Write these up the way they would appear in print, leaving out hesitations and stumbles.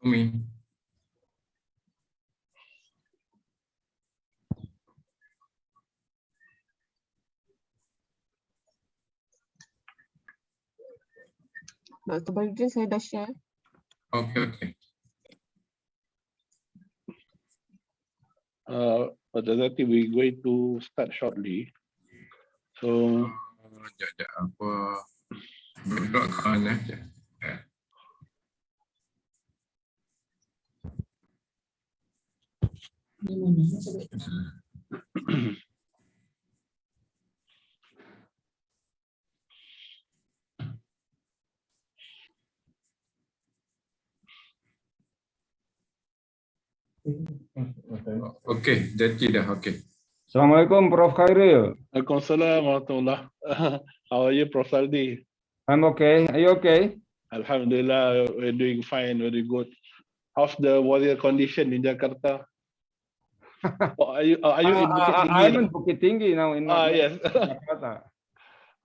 Umi. Dr. Baridin, saya dah share. Okey. Dr. Zati, we're going to start shortly. So, Sekejap apa? Berdoa kawan aja. Okey, jadi dah okey. Assalamualaikum Prof Khairil. Waalaikumsalam warahmatullah. How are you, Prof. Saldi? I'm okay. Are you okay? Alhamdulillah, we're doing fine, very good. How's the weather condition in Jakarta? Oh, are you in Bukit Tinggi? I'm in Bukit Tinggi now in North Yes. Jakarta.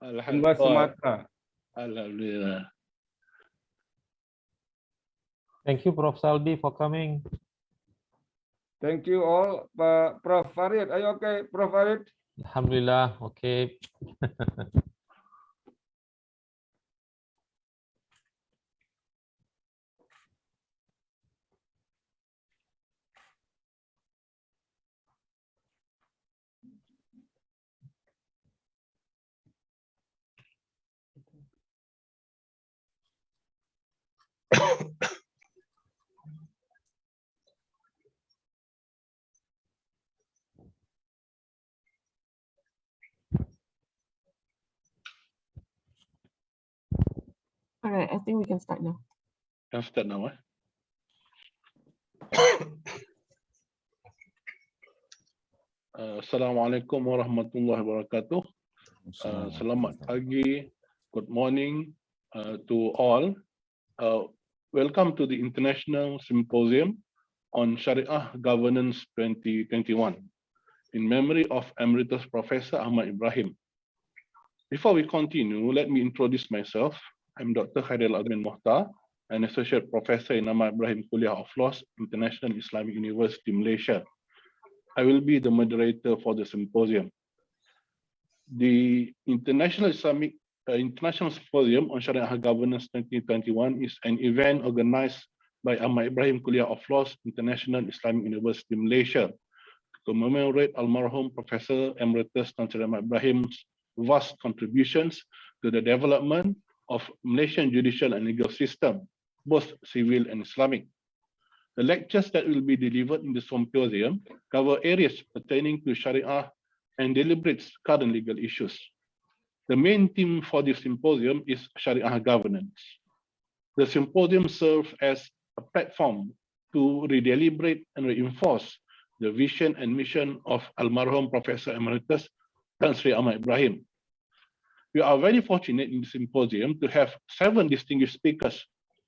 In West Alhamdulillah. Sumatra. Alhamdulillah. Thank you, Prof. Saldi, for coming. Thank you all. Prof Farid, are you okay? Prof Farid? Alhamdulillah, okay. All right, I think we can start now. Can start now, eh? Assalamualaikum warahmatullahi wabarakatuh. Selamat pagi, good morning to all. Welcome to the International Symposium on Shari'ah Governance 2021 in memory of Emeritus Professor Ahmad Ibrahim. Before we continue, let me introduce myself. I'm Dr. Khairil Azmin Mohtar, an Associate Professor in Ahmad Ibrahim Kuliah of Laws, International Islamic University, Malaysia. I will be the moderator for the symposium. The International Symposium on Shari'ah Governance 2021 is an event organized by Ahmad Ibrahim Kuliah of Laws, International Islamic University, Malaysia, to commemorate Almarhum Professor Emeritus Tan Sri Ahmad Ibrahim's vast contributions to the development of Malaysian judicial and legal system, both civil and Islamic. The lectures that will be delivered in the symposium cover areas pertaining to Shari'ah and deliberates current legal issues. The main theme for this symposium is Shari'ah governance. The symposium serves as a platform to redeliberate and reinforce the vision and mission of Almarhum Professor Emeritus Tan Sri Ahmad Ibrahim. We are very fortunate in the symposium to have 7 distinguished speakers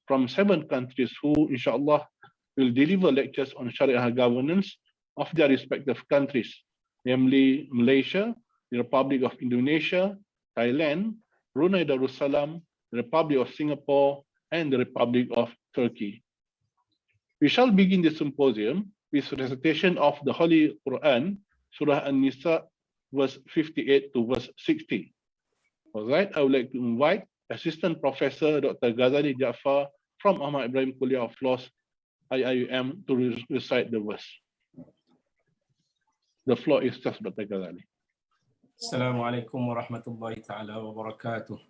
from 7 countries who, inshallah, will deliver lectures on Shari'ah governance of their respective countries, namely Malaysia, the Republic of Indonesia, Thailand, Brunei Darussalam, the Republic of Singapore, and the Republic of Turkey. We shall begin the symposium with recitation of the Holy Quran, Surah An-Nisa, verse 58 to verse 60. All right, I would like to invite Assistant Professor Dr. Ghazali Jaafar from Ahmad Ibrahim Kuliah of Laws, IIUM, to recite the verse. The floor is just Dr. Ghazali. Assalamualaikum warahmatullahi ta'ala wabarakatuh.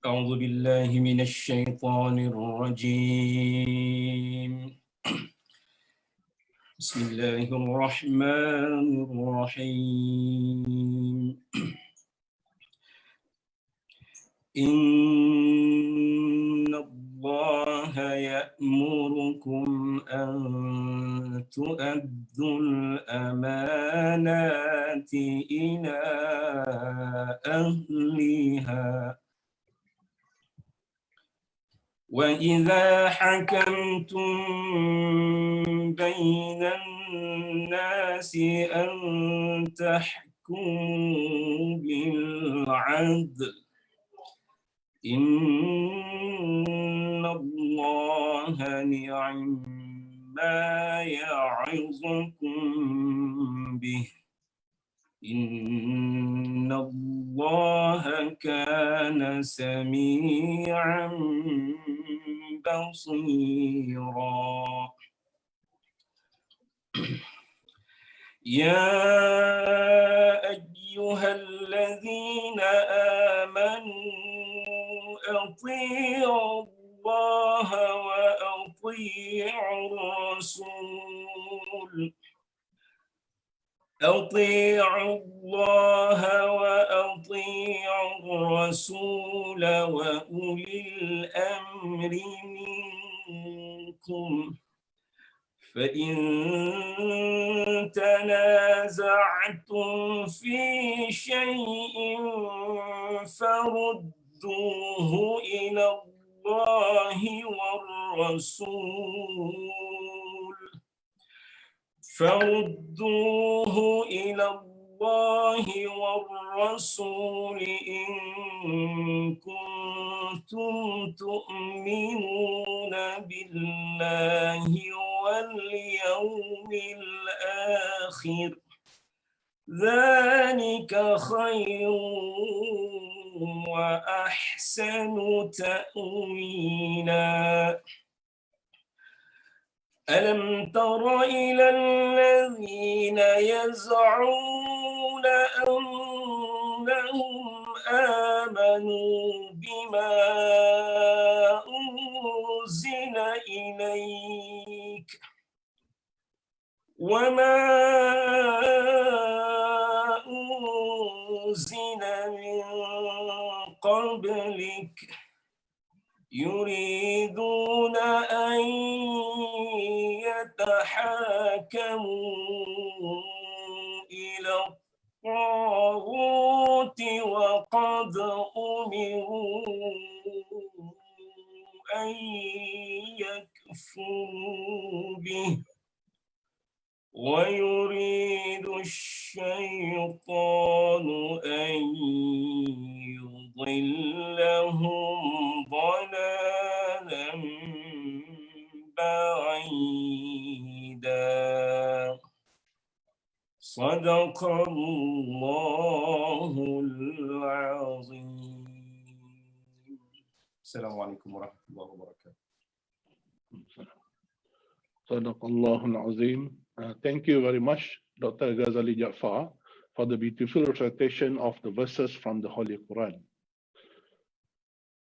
A'udzu billahi minasy syaithanir rajim. Bismillahirrahmanirrahim. Inna Allaha ya'murukum an tu'addul amanati ila ahliha wa idza hakamtum bainan nasi an tahkumu bil 'adl إن الله نعم ما يعظكم به إن الله كان سميعا بصيرا. يا أيها الذين آمنوا أطيعوا الله وأطيعوا الرسول وأولي الأمر منكم فإن تنازعتم في شيء فردوه إلى الله والرسول إن كنتم تؤمنون بالله واليوم الآخر ذلك خير وأحسن تأويلا. ألم تر إلى الذين يزعمون أنهم آمنوا بما أنزل إليك وما أنزل من قبلك يريدون أن يتحاكموا إلى الطاغوت وقد أمروا أن يكفروا به ويريد الشيطان أن يضلهم ضلالا بعيدا. صدق الله العظيم. السلام عليكم ورحمة الله وبركاته. Sadaqallahul Azim. Thank you very much, Dr. Ghazali Jafar, for the beautiful recitation of the verses from the Holy Quran.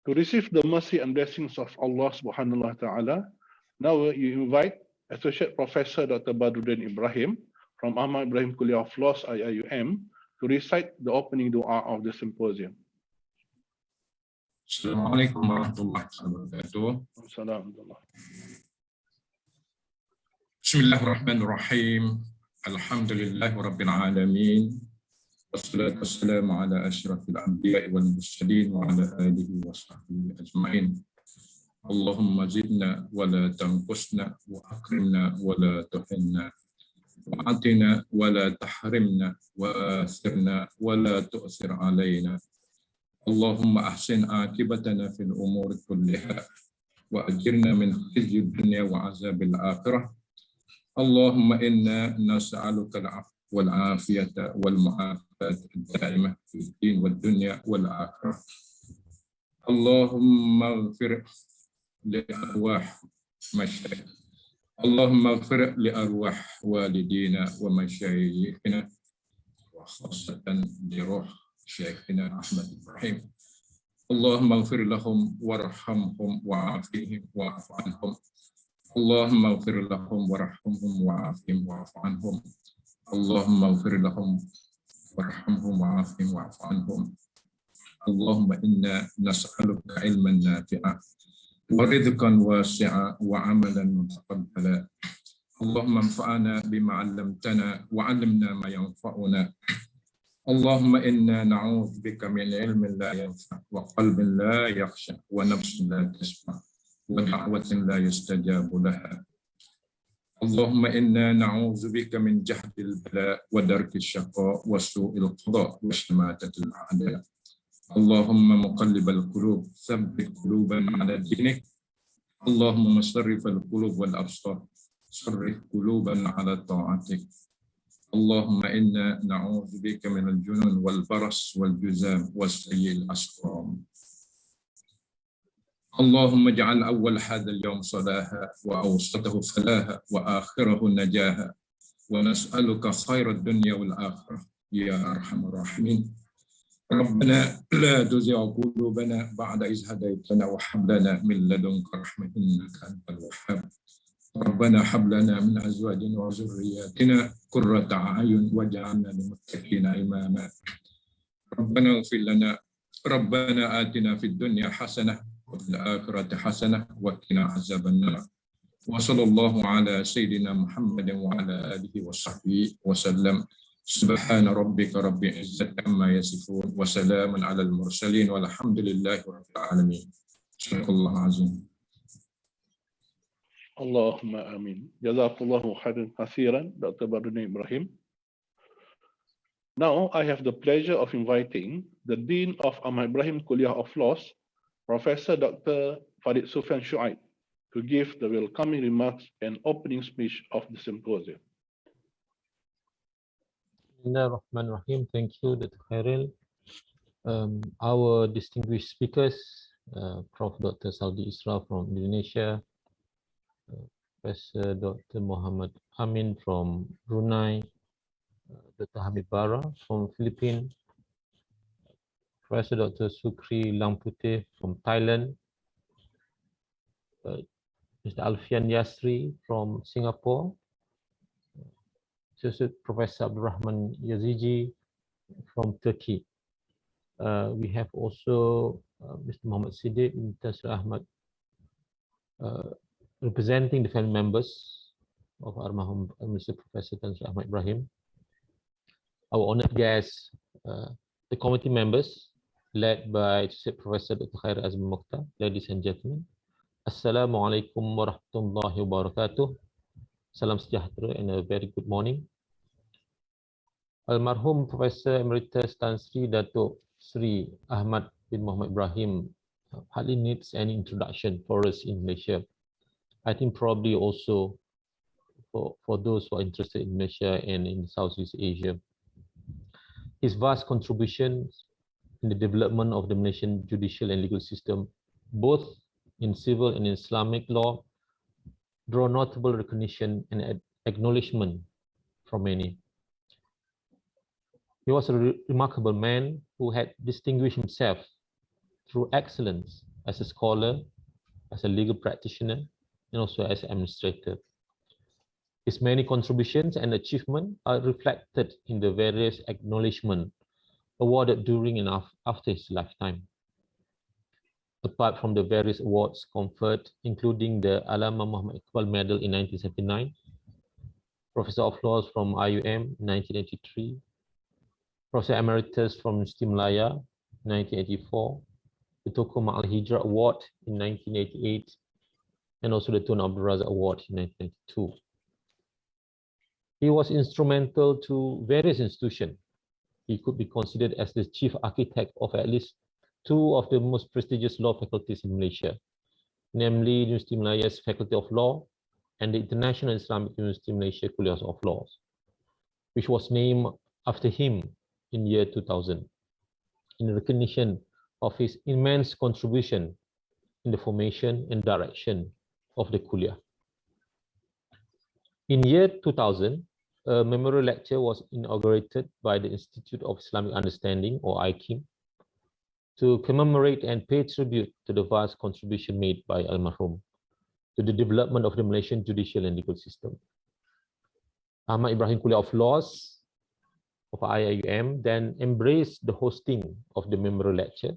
To receive the mercy and blessings of Allah subhanahu wa ta'ala, now you invite Associate Professor Dr. Badruddin Ibrahim from Ahmad Ibrahim Kuliah of Laws IIUM to recite the opening dua of the symposium. Assalamualaikum warahmatullahi wabarakatuh. Bismillahirrahmanirrahim. Alhamdulillahi rabbil alamin. Wassalatu wassalamu ala asyrafil anbiya'i wal mursalin wa ala alihi wa sahbihi ajma'in. Allahumma zidna wa la tanqusna wa akrimna wa la tuhinna wa atina wa la tahrimna wa asirna wa la tu'sir alaina. Allahumma ahsin akibatana fil umuri kulliha wa ajirna min khizyi dunya wa azabil akhirah. Allahumma inna nas'aluka al-'afwa wal 'afiyata wal mu'afata ad-da'imah fid din wad dunya wal akhirah. Allahumma ighfir li arwah masyayikh. Allahumma ighfir li arwah walidina wa masyayikhina wa khassatan li ruh Syekhina Ahmad Ibrahim. Allahumma ighfir lahum warhamhum wa'afihim wa'fu anhum. Allahumma ighfir lahum warhamhum wa'afihim wa'fu anhum. Allahumma ighfir lahum warhamhum wa'afihim wa'fu anhum. Allahumma inna nas'aluka ilman nafi'a wa rizqan wasi'a wa 'amalan mutaqabbala. Allahumma anfa'na bima 'allamtana wa 'allimna ma yanfa'una. Allahumma inna na'udzu bika min ilmin la yanfa' wa qalbin la yakhsha wa nafsin la tasma' wa da'watin la yustajabu laha. Allahumma inna na'udzu bika min jahdil bala wa darkis syaqa wa su'il qada wa shamatatil a'da. اللهم مقلب القلوب ثبت قلوبنا على دينك. اللهم مصرف القلوب والأبصار صرف قلوبنا على طاعتك. اللهم إنا نعوذ بك من الجنون والبرص والجذام والسيء الأسقام. اللهم اجعل أول هذا اليوم صلاحا وأوسطه فلاحا وآخره نجاحا، ونسألك خير الدنيا والآخرة يا أرحم الراحمين. ربنا لا تزغ قلوبنا بعد إذ هديتنا وهب لنا من لدنك رحمة إنك أنت الوهاب. ربنا هب لنا من أزواجنا وذرياتنا قرة أعين واجعلنا للمتقين إماما. ربنا اغفر لنا، ربنا آتنا في الدنيا حسنة وفي الآخرة حسنة وقنا عذاب النار. وصلى الله على سيدنا محمد وعلى آله وصحبه وسلم. سبحان ربك رب العزة عما يصفون وسلام على المرسلين والحمد لله رب العالمين. صدق الله العظيم. Allahumma amin. Jazakallahu khairan katsiran, Dr. Badruddin Ibrahim. Now I have the pleasure of inviting the Dean of Ahmad Ibrahim Kuliah of Laws, Professor Dr. Farid Sufyan Shuaib, to give the welcoming remarks and opening speech of the symposium. Bismillahirrahmanirrahim. Thank you, Dr. Khairil. Our distinguished speakers, Prof. Dr. Saudi Isra from Indonesia, Professor Dr. Muhammad Amin from Brunei, Dr. Habib Bara from Philippines, Professor Dr. Sukri Lampute from Thailand, Mr. Alfian Yasri from Singapore, Associate Professor Abdurrahman Yaziji from Turkey. We have also Mr. Muhammad Siddiq, Mr. Ahmad, representing the family members of Almarhum Mr. Professor Tan Sri Ahmad Ibrahim. Our honored guests, the committee members, led by Associate Professor Dr. Khair Azmi Mokhtar. Ladies and gentlemen, Assalamualaikum warahmatullahi wabarakatuh. Salam sejahtera and a very good morning. Almarhum Professor Emeritus Tan Sri Dato' Sri Ahmad bin Muhammad Ibrahim hardly needs any introduction for us in Malaysia. I think probably also for those who are interested in Malaysia and in Southeast Asia. His vast contributions in the development of the Malaysian judicial and legal system, both in civil and Islamic law, draw notable recognition and acknowledgement from many. He was a remarkable man who had distinguished himself through excellence as a scholar, as a legal practitioner, and also as an administrator. His many contributions and achievements are reflected in the various acknowledgements awarded during and after his lifetime. Apart from the various awards conferred, including the Allama Muhammad Iqbal Medal in 1979, Professor of Laws from IUM in 1983, Professor Emeritus from Malaya 1984, the Toku Ma'al Hijrah Award in 1988, and also the Tun Abdul Razak Award in 1992. He was instrumental to various institutions. He could be considered as the chief architect of at least two of the most prestigious law faculties in Malaysia, namely University Malaya's Faculty of Law and the International Islamic University Malaysia Kuliah of Laws, which was named after him in year 2000, in recognition of his immense contribution in the formation and direction of the Kuliah. In year 2000, a memorial lecture was inaugurated by the Institute of Islamic Understanding, or IKIM, to commemorate and pay tribute to the vast contribution made by Almarhum to the development of the Malaysian judicial and legal system. Ahmad Ibrahim Kuliah of Laws of IIUM then embraced the hosting of the memorial lecture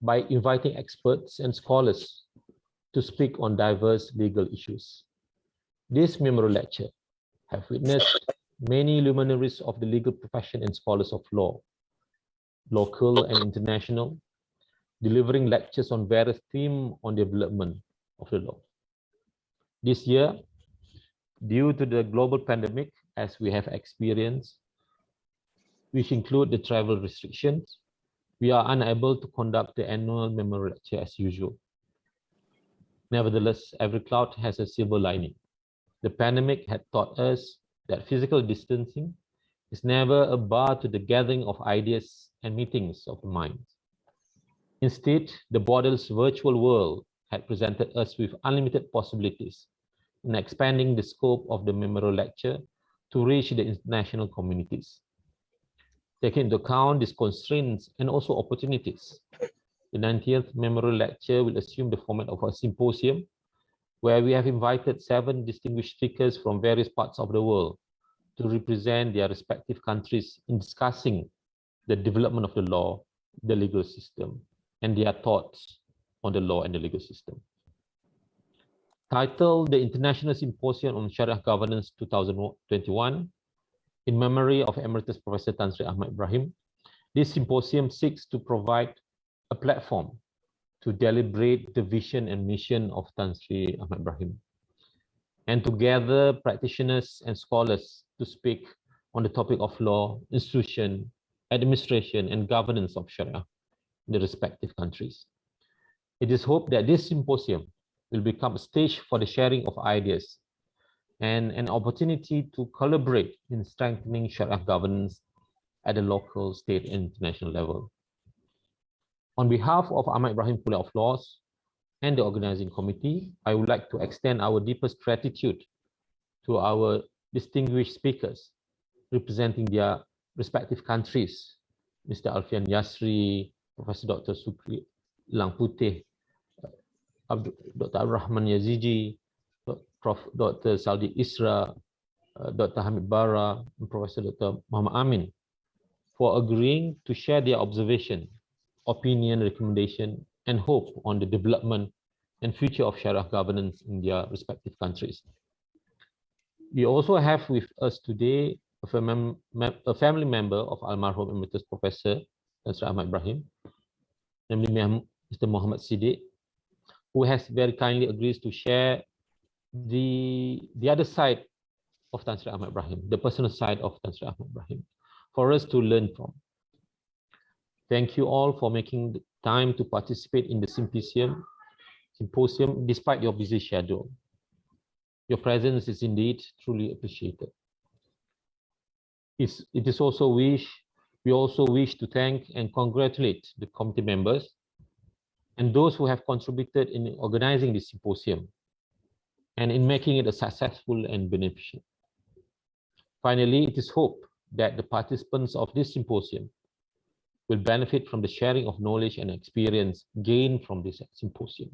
by inviting experts and scholars to speak on diverse legal issues. This memorial lecture have witnessed many luminaries of the legal profession and scholars of law, local and international, delivering lectures on various themes on development of the law. This year, due to the global pandemic, as we have experienced, which include the travel restrictions, we are unable to conduct the annual memorial lecture as usual. Nevertheless, every cloud has a silver lining. The pandemic had taught us that physical distancing is never a bar to the gathering of ideas and meetings of the minds. Instead, the borderless virtual world had presented us with unlimited possibilities in expanding the scope of the memorial lecture to reach the international communities. Taking into account these constraints and also opportunities, the 90th memorial lecture will assume the format of a symposium where we have invited 7 distinguished speakers from various parts of the world to represent their respective countries in discussing the development of the law, the legal system, and their thoughts on the law and the legal system. Titled the International Symposium on Shari'ah Governance 2021, in memory of Emeritus Professor Tan Sri Ahmad Ibrahim, this symposium seeks to provide a platform to deliberate the vision and mission of Tan Sri Ahmad Ibrahim, and to gather practitioners and scholars to speak on the topic of law, institution, administration, and governance of Sharia in the respective countries. It is hoped that this symposium will become a stage for the sharing of ideas and an opportunity to collaborate in strengthening Sharia governance at the local, state, and international level. On behalf of Ahmad Ibrahim Kuliah of Laws and the organizing committee, I would like to extend our deepest gratitude to our distinguished speakers representing their respective countries, Mr. Alfian Yasri, Professor Dr. Sukri Langputih, Dr. Ar-Rahman Yazidi, Prof. Dr. Saldi Isra, Dr. Hamid Bara, and Professor Dr. Muhammad Amin for agreeing to share their observation, opinion, recommendation, and hope on the development and future of Sharia governance in their respective countries. We also have with us today a family member of Almarhum Emeritus Professor Tan Sri Ahmad Ibrahim, namely Mr. Muhammad Siddiq, who has very kindly agreed to share the other side of Tan Sri Ahmad Ibrahim, the personal side of Tan Sri Ahmad Ibrahim, for us to learn from. Thank you all for making the time to participate in the symposium despite your busy schedule. Your presence is indeed truly appreciated. We also wish to thank and congratulate the committee members and those who have contributed in organizing this symposium and in making it a successful and beneficial. Finally, it is hoped that the participants of this symposium will benefit from the sharing of knowledge and experience gained from this symposium.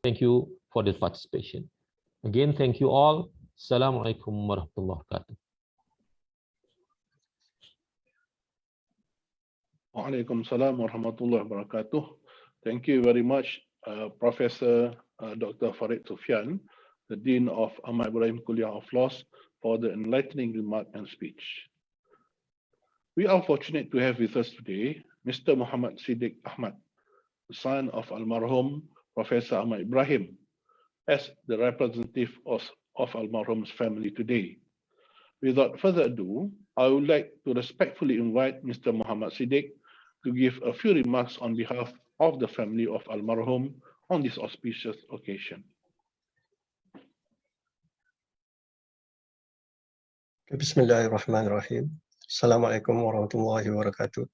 Thank you for the participation. Again, thank you all. Assalamu alaikum warahmatullahi wabarakatuh. Wa alaikum salam wa rahmatullahi wa barakatuh. Thank you very much, Professor Dr. Farid Sufyan, the Dean of Ahmad Ibrahim Kuliah of Laws, for the enlightening remark and speech. We are fortunate to have with us today Mr. Muhammad Siddiq Ahmad, the son of Almarhum Professor Ahmad Ibrahim, as the representative of Almarhum's family today. Without further ado, I would like to respectfully invite Mr. Muhammad Siddiq to give a few remarks on behalf of the family of Almarhum on this auspicious occasion. Bismillahirrahmanirrahim. Assalamualaikum warahmatullahi wabarakatuh.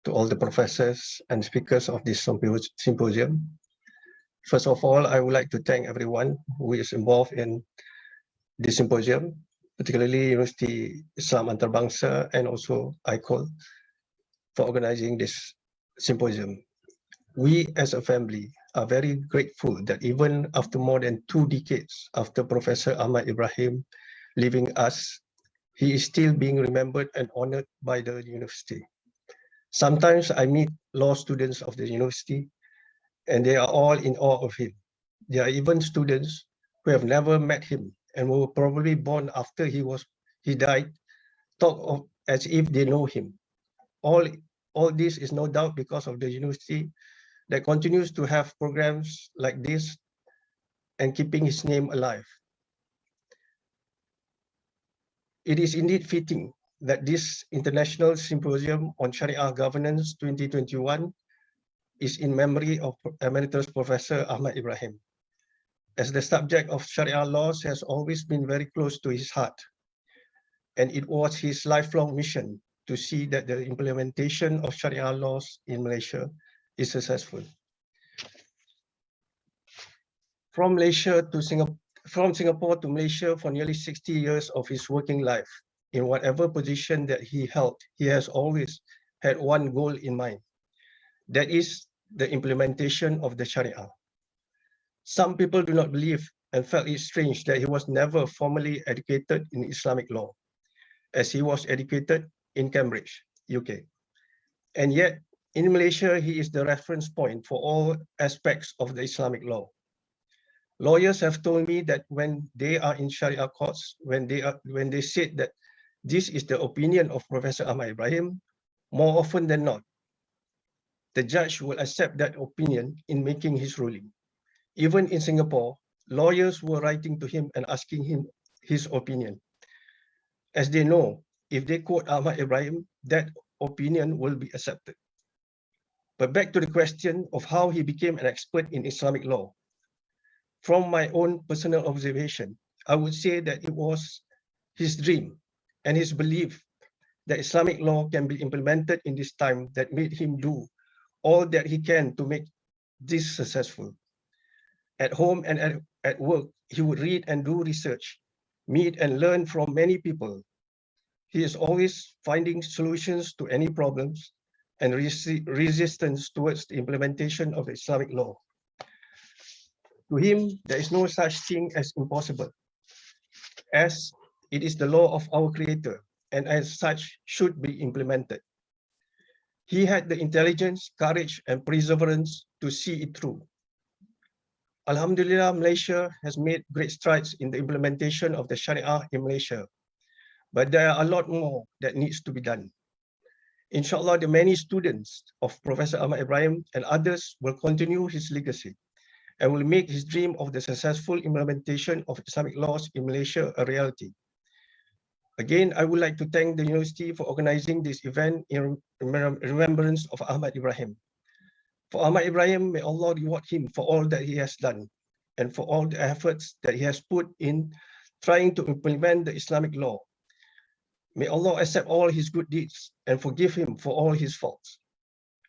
To all the professors and speakers of this symposium. First of all, I would like to thank everyone who is involved in this symposium, particularly University Islam Antarabangsa and also ICOL for organizing this symposium. We as a family are very grateful that even after more than 2 decades after Professor Ahmad Ibrahim leaving us, he is still being remembered and honored by the university. Sometimes I meet law students of the university and they are all in awe of him. There are even students who have never met him and were probably born after he died, talk of as if they know him. All this is no doubt because of the university that continues to have programs like this and keeping his name alive. It is indeed fitting that this International Symposium on Shari'ah Governance 2021 is in memory of Emeritus Professor Ahmad Ibrahim, as the subject of Shari'ah laws has always been very close to his heart, and it was his lifelong mission to see that the implementation of Shari'ah laws in Malaysia is successful. From Singapore to Malaysia for nearly 60 years of his working life, in whatever position that he held, he has always had one goal in mind. That is the implementation of the Shari'ah. Some people do not believe and felt it strange that he was never formally educated in Islamic law, as he was educated in Cambridge, UK. And yet, in Malaysia, he is the reference point for all aspects of the Islamic law. Lawyers have told me that when they are in Sharia courts, when they said that this is the opinion of Professor Ahmad Ibrahim, more often than not, the judge will accept that opinion in making his ruling. Even in Singapore, lawyers were writing to him and asking him his opinion, as they know if they quote Ahmad Ibrahim, that opinion will be accepted. But back to the question of how he became an expert in Islamic law. From my own personal observation, I would say that it was his dream and his belief that Islamic law can be implemented in this time that made him do all that he can to make this successful. At home and at work, he would read and do research, meet and learn from many people. He is always finding solutions to any problems and resistance towards the implementation of Islamic law. To him, there is no such thing as impossible, as it is the law of our Creator, and as such should be implemented. He had the intelligence, courage, and perseverance to see it through. Alhamdulillah, Malaysia has made great strides in the implementation of the Shari'ah in Malaysia, but there are a lot more that needs to be done. Inshallah, the many students of Professor Ahmad Ibrahim and others will continue his legacy and will make his dream of the successful implementation of Islamic laws in Malaysia a reality. Again, I would like to thank the university for organizing this event in remembrance of Ahmad Ibrahim. For Ahmad Ibrahim, may Allah reward him for all that he has done and for all the efforts that he has put in trying to implement the Islamic law. May Allah accept all his good deeds and forgive him for all his faults.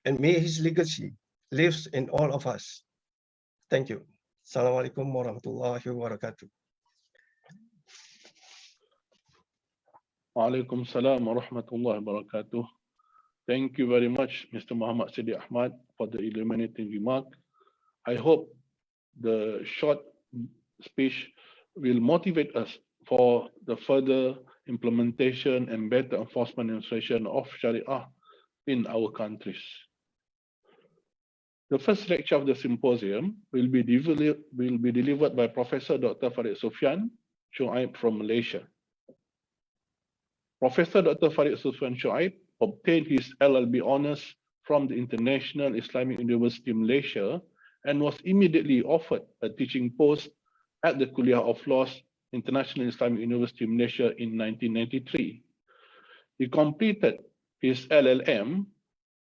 And may his legacy live in all of us. Thank you. Assalamualaikum warahmatullahi wabarakatuh. Waalaikum salam wa rahmatullahi wa barakatuh. Thank you very much, Mr. Muhammad Siddiq Ahmad, for the illuminating remark. I hope the short speech will motivate us for the further implementation and better enforcement and administration of Shari'ah in our countries. The first lecture of the symposium will be delivered by Professor Dr. Farid Sufyan Shuaib from Malaysia. Professor Dr. Farid Sufyan Shuaib obtained his LLB honors from the International Islamic University Malaysia and was immediately offered a teaching post at the Kuliah of Laws, International Islamic University Malaysia in 1993. He completed his LLM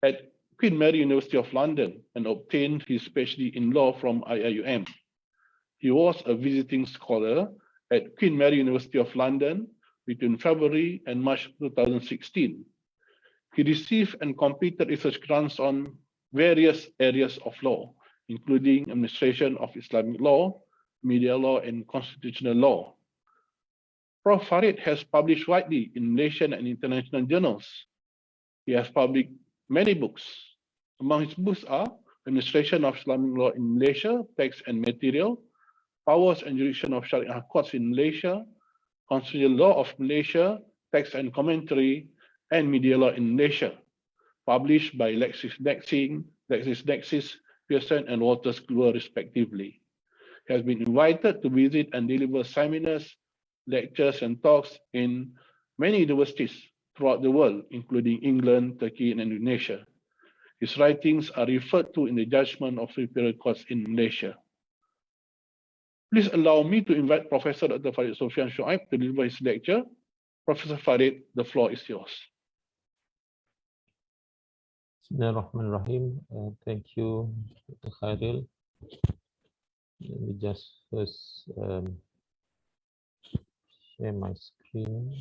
at Queen Mary University of London and obtained his PhD in law from IIUM. He was a visiting scholar at Queen Mary University of London between February and March 2016. He received and completed research grants on various areas of law, including administration of Islamic law, media law, and constitutional law. Prof. Farid has published widely in Malaysian and international journals. He has published many books. Among his books are Administration of Islamic Law in Malaysia, Text and Material, Powers and Jurisdiction of Shari'ah Courts in Malaysia, Constitutional Law of Malaysia, Text and Commentary, and Media Law in Malaysia, published by LexisNexis, Pearson, and Walters Kluwer, respectively. He has been invited to visit and deliver seminars, lectures, and talks in many universities throughout the world, including England, Turkey, and Indonesia. His writings are referred to in the judgment of superior courts in Malaysia. Please allow me to invite Professor Dr. Farid Sufyan Shuaib to deliver his lecture. Professor Farid, the floor is yours. Bismillahirrahmanirrahim. Thank you, Dr. Khairil. Let me just first share my screen.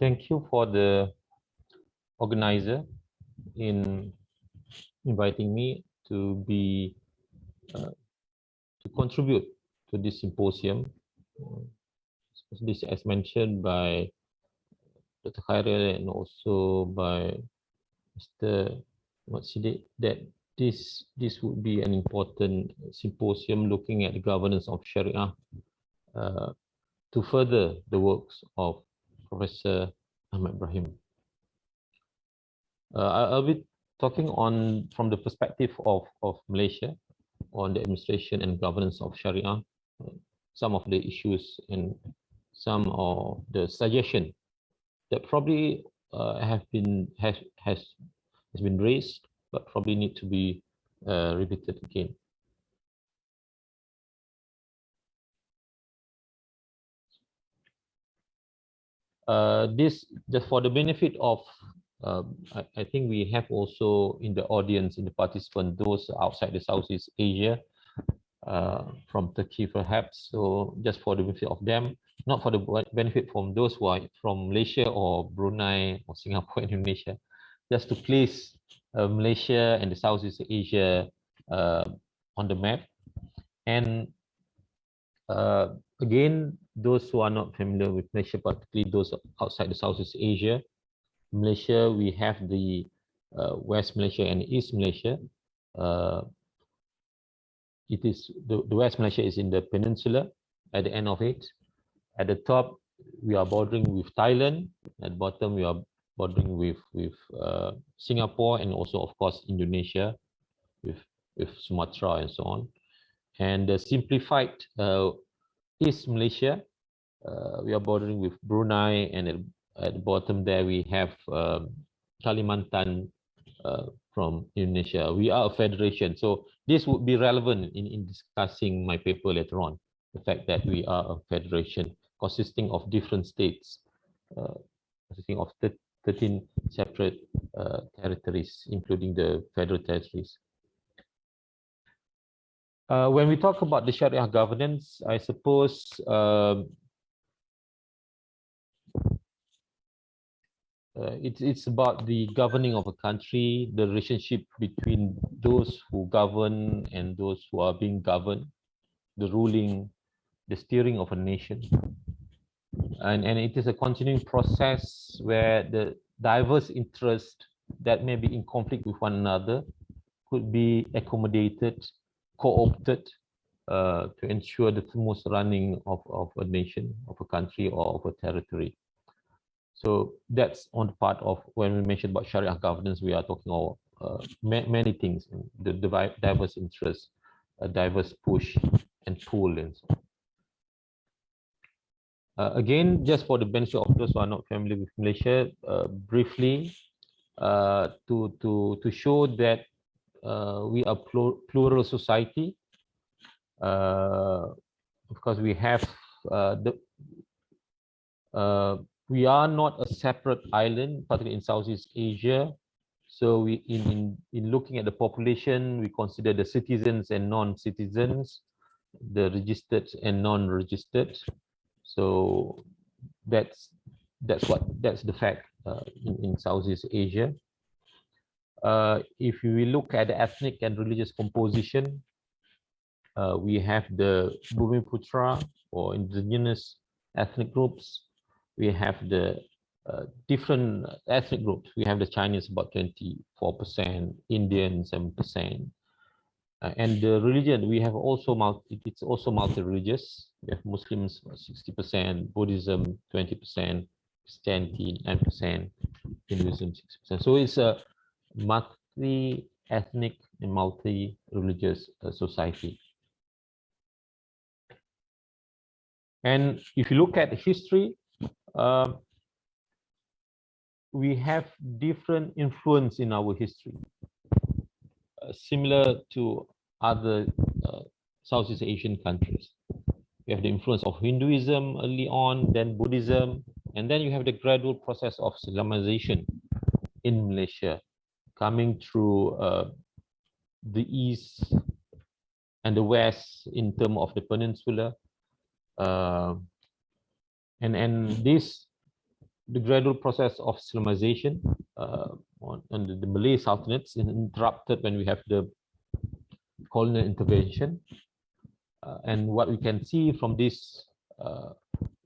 Thank you for the organizer in inviting me to be to contribute to this symposium. This, as mentioned by Dr. Khairil and also by Mr. Ahmad, that this would be an important symposium looking at the governance of Shari'ah to further the works of Professor Ahmad Ibrahim. I'll be talking from the perspective of Malaysia on the administration and governance of Shari'ah, some of the issues and some of the suggestions that probably has been raised, but probably need to be repeated again. This just for the benefit of, I think we have also in the audience, in the participant, those outside the Southeast Asia, from Turkey perhaps. So just for the benefit of them, not for the benefit from those who are from Malaysia or Brunei or Singapore and Indonesia, just to place Malaysia and the Southeast Asia on the map. And again, those who are not familiar with Malaysia, particularly those outside the Southeast Asia, Malaysia, we have the West Malaysia and East Malaysia. It is the West Malaysia is in the peninsula at the end of it. At the top, we are bordering with Thailand. At the bottom, we are bordering with Singapore and also, of course, Indonesia with Sumatra and so on. And the simplified East Malaysia, we are bordering with Brunei, and at the bottom there we have Kalimantan from Indonesia. We are a federation, so this would be relevant in discussing my paper later on. The fact that we are a federation consisting of different states, consisting of 13 separate territories, including the federal territories. When we talk about the Sharia governance, I suppose it's about the governing of a country, the relationship between those who govern and those who are being governed, the ruling, the steering of a nation. And it is a continuing process where the diverse interests that may be in conflict with one another could be accommodated, co-opted to ensure the smooth running of a nation, of a country, or of a territory. So that's on the part of when we mention about Sharia governance, we are talking about many things, the diverse interests, a diverse push and pull, and so on. Again, just for the benefit of those who are not familiar with Malaysia, briefly, to show that we are plural society, because we have we are not a separate island, particularly in Southeast Asia. So we in looking at the population, we consider the citizens and non-citizens, the registered and non-registered. So that's the fact in Southeast Asia. If we look at the ethnic and religious composition, we have the Bumiputra or indigenous ethnic groups. We have the different ethnic groups. We have the Chinese about 24%, Indian 7%, and the religion we have also it's also multi-religious. We have Muslims 60%, Buddhism 20%, Christianity 9%, Hinduism 6%. So it's a multi-ethnic and multi-religious society. And if you look at the history, we have different influence in our history, similar to other Southeast Asian countries. We You have the influence of Hinduism early on, then Buddhism, and then you have the gradual process of Islamization in Malaysia, coming through the east and the west in terms of the peninsula, and this the gradual process of Islamization on the Malay Sultanates is interrupted when we have the colonial intervention, and what we can see from this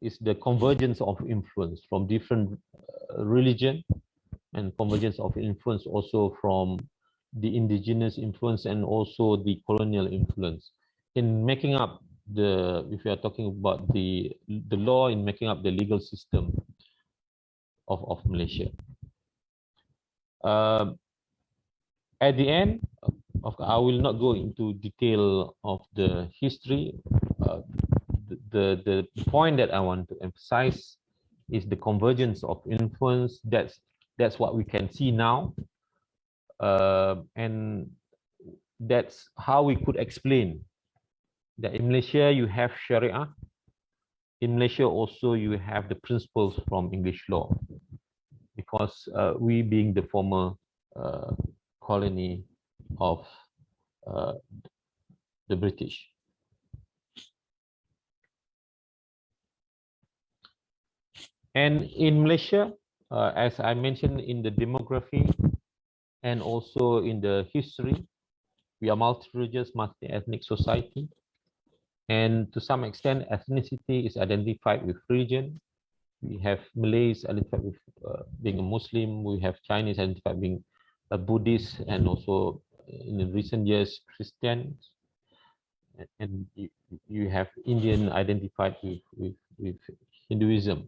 is the convergence of influence from different religion, and convergence of influence also from the indigenous influence and also the colonial influence in making up the, if we are talking about the law, in making up the legal system of Malaysia. At the end, I will not go into detail of the history. The point that I want to emphasize is the convergence of influence. That's what we can see now, and that's how we could explain that in Malaysia you have Shari'ah. In Malaysia also you have the principles from English law, because we being the former colony of the British. And in Malaysia, as I mentioned in the demography and also in the history, we are multi-religious, multi-ethnic society. And to some extent, ethnicity is identified with religion. We have Malays identified with being a Muslim. We have Chinese identified being a Buddhist, and also in the recent years, Christians. And you have Indian identified with Hinduism.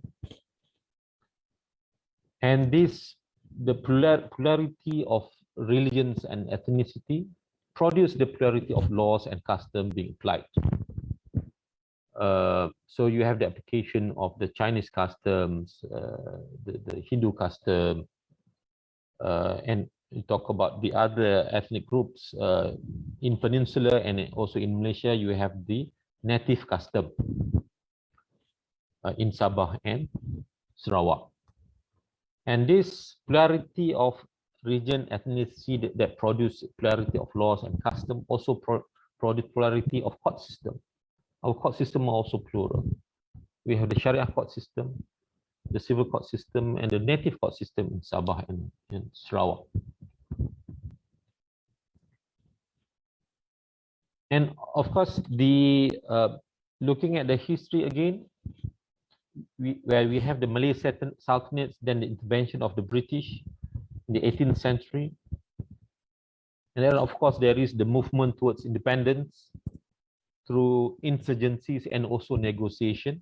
And the polarity of religions and ethnicity produce the polarity of laws and custom being applied. So you have the application of the Chinese customs, the Hindu custom, and you talk about the other ethnic groups in Peninsula and also in Malaysia. You have the native custom in Sabah and Sarawak, and this polarity of region ethnicity that produce polarity of laws and custom also produce polarity of court system. Our court system are also plural. We have the Shari'ah court system, the civil court system, and the native court system in Sabah and Sarawak. And of course, the looking at the history again, where we have the Malay Sultanates, then the intervention of the British in the 18th century. And then of course, there is the movement towards independence through insurgencies and also negotiation.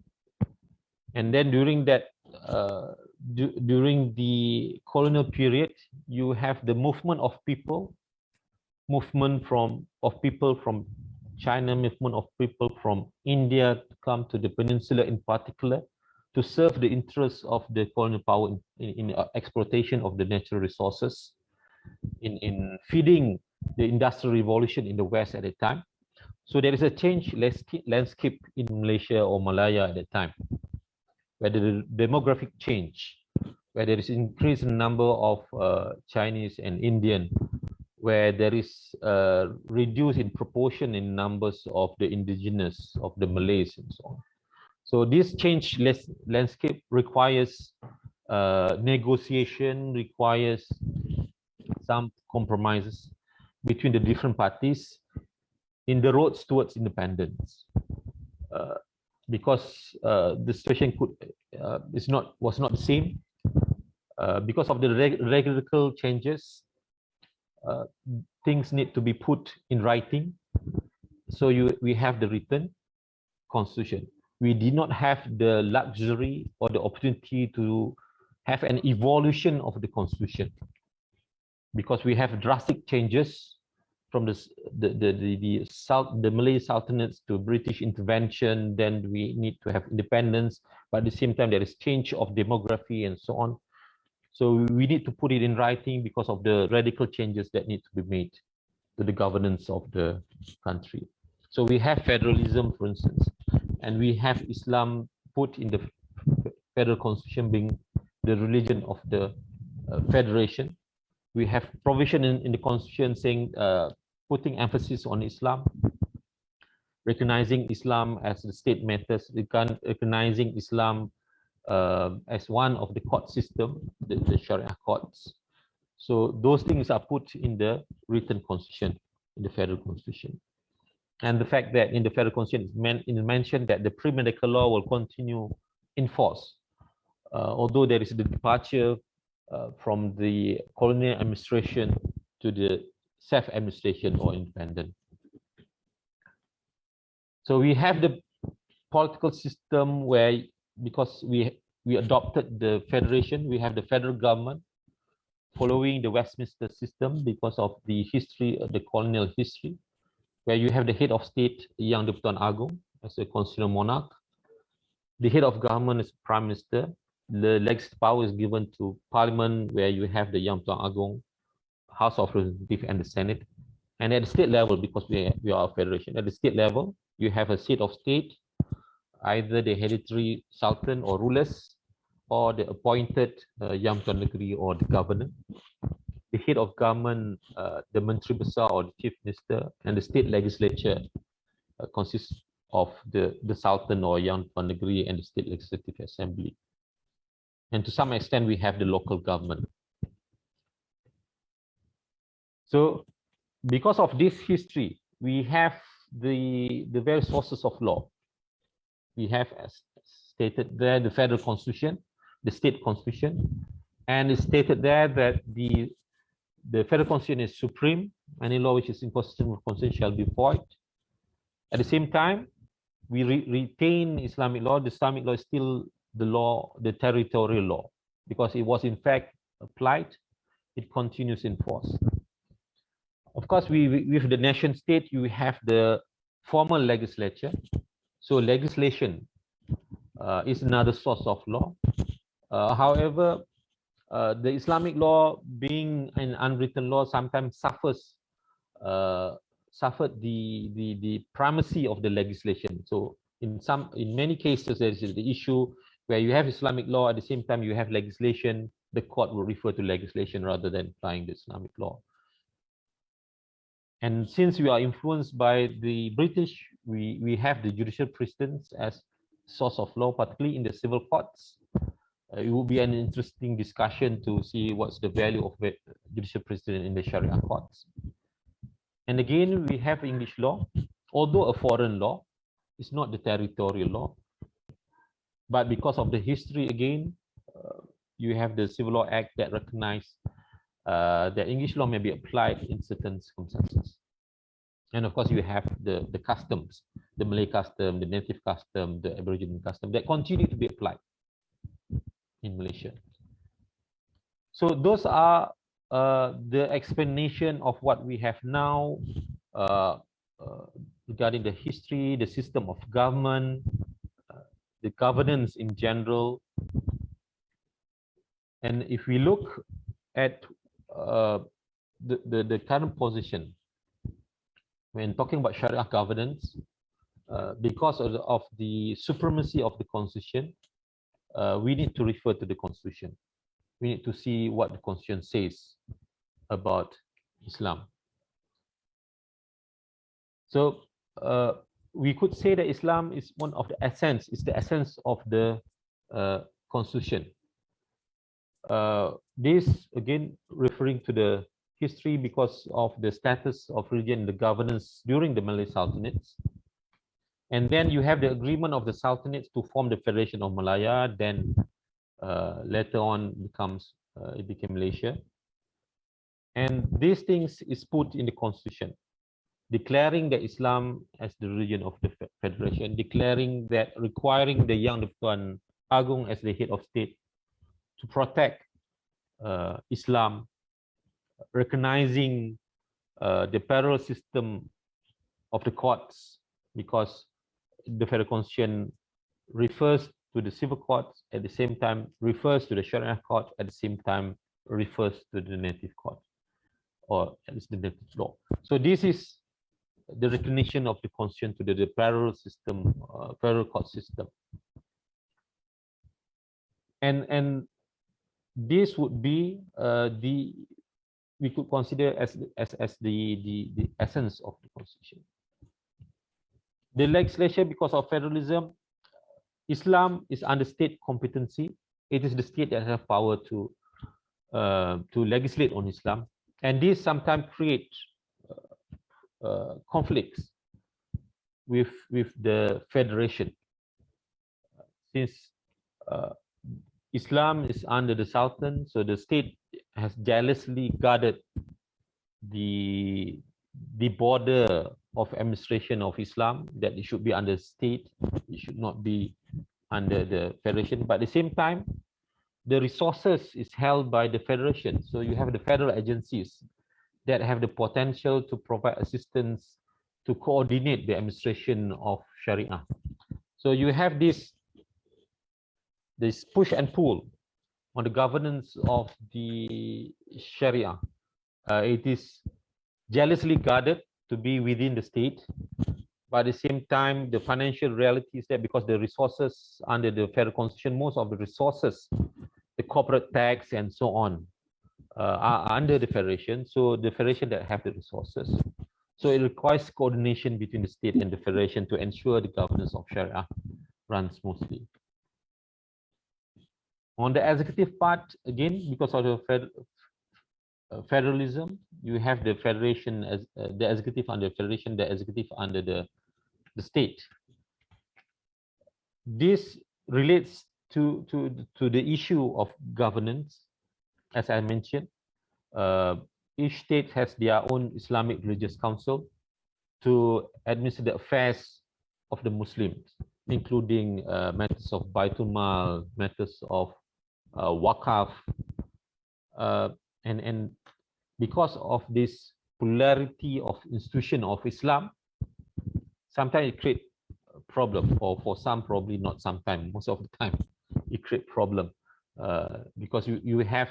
And then during that, during the colonial period, you have the movement of people, movement of people from China, movement of people from India to come to the peninsula in particular, to serve the interests of the colonial power in exploitation of the natural resources, in feeding the industrial revolution in the West at the time. So there is a change landscape in Malaysia or Malaya at that time, where the demographic change, where there is increased number of Chinese and Indian, where there is reduced in proportion in numbers of the indigenous, of the Malays and so on. So this change landscape requires negotiation, requires some compromises between the different parties in the roads towards independence, because the situation was not the same because of the radical changes. Things need to be put in writing. So we have the written constitution. We did not have the luxury or the opportunity to have an evolution of the constitution, because we have drastic changes from the Malay Sultanates to British intervention. Then we need to have independence, but at the same time there is change of demography and so on. So we need to put it in writing because of the radical changes that need to be made to the governance of the country. So we have federalism, for instance, and we have Islam put in the federal constitution being the religion of the federation. We have provision in the constitution saying putting emphasis on Islam, recognizing Islam as the state matters, recognizing Islam as one of the court system, the Shari'ah courts. So those things are put in the written constitution, in the federal constitution. And the fact that in the federal constitution it's mentioned that the pre-medical law will continue in force, although there is the departure from the colonial administration to the self-administration or independent. So we have the political system where, because we adopted the federation, we have the federal government following the Westminster system because of the history, the colonial history, where you have the head of state, Yang Dipertuan Agong, as a constitutional monarch. The head of government is prime minister. The legislative power is given to parliament, where you have the Yang Dipertuan Agong, House of Representatives, and the Senate. And at the state level, because we are a federation, at the state level, you have a seat of state, either the hereditary sultan or rulers, or the appointed Yang Tuan Negeri or the governor. The head of government, the Menteri Besar or the chief minister, and the state legislature consists of the sultan or Yang Tuan Negeri and the state legislative assembly. And to some extent, we have the local government. So because of this history, we have the various sources of law. We have, as stated there, the federal constitution, the state constitution, and it's stated there that the federal constitution is supreme. Any law which is inconsistent with constitution shall be void. At the same time, we retain Islamic law. The Islamic law is still the law, the territorial law, because it was in fact applied. It continues in force. Of course, with the nation state, you have the formal legislature. So legislation is another source of law. However, the Islamic law, being an unwritten law, sometimes suffered the primacy of the legislation. So in many cases, there is the issue where you have Islamic law, at the same time you have legislation. The court will refer to legislation rather than applying the Islamic law. And since we are influenced by the British, we have the judicial precedents as source of law, particularly in the civil courts. It will be an interesting discussion to see what's the value of judicial precedent in the Sharia courts. And again, we have English law, although a foreign law, it's not the territorial law. But because of the history, again, you have the Civil Law Act that recognizes that English law may be applied in certain circumstances. And of course, you have the customs, the Malay custom, the native custom, the Aboriginal custom that continue to be applied in Malaysia. So those are the explanation of what we have now regarding the history, the system of government, the governance in general. And if we look at the current position when talking about Sharia governance, because of the supremacy of the Constitution, we need to refer to the Constitution. We need to see what the Constitution says about Islam. So we could say that Islam is one of the essence, is the essence of the Constitution. This again referring to the history because of the status of religion in the governance during the Malay Sultanates. And then you have the agreement of the Sultanates to form the Federation of Malaya, then later on it became Malaysia. And these things is put in the Constitution, declaring that Islam as the religion of the Federation, declaring that requiring the Yang Dipertuan Agong as the head of state to protect Islam, recognizing the parallel system of the courts, because the Federal Constitution refers to the civil courts, at the same time refers to the Sharia court, at the same time refers to the native court, or at least the native law. So this is the recognition of the constitution to the parallel system, parallel court system. And this would be we could consider as the essence of the constitution. The legislation, because of federalism, Islam is under state competency. It is the state that has power to legislate on Islam, and this sometimes create conflicts with the federation, since Islam is under the Sultan, so the state has jealously guarded the border of administration of Islam, that it should be under state, it should not be under the federation. But at the same time, the resources is held by the federation. So you have the federal agencies that have the potential to provide assistance to coordinate the administration of Shari'ah. So you have this push and pull on the governance of the Shari'ah. It is jealously guarded to be within the state, but at the same time, the financial reality is that because the resources under the federal constitution, most of the resources, the corporate tax and so on, are under the federation. So the federation that have the resources. So it requires coordination between the state and the federation to ensure the governance of Shari'ah runs smoothly. On the executive part, again, because of the federalism, you have the federation as the executive under federation, the executive under the state. This relates to the issue of governance. As I mentioned, each state has their own Islamic religious council to administer the affairs of the Muslims, including matters of Baitul Mal, matters of Waqaf, and because of this polarity of institution of Islam, sometimes it creates a problem, or for some probably not sometimes, most of the time it creates problem because you have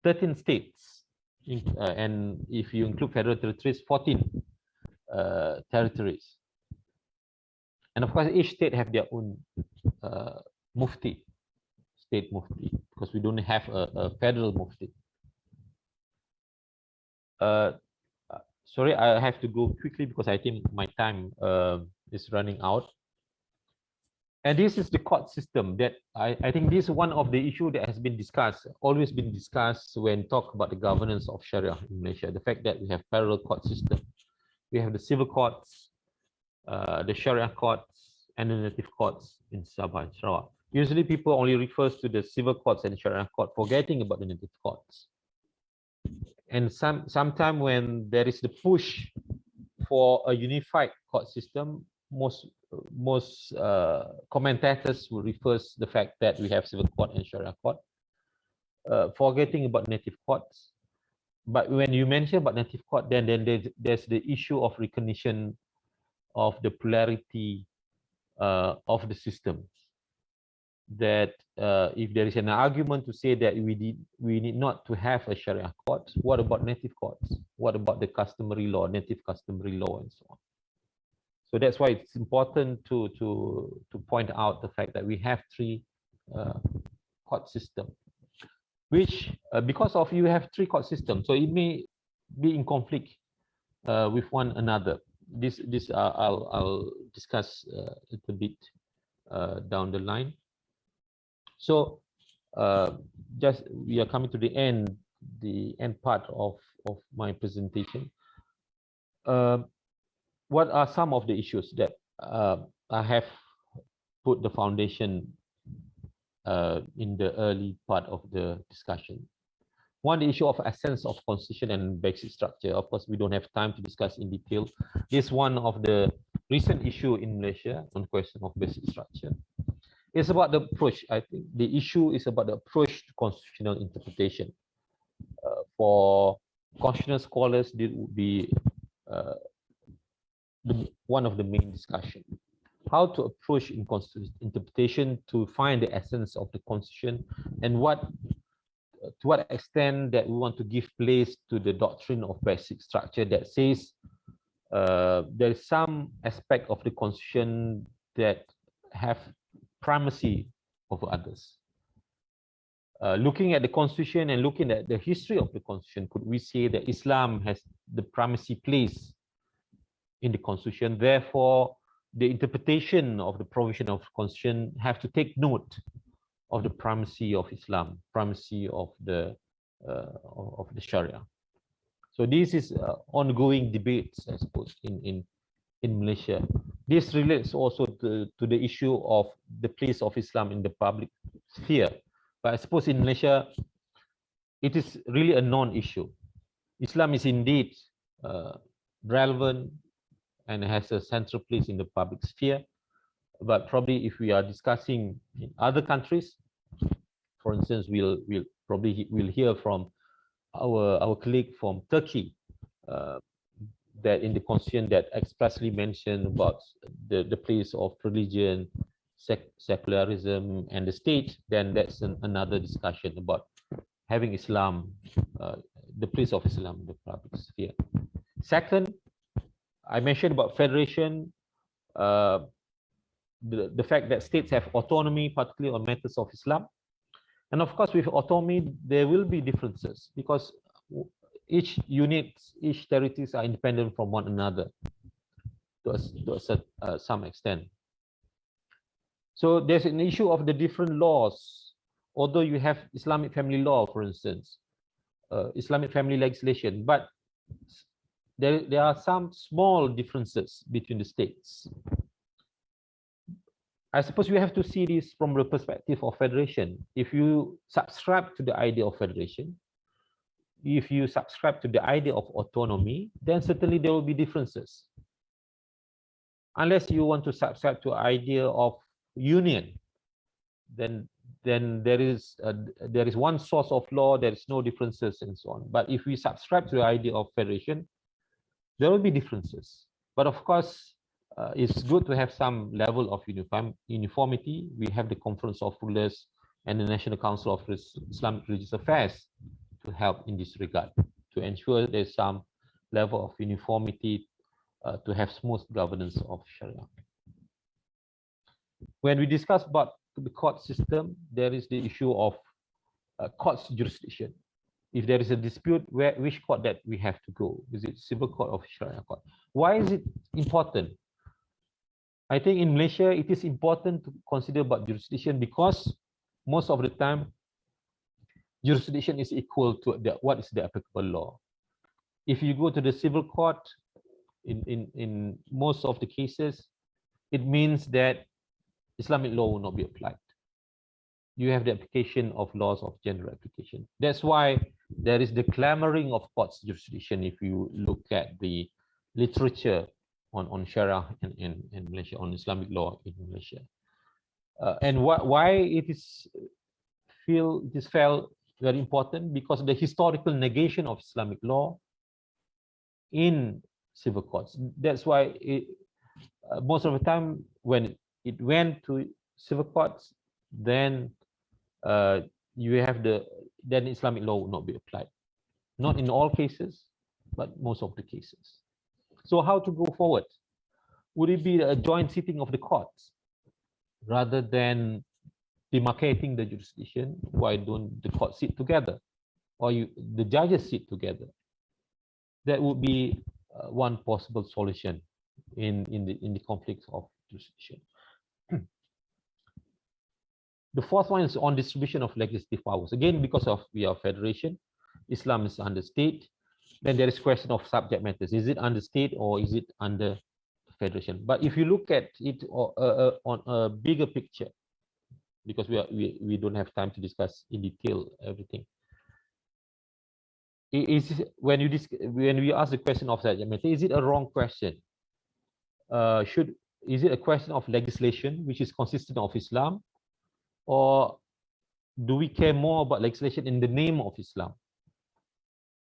13 states, and if you include federal territories, 14 territories. And of course, each state have their own mufti, state mufti, because we don't have a federal mufti. Sorry, I have to go quickly because I think my time is running out. And this is the court system that I think this is one of the issues that has been discussed, always been discussed when talk about the governance of Sharia in Malaysia. The fact that we have parallel court system. We have the civil courts, the Sharia courts, and the native courts in Sabah and Sarawak. Usually people only refers to the civil courts and Sharia court, forgetting about the native courts. And sometime when there is the push for a unified court system, most commentators will refer to the fact that we have civil court and Sharia court, forgetting about native courts. But when you mention about native court, then there's the issue of recognition of the polarity of the systems. That if there is an argument to say that we need not to have a Sharia court, what about native courts? What about the customary law, native customary law, and so on? So that's why it's important to point out the fact that we have three court systems, which because of you have three court systems, so it may be in conflict with one another. This I'll discuss a little bit down the line. So just we are coming to the end part of my presentation. What are some of the issues that I have put the foundation in the early part of the discussion? One, the issue of essence of constitution and basic structure. Of course, we don't have time to discuss in detail. This is one of the recent issue in Malaysia on question of basic structure. It's about the approach. I think the issue is about the approach to constitutional interpretation. For constitutional scholars, this would be one of the main discussion. How to approach in constitutional interpretation to find the essence of the constitution, and to what extent that we want to give place to the doctrine of basic structure that says there is some aspect of the constitution that have primacy over others. Looking at the constitution and looking at the history of the constitution, could we say that Islam has the primacy place in the constitution? Therefore, the interpretation of the provision of the constitution have to take note of the primacy of Islam, primacy of the Shari'ah. So this is ongoing debates, I suppose, in Malaysia. This relates also to the issue of the place of Islam in the public sphere. But I suppose in Malaysia, it is really a non-issue. Islam is indeed relevant and has a central place in the public sphere. But probably if we are discussing in other countries, for instance, we'll hear from our colleague from Turkey that in the constitution that expressly mentioned about the place of religion, secularism, and the state, then that's another discussion about having Islam, the place of Islam in the public sphere. Second, I mentioned about federation, the fact that states have autonomy, particularly on matters of Islam. And of course, with autonomy, there will be differences because each units, each territories are independent from one another to some extent. So there's an issue of the different laws. Although you have Islamic family law, for instance, Islamic family legislation, but there are some small differences between the states. I suppose we have to see this from the perspective of federation. If you subscribe to the idea of federation, if you subscribe to the idea of autonomy, then certainly there will be differences. Unless you want to subscribe to the idea of union, then there is one source of law, there is no differences and so on. But if we subscribe to the idea of federation, there will be differences. But of course, it's good to have some level of uniformity. We have the Conference of Rulers and the National Council of Islamic Religious Affairs to help in this regard, to ensure there's some level of uniformity to have smooth governance of Sharia. When we discuss about the court system, there is the issue of court's jurisdiction. If there is a dispute, which court that we have to go? Is it civil court or Sharia court? Why is it important? I think in Malaysia, it is important to consider about jurisdiction because most of the time, jurisdiction is equal to what is the applicable law. If you go to the civil court, in most of the cases, it means that Islamic law will not be applied. You have the application of laws of general application. That's why there is the clamoring of courts jurisdiction if you look at the literature on Sharia in Malaysia, on Islamic law in Malaysia. And why it is felt very important? Because the historical negation of Islamic law in civil courts. That's why most of the time when it went to civil courts, then you have then Islamic law would not be applied. Not in all cases, but most of the cases. So how to go forward? Would it be a joint sitting of the courts rather than demarcating the jurisdiction? Why don't the courts sit together, or the judges sit together? That would be one possible solution in the conflicts of jurisdiction. The fourth one is on distribution of legislative powers. Again, because we are federation, Islam is under state. Then there is question of subject matters. Is it under state or is it under federation? But if you look at it on a bigger picture, because we don't have time to discuss in detail everything. When we ask the question of subject matter, is it a wrong question? Is it a question of legislation which is consistent of Islam, or do we care more about legislation in the name of Islam?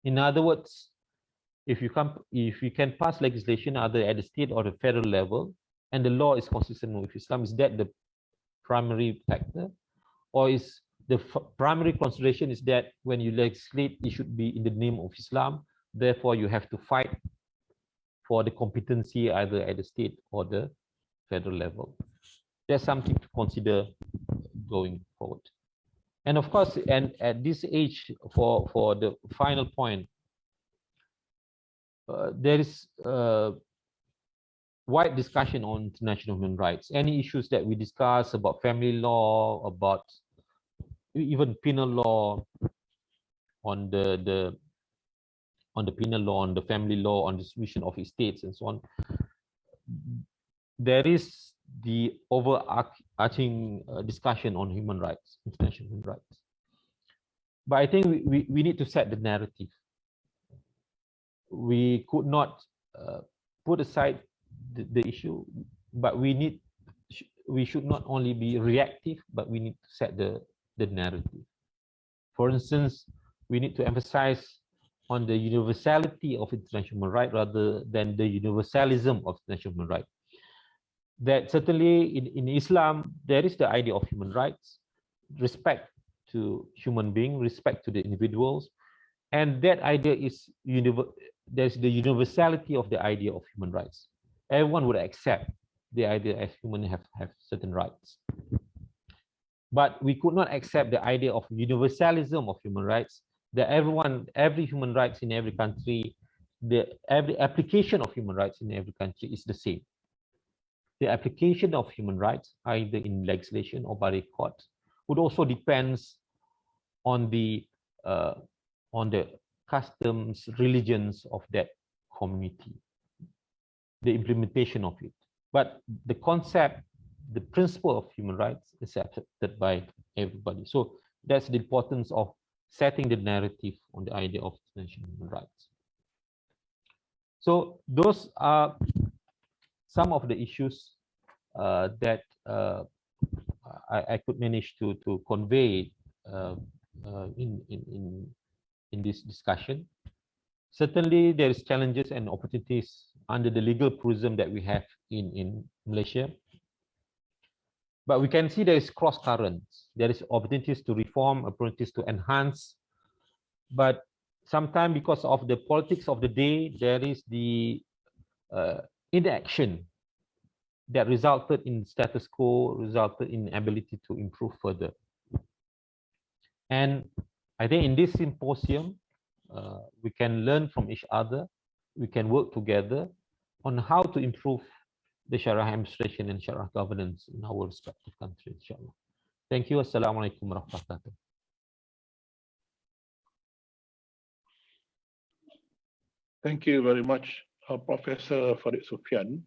In other words, if you can pass legislation either at the state or the federal level, and the law is consistent with Islam, is that the primary factor, or is the primary consideration is that when you legislate, it should be in the name of Islam? Therefore, you have to fight for the competency either at the state or the federal level. That's something to consider going forward. And of course, and at this age, for the final point, there is wide discussion on international human rights. Any issues that we discuss about family law, about even penal law, on the penal law, on the family law, on distribution of estates and so on, there is the overarching discussion on human rights, international human rights. But I think we need to set the narrative. We could not put aside the issue, but we should not only be reactive, but we need to set the narrative. For instance, we need to emphasize on the universality of international human rights rather than the universalism of international human rights. That certainly in Islam, there is the idea of human rights, respect to human beings, respect to the individuals, and that idea is there's the universality of the idea of human rights. Everyone would accept the idea as humans have certain rights. But we could not accept the idea of universalism of human rights, that every human rights in every country, every application of human rights in every country is the same. The application of human rights, either in legislation or by the court, would also depends on the customs, religions of that community, the implementation of it. But the concept, the principle of human rights is accepted by everybody. So that's the importance of setting the narrative on the idea of international human rights. So those are some of the issues that I could manage to convey in this discussion. Certainly, there is challenges and opportunities under the legal prism that we have in Malaysia. But we can see there is cross currents. There is opportunities to reform, opportunities to enhance. But sometimes, because of the politics of the day, there is the inaction that resulted in status quo, resulted in ability to improve further. And I think in this symposium, we can learn from each other. We can work together on how to improve the Shari'ah administration and Shari'ah governance in our respective countries, inshallah. Thank you. Assalamualaikum warahmatullahi wabarakatuh. Thank you very much, Professor Farid Sufyan,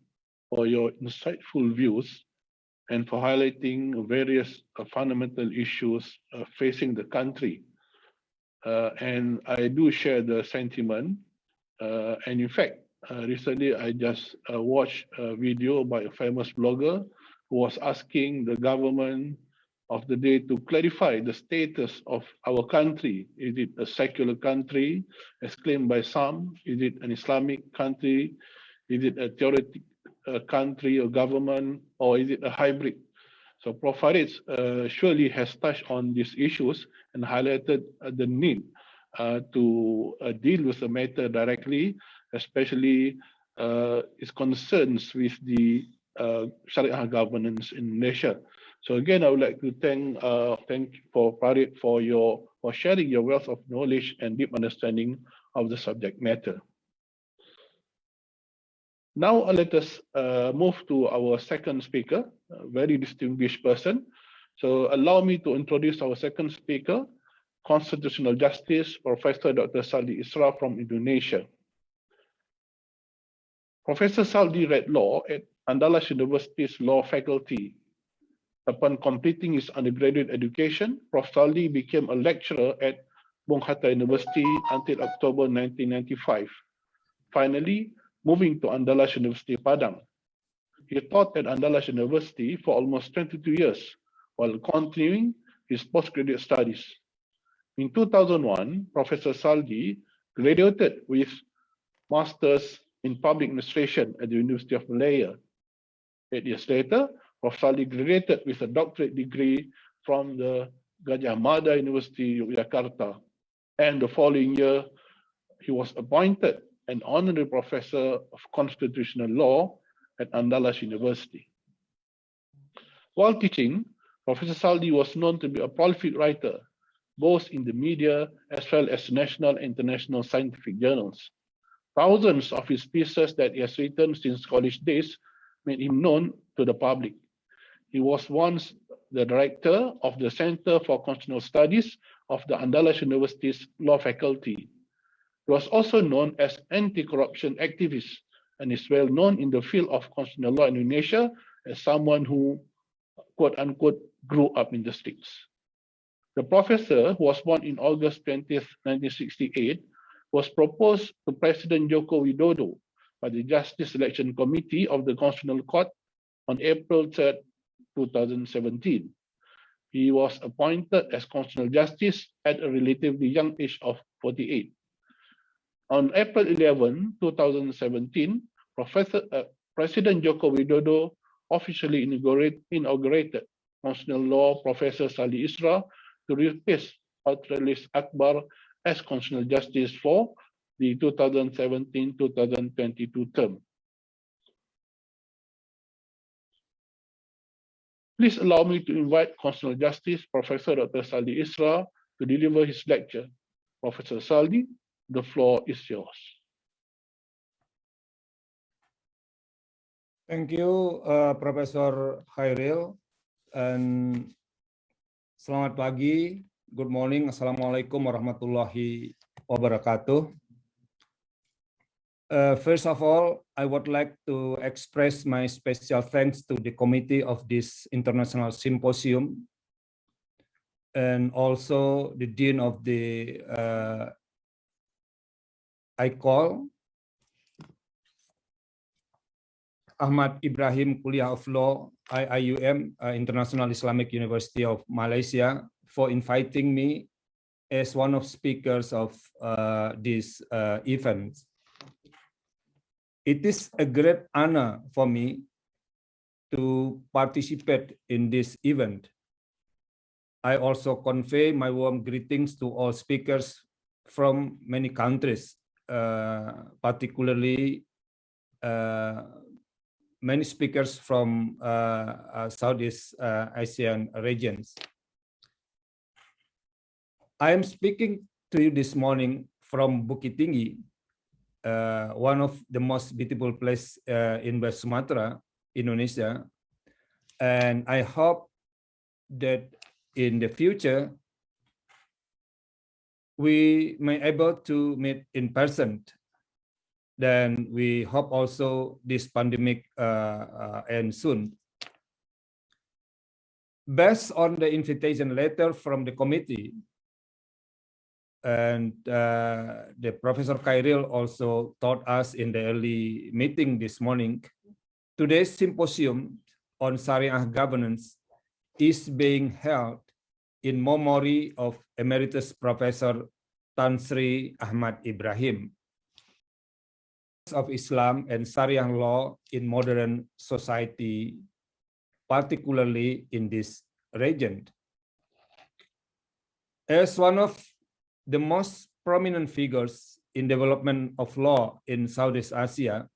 for your insightful views and for highlighting various fundamental issues facing the country. And I do share the sentiment. And in fact, recently I just watched a video by a famous blogger who was asking the government of the day to clarify the status of our country. Is it a secular country, as claimed by some? Is it an Islamic country? Is it a theoretic country or government, or is it a hybrid? So Prof. Farid surely has touched on these issues and highlighted the need to deal with the matter directly, especially its concerns with the Shari'ah governance in Malaysia. So again, I would like to thank for Farid for sharing your wealth of knowledge and deep understanding of the subject matter. Now let us move to our second speaker, a very distinguished person. So allow me to introduce our second speaker, Constitutional Justice, Professor Dr. Saldi Isra from Indonesia. Professor Saldi read law at Andalas University's law faculty. Upon completing his undergraduate education, Prof. Saldi became a lecturer at Bung Hatta University until October 1995. Finally, moving to Andalas University Padang. He taught at Andalas University for almost 22 years while continuing his postgraduate studies. In 2001, Professor Saldi graduated with Masters in Public Administration at the University of Malaya. 8 years later, Prof. Saldi graduated with a doctorate degree from the Gajah Mada University, Yogyakarta. And the following year, he was appointed an honorary professor of constitutional law at Andalus University. While teaching, Professor Saldi was known to be a prolific writer, both in the media as well as national and international scientific journals. Thousands of his pieces that he has written since college days made him known to the public. He was once the director of the Center for Constitutional Studies of the Andalus University's law faculty. He was also known as anti-corruption activist and is well known in the field of constitutional law in Indonesia as someone who, quote unquote, grew up in the streets. The professor, who was born in August 20th, 1968, was proposed to President Joko Widodo by the Justice Selection Committee of the Constitutional Court on April 3rd, 2017. He was appointed as Constitutional Justice at a relatively young age of 48. On April 11, 2017, President Joko Widodo officially inaugurated Constitutional Law Professor Saldi Isra to replace Patrialis Akbar as Constitutional Justice for the 2017-2022 term. Please allow me to invite Constitutional Justice Professor Dr. Saldi Isra to deliver his lecture. Professor Saldi, the floor is yours. Thank you, Professor Khairil, and selamat pagi, good morning, Assalamualaikum warahmatullahi wabarakatuh. First of all, I would like to express my special thanks to the committee of this international symposium and also the dean of the ICOL, Ahmad Ibrahim Kuliah of Law, IIUM, International Islamic University of Malaysia, for inviting me as one of speakers of this event. It is a great honor for me to participate in this event. I also convey my warm greetings to all speakers from many countries, particularly many speakers from Southeast Asian regions. I am speaking to you this morning from Bukit Tinggi, one of the most beautiful places in West Sumatra, Indonesia. And I hope that in the future, we may able to meet in person. Then we hope also this pandemic ends soon. Based on the invitation letter from the committee, and the Professor Khairil also taught us in the early meeting this morning, today's symposium on Shari'ah governance is being held in memory of Emeritus Professor Tan Sri Ahmad Ibrahim of Islam and Shariah law in modern society, particularly in this region. As one of the most prominent figures in development of law in Southeast Asia,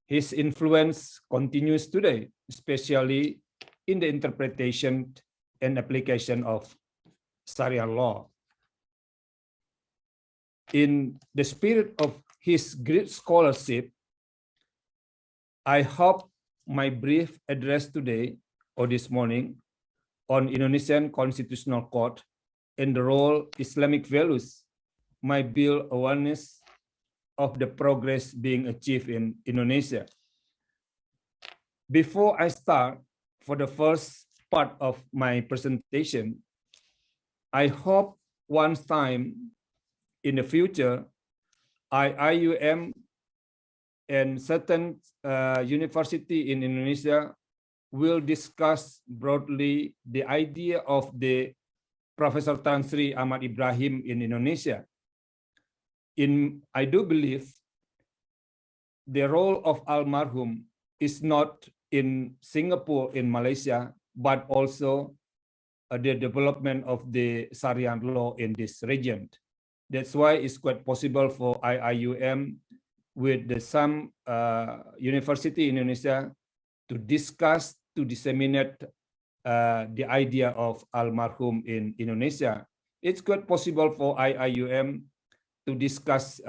his influence continues today, especially in the interpretation and application of Sharia law. In the spirit of his great scholarship, I hope my brief address today or this morning on Indonesian Constitutional Court and the role Islamic values might build awareness of the progress being achieved in Indonesia. Before I start, for the first part of my presentation, I hope one time in the future, IIUM and certain university in Indonesia will discuss broadly the idea of the Professor Tan Sri Ahmad Ibrahim in Indonesia. I do believe the role of almarhum is not in Singapore, in Malaysia, but also the development of the Sharia law in this region. That's why it's quite possible for IIUM with some university in Indonesia to discuss, to disseminate the idea of almarhum in Indonesia. It's quite possible for IIUM to discuss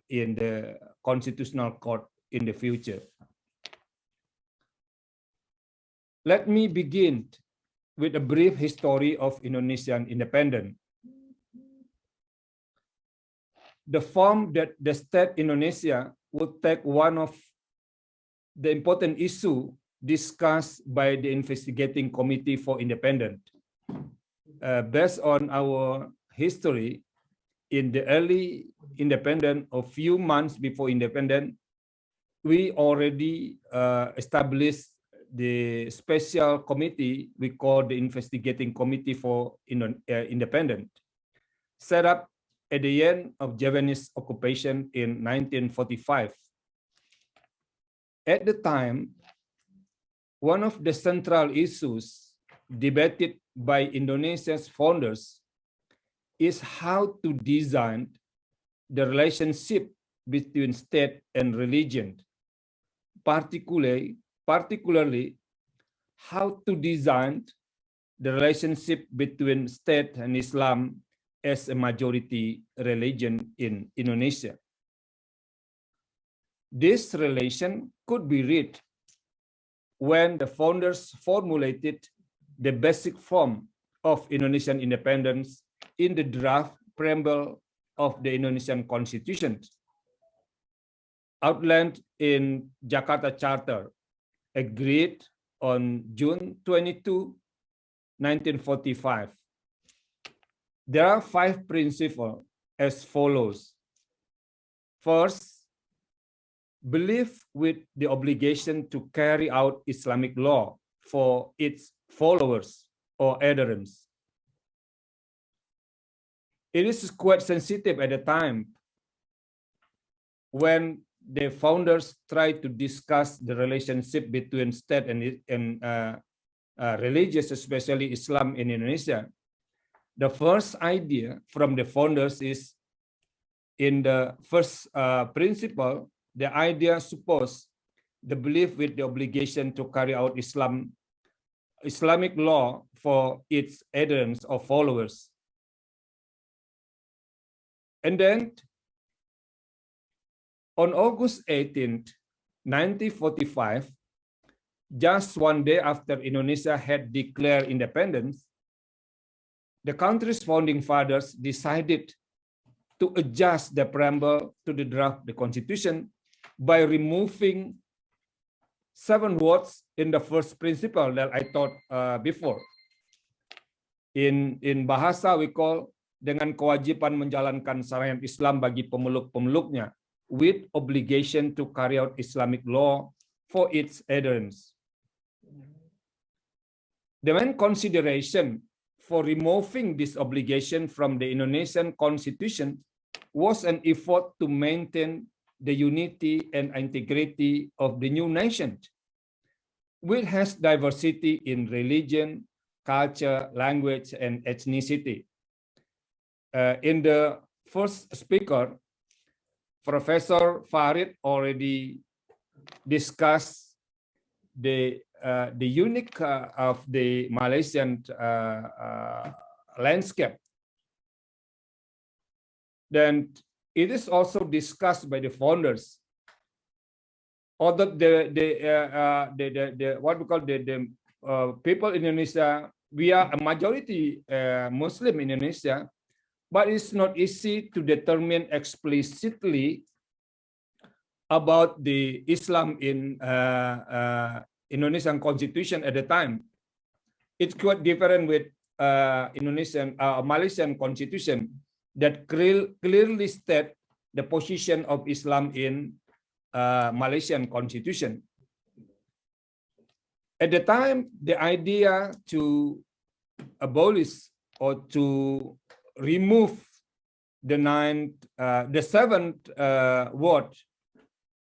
in the Constitutional Court in the future. Let me begin with a brief history of Indonesian independence. The form that the state Indonesia would take one of the important issue discussed by the Investigating Committee for Independence. Based on our history, in the early independence, a few months before independence, we already established the special committee we call the Investigating Committee for Independence, set up at the end of Javanese occupation in 1945. At the time, one of the central issues debated by Indonesia's founders is how to design the relationship between state and religion, particularly how to design the relationship between state and Islam as a majority religion in Indonesia. This relation could be read when the founders formulated the basic form of Indonesian independence in the draft preamble of the Indonesian Constitution, outlined in Jakarta Charter, agreed on June 22, 1945. There are 5 principles as follows. First, belief with the obligation to carry out Islamic law for its followers or adherents. It is quite sensitive at the time when the founders tried to discuss the relationship between state and religious, especially Islam in Indonesia. The first idea from the founders is, in the first principle, the idea suppose the belief with the obligation to carry out Islamic law for its adherents or followers. And then on August 18, 1945, just one day after Indonesia had declared independence, the country's founding fathers decided to adjust the preamble to the draft the Constitution by removing 7 words in the first principle that I taught before. In bahasa we call dengan kewajiban menjalankan syariat Islam bagi pemeluk-pemeluknya, with obligation to carry out Islamic law for its adherents. The main consideration for removing this obligation from the Indonesian Constitution was an effort to maintain the unity and integrity of the new nation, which has diversity in religion, culture, language, and ethnicity. In the first speaker, Professor Farid already discussed the unique of the Malaysian landscape. Then it is also discussed by the founders. Although what we call the people in Indonesia, we are a majority Muslim in Indonesia, but it's not easy to determine explicitly about the Islam in Indonesian Constitution at the time. It's quite different with Malaysian Constitution that clearly state the position of Islam in Malaysian Constitution. At the time, the idea to abolish or to remove the 7th word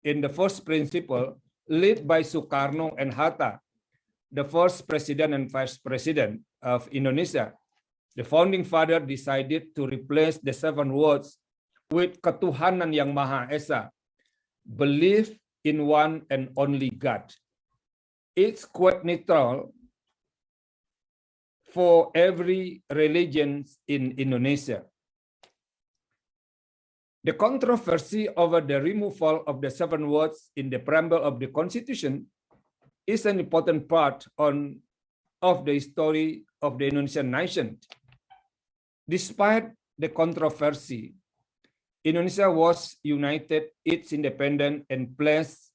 in the first principle, led by Sukarno and Hatta, the first president and vice president of Indonesia. The founding father decided to replace the 7 words with Ketuhanan yang Maha Esa, believe in one and only God. It's quite neutral for every religion in Indonesia. The controversy over the removal of the 7 words in the preamble of the Constitution is an important part of the history of the Indonesian nation. Despite the controversy, Indonesia was united its independence and placed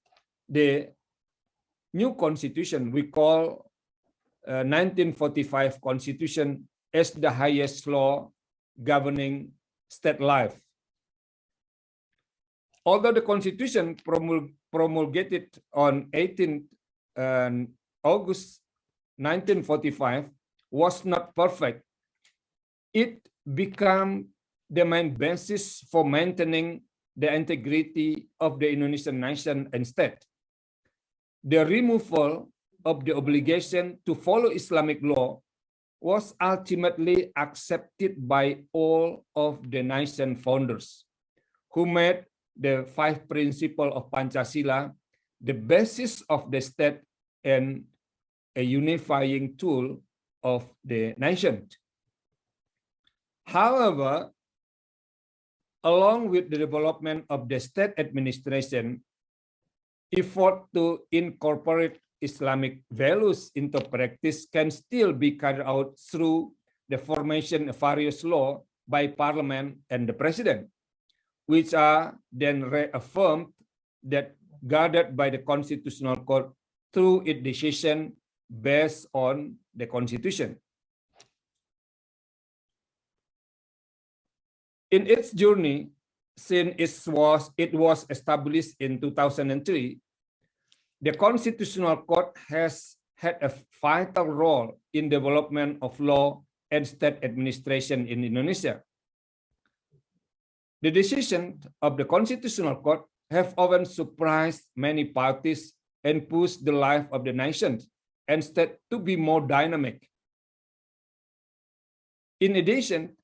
the new constitution we call 1945 Constitution as the highest law governing state life. Although the Constitution promulgated on 18 August 1945 was not perfect, it became the main basis for maintaining the integrity of the Indonesian nation and state. The removal of the obligation to follow Islamic law was ultimately accepted by all of the nation founders, who made the 5 principles of Pancasila the basis of the state and a unifying tool of the nation. However, along with the development of the state administration, effort to incorporate Islamic values into practice can still be carried out through the formation of various laws by Parliament and the President, which are then reaffirmed that guarded by the Constitutional Court through its decision based on the Constitution. In its journey, since it was established in 2003, the Constitutional Court has had a vital role in development of law and state administration in Indonesia. The decisions of the Constitutional Court have often surprised many parties and pushed the life of the nation and state to be more dynamic. In addition,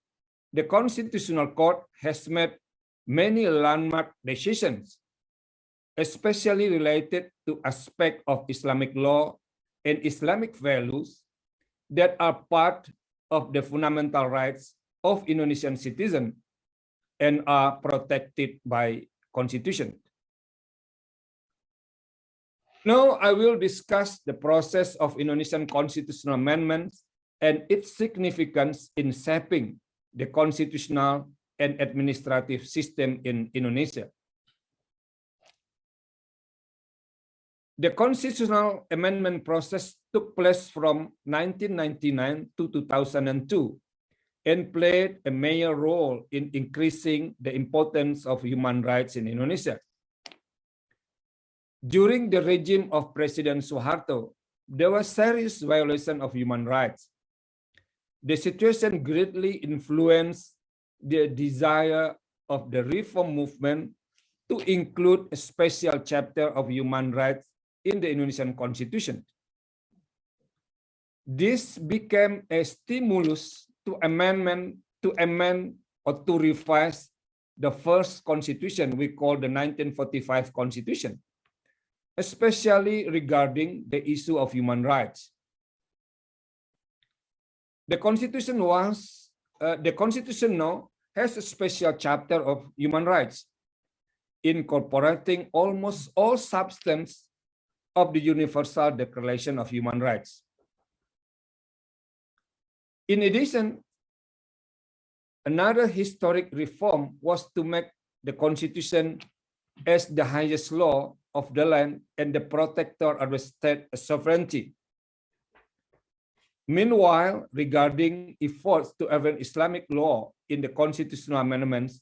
the Constitutional Court has made many landmark decisions, especially related to aspects of Islamic law and Islamic values that are part of the fundamental rights of Indonesian citizens and are protected by Constitution. Now I will discuss the process of Indonesian constitutional amendments and its significance in shaping the constitutional and administrative system in Indonesia. The constitutional amendment process took place from 1999 to 2002 and played a major role in increasing the importance of human rights in Indonesia. During the regime of President Suharto, there was serious violation of human rights. The situation greatly influenced the desire of the reform movement to include a special chapter of human rights in the Indonesian Constitution. This became a stimulus to amend or to revise the first constitution we call the 1945 Constitution, especially regarding the issue of human rights. The Constitution now has a special chapter of human rights, incorporating almost all substance of the Universal Declaration of Human Rights. In addition, another historic reform was to make the Constitution as the highest law of the land and the protector of the state sovereignty. Meanwhile, regarding efforts to amend Islamic law in the constitutional amendments,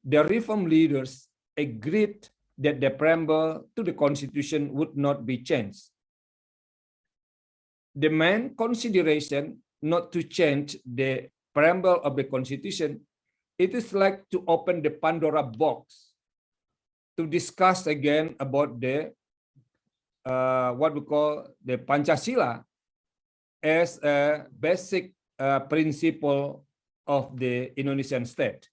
the reform leaders agreed that the preamble to the Constitution would not be changed. The main consideration not to change the preamble of the Constitution, it is like to open the Pandora box to discuss again about the what we call the Pancasila as a basic principle of the Indonesian state.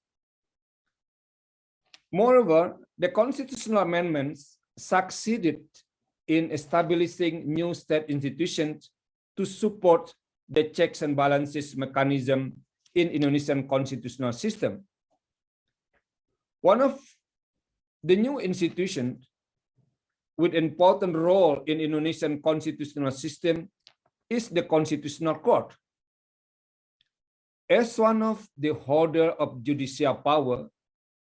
Moreover, the constitutional amendments succeeded in establishing new state institutions to support the checks and balances mechanism in Indonesian constitutional system. One of the new institutions with important role in Indonesian constitutional system is the Constitutional Court. As one of the holder of judicial power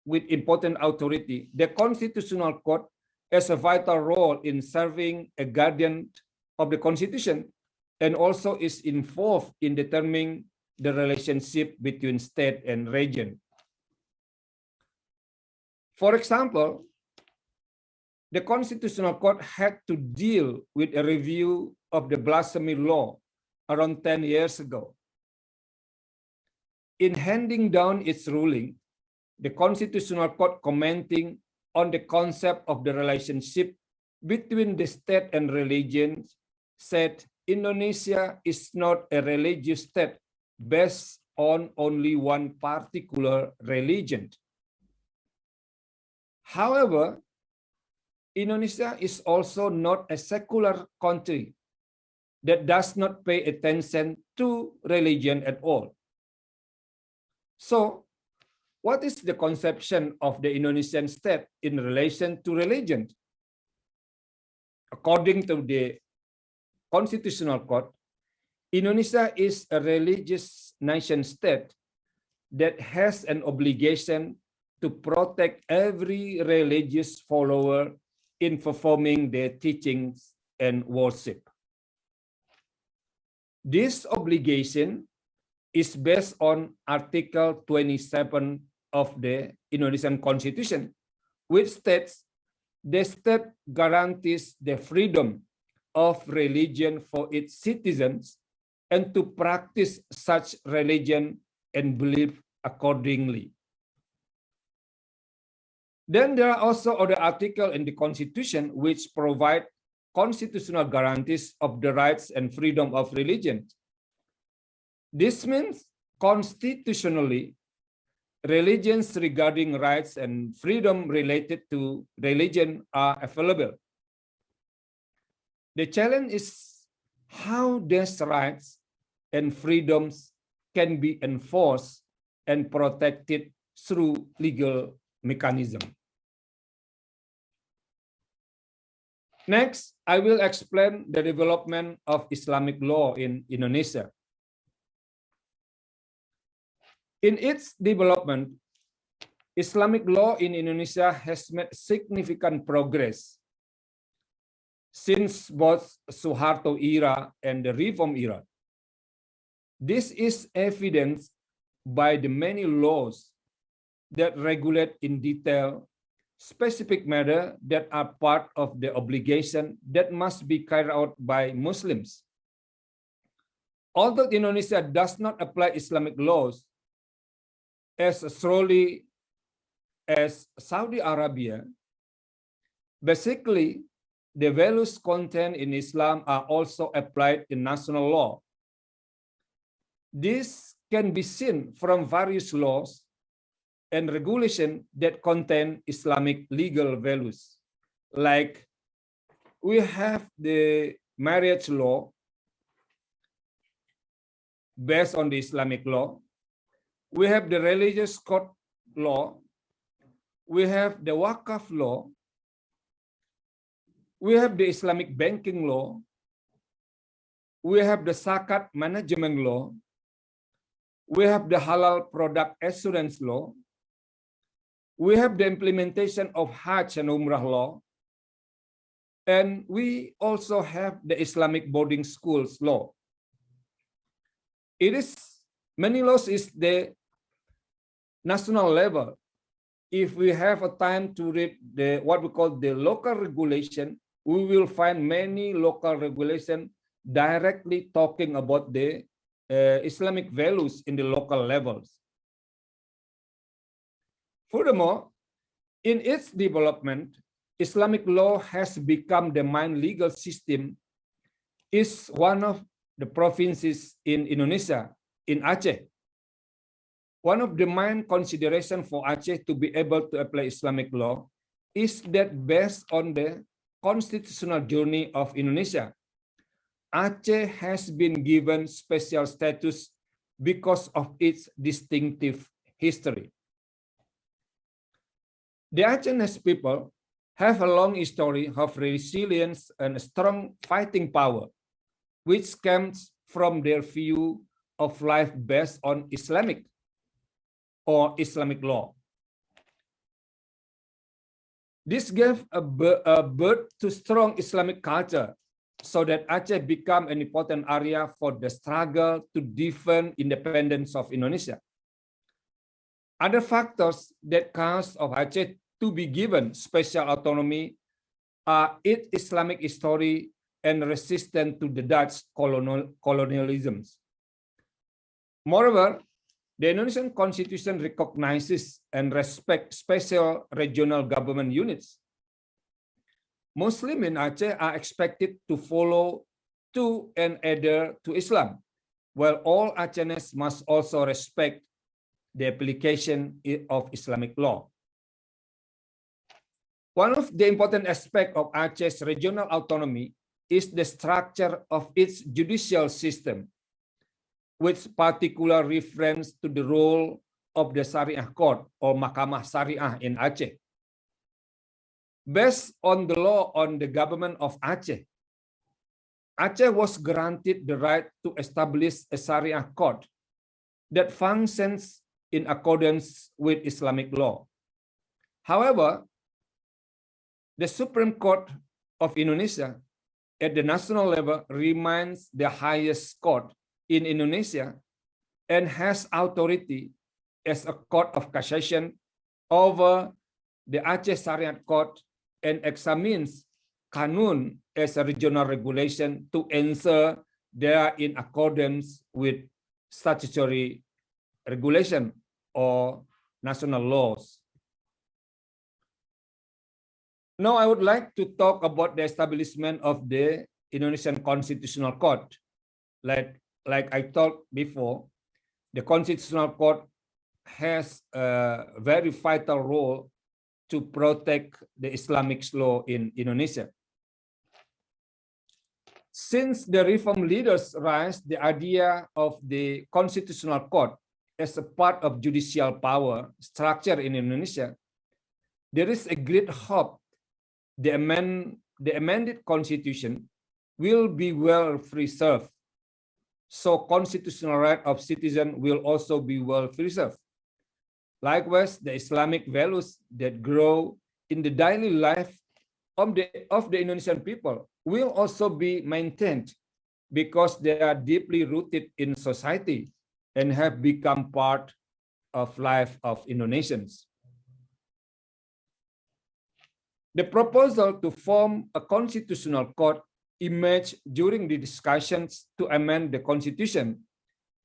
with important authority, the Constitutional Court has a vital role in serving a guardian of the Constitution and also is involved in determining the relationship between state and region. For example, the Constitutional Court had to deal with a review of the blasphemy law around 10 years ago. In handing down its ruling, the Constitutional Court commenting on the concept of the relationship between the state and religion said Indonesia is not a religious state based on only one particular religion. However, Indonesia is also not a secular country that does not pay attention to religion at all. So, what is the conception of the Indonesian state in relation to religion? According to the Constitutional Court, Indonesia is a religious nation state that has an obligation to protect every religious follower in performing their teachings and worship. This obligation is based on Article 27 of the Indonesian Constitution, which states the state guarantees the freedom of religion for its citizens and to practice such religion and belief accordingly. Then there are also other articles in the Constitution which provide constitutional guarantees of the rights and freedom of religion. This means constitutionally, religions regarding rights and freedom related to religion are available. The challenge is how these rights and freedoms can be enforced and protected through legal mechanism. Next, I will explain the development of Islamic law in Indonesia. In its development, Islamic law in Indonesia has made significant progress since both Suharto era and the Reform era. This is evidenced by the many laws that regulate in detail specific matters that are part of the obligation that must be carried out by Muslims. Although Indonesia does not apply Islamic laws as thoroughly as Saudi Arabia, basically the values contained in Islam are also applied in national law. This can be seen from various laws and regulation that contain Islamic legal values. Like we have the marriage law based on the Islamic law. We have the religious code law. We have the Waqf law. We have the Islamic banking law. We have the Zakat management law. We have the Halal product assurance law. We have the implementation of Hajj and Umrah law. And we also have the Islamic boarding schools law. It is, many laws is the national level. If we have a time to read the what we call the local regulation, we will find many local regulation directly talking about the Islamic values in the local levels. Furthermore, in its development, Islamic law has become the main legal system is one of the provinces in Indonesia, in Aceh. One of the main considerations for Aceh to be able to apply Islamic law is that based on the constitutional journey of Indonesia, Aceh has been given special status because of its distinctive history. The Acehnese people have a long history of resilience and strong fighting power, which comes from their view of life based on Islamic law. This gave a birth to strong Islamic culture, so that Aceh became an important area for the struggle to defend independence of Indonesia. Other factors that cause of Aceh to be given special autonomy are its Islamic history and resistance to the Dutch colonialism. Moreover, the Indonesian Constitution recognizes and respects special regional government units. Muslims in Aceh are expected to follow to and adhere to Islam, while all Acehnese must also respect the application of Islamic law. One of the important aspects of Aceh's regional autonomy is the structure of its judicial system, with particular reference to the role of the Shari'ah court or Mahkamah Shari'ah in Aceh. Based on the law on the government of Aceh, Aceh was granted the right to establish a Shari'ah court that functions in accordance with Islamic law. However, the Supreme Court of Indonesia at the national level remains the highest court in Indonesia and has authority as a court of cassation over the Aceh Shariat Court and examines Kanun as a regional regulation to ensure they are in accordance with statutory regulation or national laws. Now I would like to talk about the establishment of the Indonesian Constitutional Court. Like I talked before, the Constitutional Court has a very vital role to protect the Islamic law in Indonesia. Since the reform leaders raised the idea of the Constitutional Court as a part of judicial power structure in Indonesia, there is a great hope the amended constitution will be well preserved, so constitutional right of citizens will also be well preserved. Likewise, the Islamic values that grow in the daily life of the Indonesian people will also be maintained because they are deeply rooted in society and have become part of life of Indonesians. The proposal to form a constitutional court emerged during the discussions to amend the constitution,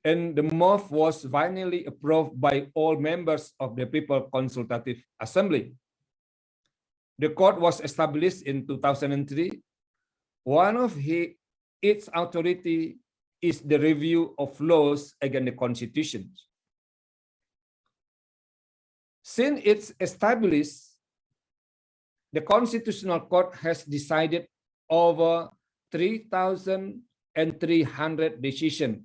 and the move was finally approved by all members of the People Consultative Assembly. The court was established in 2003. One of its authority is the review of laws against the constitution. Since it's established, the Constitutional Court has decided over 3,300 decisions,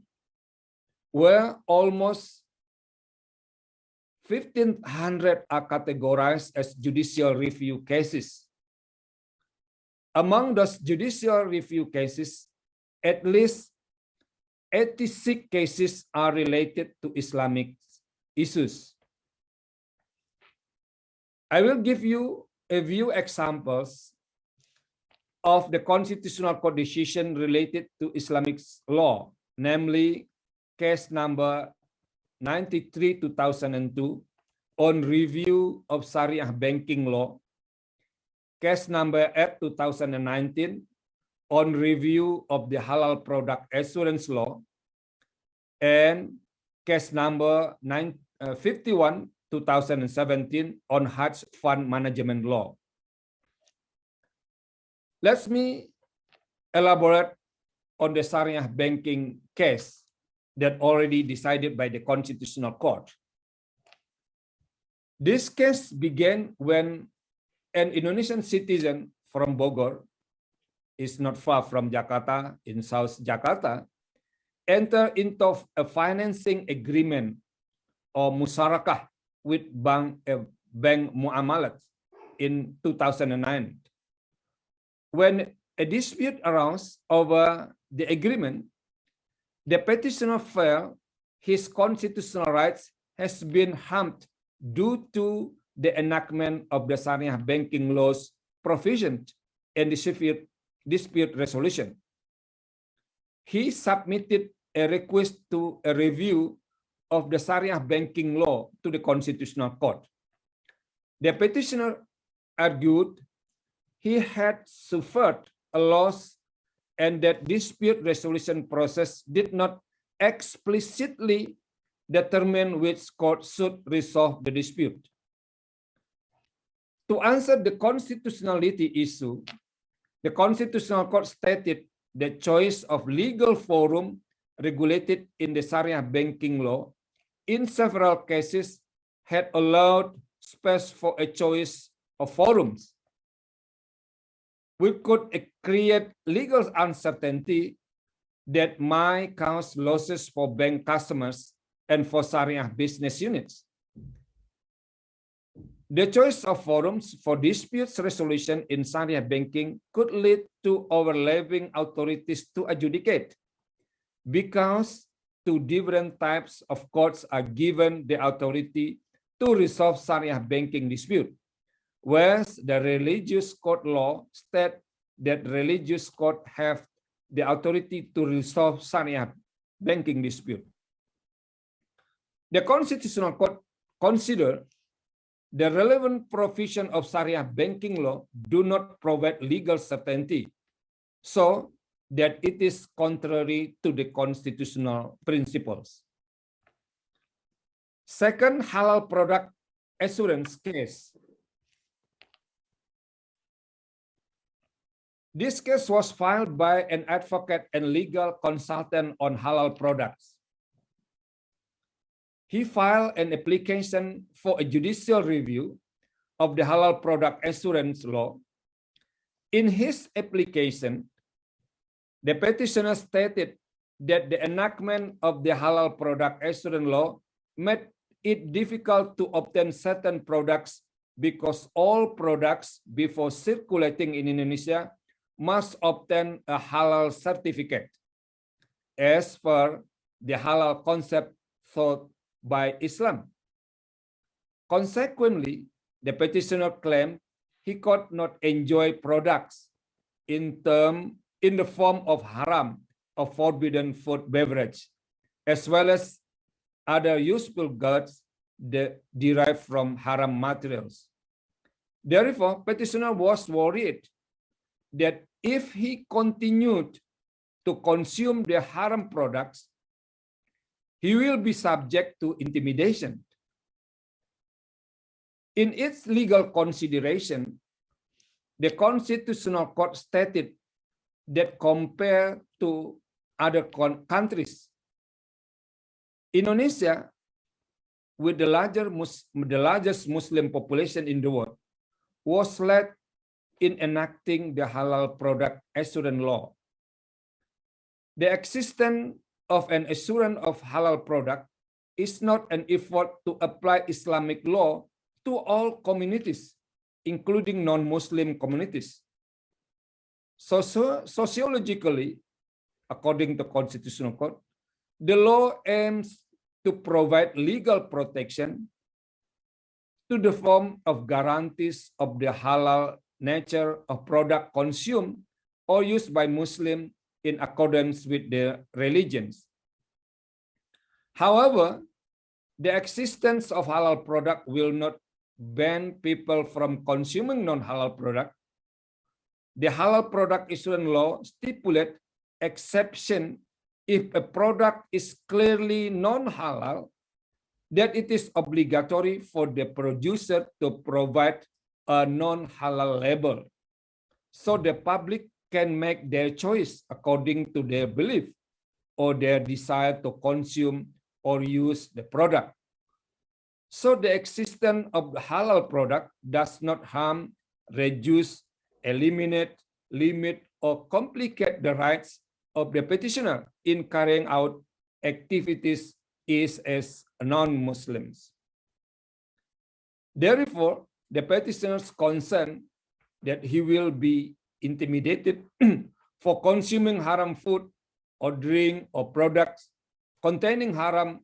where almost 1,500 are categorized as judicial review cases. Among those judicial review cases, at least 86 cases are related to Islamic issues. I will give you a few examples of the Constitutional Court decision related to Islamic law, namely case number 93/2002 on review of Sharia banking law, case number 8/2019 on review of the halal product assurance law, and case number 51/2017 on Hajj fund management law. Let me elaborate on the Sharia banking case that already decided by the Constitutional Court. This case began when an Indonesian citizen from Bogor, is not far from Jakarta, in South Jakarta, enter into a financing agreement or musarakah with Bank Muamalat in 2009. When a dispute arose over the agreement, the petitioner felt his constitutional rights has been harmed due to the enactment of the Shari'ah banking laws provisions and dispute resolution. He submitted a request to a review of the Shari'ah banking law to the Constitutional Court. The petitioner argued he had suffered a loss and that dispute resolution process did not explicitly determine which court should resolve the dispute. To answer the constitutionality issue, the Constitutional Court stated the choice of legal forum regulated in the Shari'ah banking law in several cases had allowed space for a choice of forums. We could create legal uncertainty that might cause losses for bank customers and for Shari'ah business units. The choice of forums for disputes resolution in Shari'ah banking could lead to overlapping authorities to adjudicate, because two different types of courts are given the authority to resolve Shari'ah banking dispute, whereas the religious court law states that religious court have the authority to resolve Shari'ah banking dispute. The Constitutional Court considered the relevant provision of Shari'ah banking law do not provide legal certainty, so that it is contrary to the constitutional principles. Second, halal product assurance case. This case was filed by an advocate and legal consultant on halal products. He filed an application for a judicial review of the halal product assurance law. In his application, the petitioner stated that the enactment of the halal product assurance law made it difficult to obtain certain products because all products before circulating in Indonesia must obtain a halal certificate, as per the halal concept taught by Islam. Consequently, the petitioner claimed he could not enjoy products in the form of haram or forbidden food beverage, as well as other useful goods that derived from haram materials. Therefore, petitioner was worried that if he continued to consume the haram products, he will be subject to intimidation. In its legal consideration, the Constitutional Court stated that compared to other countries, Indonesia, with the largest Muslim population in the world, was led in enacting the halal product assurance law. The existence of an assurance of halal product is not an effort to apply Islamic law to all communities, including non-Muslim communities. Sociologically, according to Constitutional Court, the law aims to provide legal protection to the form of guarantees of the halal nature of product consumed or used by Muslims in accordance with their religions. However, the existence of halal product will not ban people from consuming non-halal product. The halal product assurance law stipulates exception if a product is clearly non-halal, that it is obligatory for the producer to provide a non-halal label, so the public can make their choice according to their belief or their desire to consume or use the product. So the existence of the halal product does not harm reduce, eliminate, limit, or complicate the rights of the petitioner in carrying out activities is as non-Muslims. Therefore, the petitioner's concern that he will be intimidated for consuming haram food or drink or products containing haram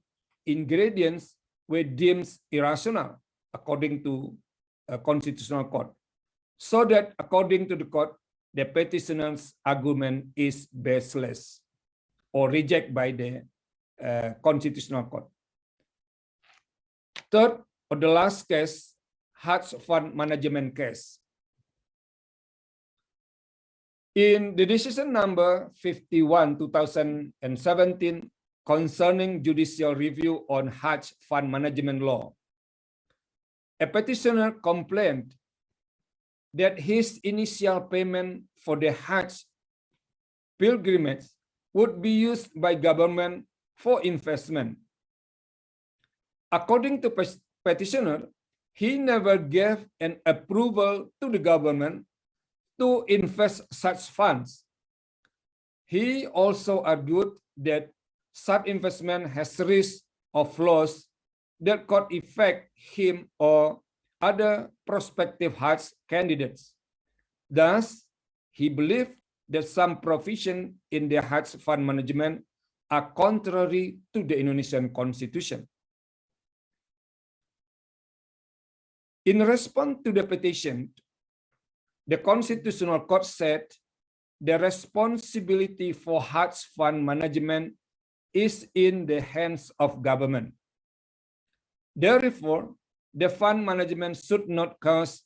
ingredients were deemed irrational according to a constitutional court. So that according to the court, the petitioner's argument is baseless or rejected by the constitutional court. Third, or the last case, Hajj fund management case. In the decision number 51, 2017, concerning judicial review on Hajj fund management law, a petitioner complained that his initial payment for the Hajj pilgrimage would be used by government for investment. According to petitioner, he never gave an approval to the government to invest such funds. He also argued that such investment has risk of loss that could affect him or other prospective Hajj candidates. Thus, he believed that some provisions in the Hajj fund management are contrary to the Indonesian Constitution. In response to the petition, the Constitutional Court said the responsibility for Hajj fund management is in the hands of government. Therefore, the fund management should not cause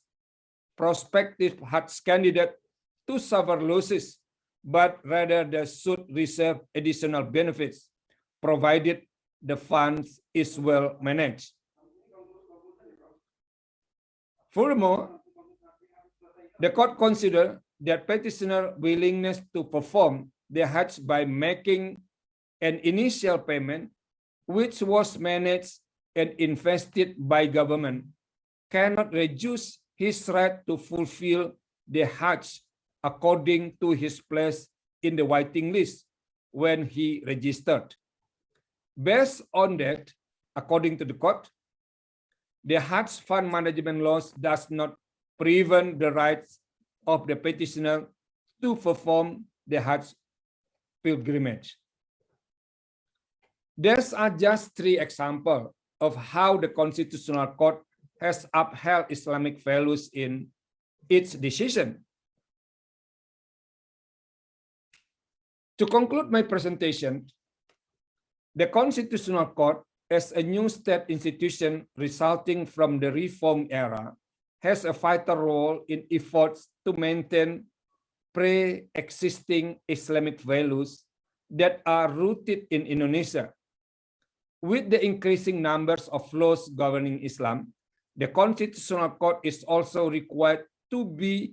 prospective Hajj candidates to suffer losses, but rather they should receive additional benefits, provided the funds is well managed. Furthermore, the court considered that petitioner willingness to perform the Hajj by making an initial payment, which was managed and invested by government, cannot reduce his right to fulfill the Hajj according to his place in the waiting list when he registered. Based on that, according to the court, the Hajj fund management laws does not prevent the rights of the petitioner to perform the Hajj pilgrimage. These are just three examples of how the Constitutional Court has upheld Islamic values in its decision. To conclude my presentation, the Constitutional Court, as a new state institution resulting from the reform era, has a vital role in efforts to maintain pre-existing Islamic values that are rooted in Indonesia. With the increasing numbers of laws governing Islam, the Constitutional Court is also required to be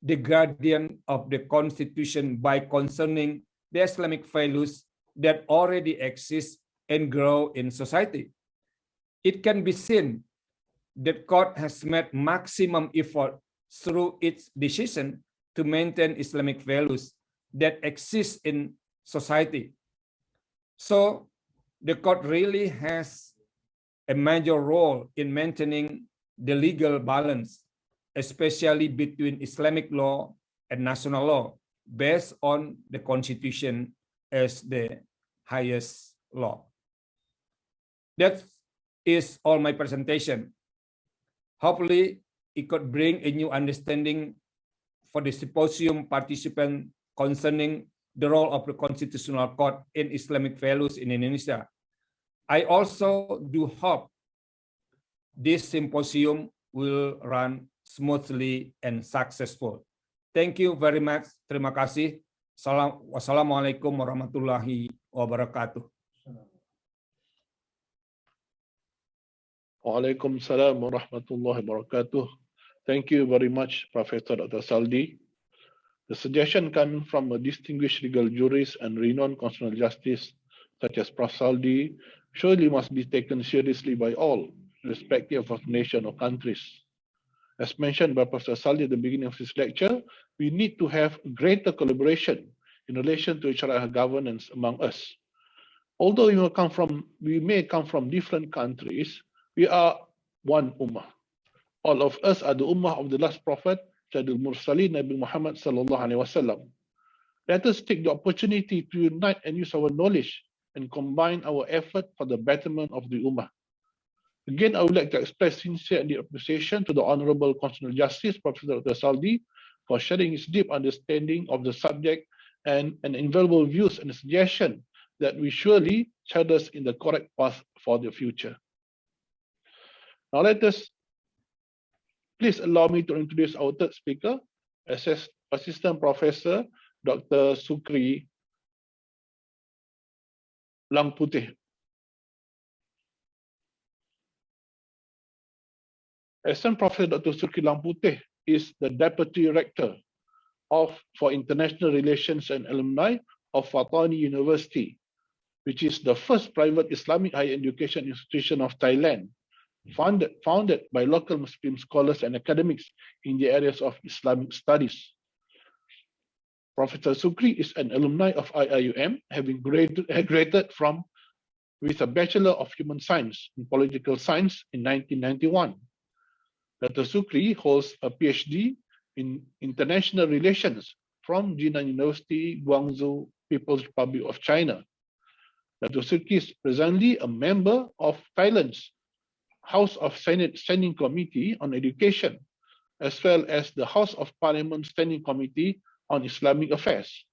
the guardian of the Constitution by concerning the Islamic values that already exist and grow in society. It can be seen that court has made maximum effort through its decision to maintain Islamic values that exist in society. So the court really has a major role in maintaining the legal balance, especially between Islamic law and national law, based on the Constitution as the highest law. That is all my presentation. Hopefully, it could bring a new understanding for the symposium participant concerning the role of the Constitutional Court in Islamic values in Indonesia. I also do hope this symposium will run smoothly and successful. Thank you very much. Terima kasih. Wassalamualaikum warahmatullahi wabarakatuh. Waalaikumsalam warahmatullahi wabarakatuh. Thank you very much, Professor Dr. Saldi. The suggestion coming from a distinguished legal jurist and renowned constitutional justice such as Prof. Saldi surely must be taken seriously by all, irrespective of nation or countries. As mentioned by Professor Saldi at the beginning of his lecture, we need to have greater collaboration in relation to Shari'ah governance among us. Although we may come from different countries, we are one ummah. All of us are the ummah of the last prophet, Sayyidul Mursaleen, Nabi Muhammad sallallahu alaihi wasallam. Let us take the opportunity to unite and use our knowledge and combine our effort for the betterment of the ummah. Again, I would like to express sincere and deep appreciation to the Honorable Constitutional Justice, Professor Dr. Saldi, for sharing his deep understanding of the subject and invaluable views and suggestions that will surely set us in the correct path for the future. Now please allow me to introduce our third speaker, Assistant Professor Dr. Sukri Langputeh. Assistant Professor Dr. Sukri Langputeh is the Deputy Rector for International Relations and Alumni of Fatani University, which is the first private Islamic higher education institution of Thailand, founded by local Muslim scholars and academics in the areas of Islamic studies. Professor Sukri is an alumni of IIUM, having graduated with a Bachelor of Human Science in Political Science in 1991. Dr. Sukri holds a PhD in International Relations from Jinan University, Guangzhou, People's Republic of China. Dr. Sukri is presently a member of Thailand's House of Senate Standing Committee on Education, as well as the House of Parliament Standing Committee on Islamic Affairs.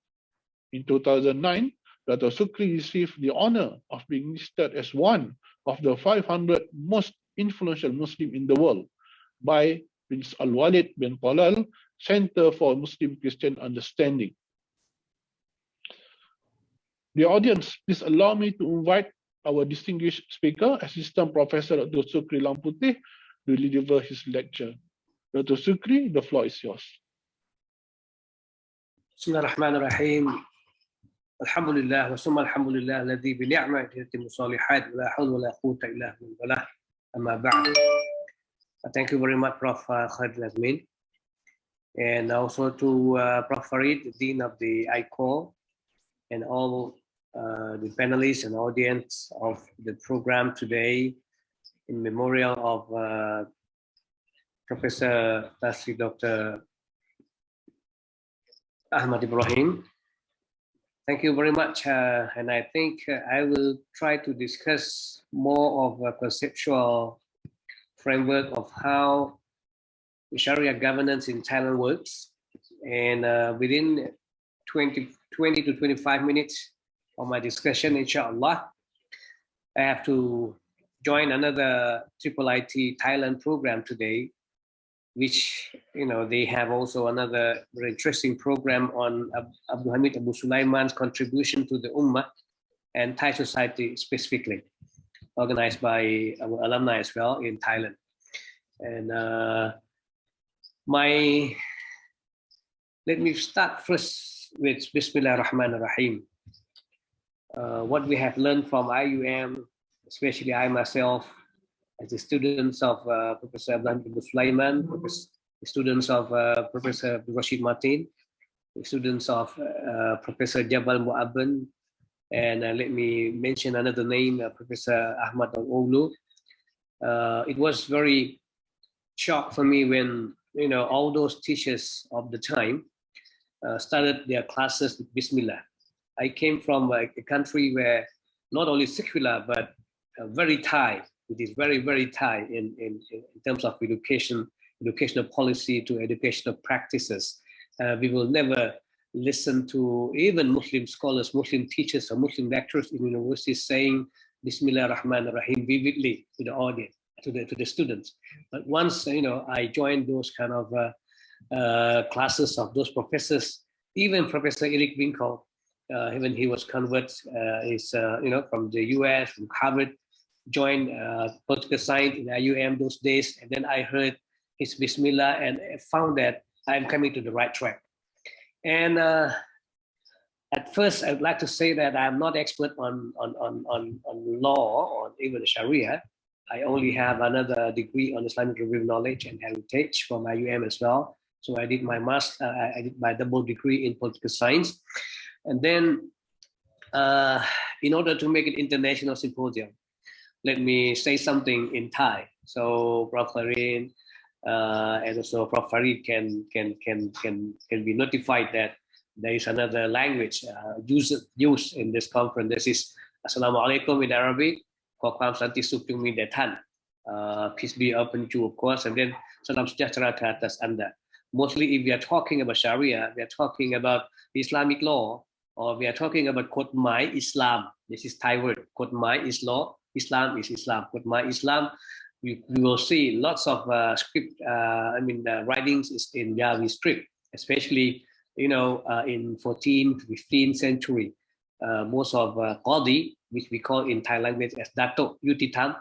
In 2009, Dr. Sukri received the honor of being listed as one of the 500 most influential Muslims in the world by Prince Al-Walid bin Talal Center for Muslim-Christian Understanding. The audience, please allow me to invite our distinguished speaker, Assistant Professor Dr. Sukri Langputeh, to deliver his lecture. Dr. Sukri, the floor is yours. Bismillahirrahmanirrahim. Alhamdulillah wa summa alhamdulillah alladhi bi ni'matihi tatimmu salihat wa la hawla wa la quwwata illa billah. Amma ba'd. Thank you very much, Prof. Khalid Lazmin, and also to Prof. Farid, the Dean of the ICOR, and all the panelists and audience of the program today in memorial of Professor Tasri Dr. Ahmad Ibrahim. Thank you very much, and I think I will try to discuss more of a conceptual framework of how the Sharia governance in Thailand works, and within 20 to 25 minutes of my discussion, inshallah, I have to join another IIIT Thailand program today, which, they have also another very interesting program on Abdul Hamid Abu Sulaiman's contribution to the Ummah and Thai society specifically, organized by our alumni as well in Thailand. And let me start first with Bismillah ar-Rahman ar-Rahim. What we have learned from IUM, especially I myself, as the students of Professor Ibrahim Abu Sulaiman, students of Professor Rashid Martin, students of Professor Jabal Mu'abban, and let me mention another name, Professor Ahmad Al-Olu. It was very shocked for me when all those teachers of the time started their classes with Bismillah. I came from a country where not only secular but very Thai. It is very, very Thai in terms of educational policy to educational practices. We will never listen to even Muslim scholars, Muslim teachers, or Muslim lecturers in universities saying Bismillah ar-Rahman ar-Rahim vividly to the audience, to the students. But once I joined those kind of classes of those professors, even Professor Eric Winkle, when he was converted, is from the US, from Harvard, joined political science in IUM those days, and then I heard his Bismillah and found that I'm coming to the right track. And at first, I would like to say that I'm not expert on law or even Sharia, I only have another degree on Islamic review of knowledge and heritage from IUM as well. So I did my master, I did my double degree in political science. And then in order to make it international symposium, let me say something in Thai. So Prof. Farid and also Prof. Farid can be notified that there is another language used in this conference. This is Assalamu alaikum in Arabic. ขอความสันติสุขจงมีแด่ท่าน peace be upon you, of course, and then salam sejahtera ke atas anda. Mostly if we are talking about Sharia, we are talking about Islamic law, or we are talking about กฎหมาย Islam. This is Thai word. กฎหมาย is law, Islam is Islam. กฎหมาย Islam, we will see lots of script, writings is in Yavi script, especially, in 14th, 15th century. Most of Qadi, which we call in Thai language as Dato Yutitam,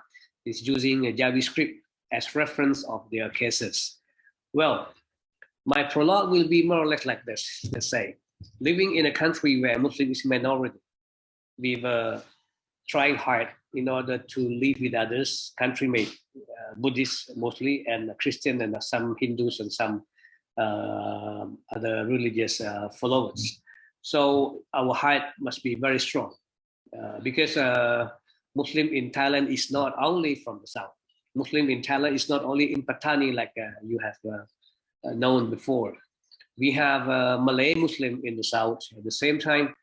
is using a JavaScript as reference of their cases. Well, my prologue will be more or less like this. Let's say, living in a country where Muslim is minority, we were trying hard in order to live with others, countrymates, Buddhists mostly, and Christian, and some Hindus and some other religious followers. So our heart must be very strong because Muslim in Thailand is not only from the south. Muslim in Thailand is not only in Patani like you have known before. We have Malay Muslim in the south. At the same time,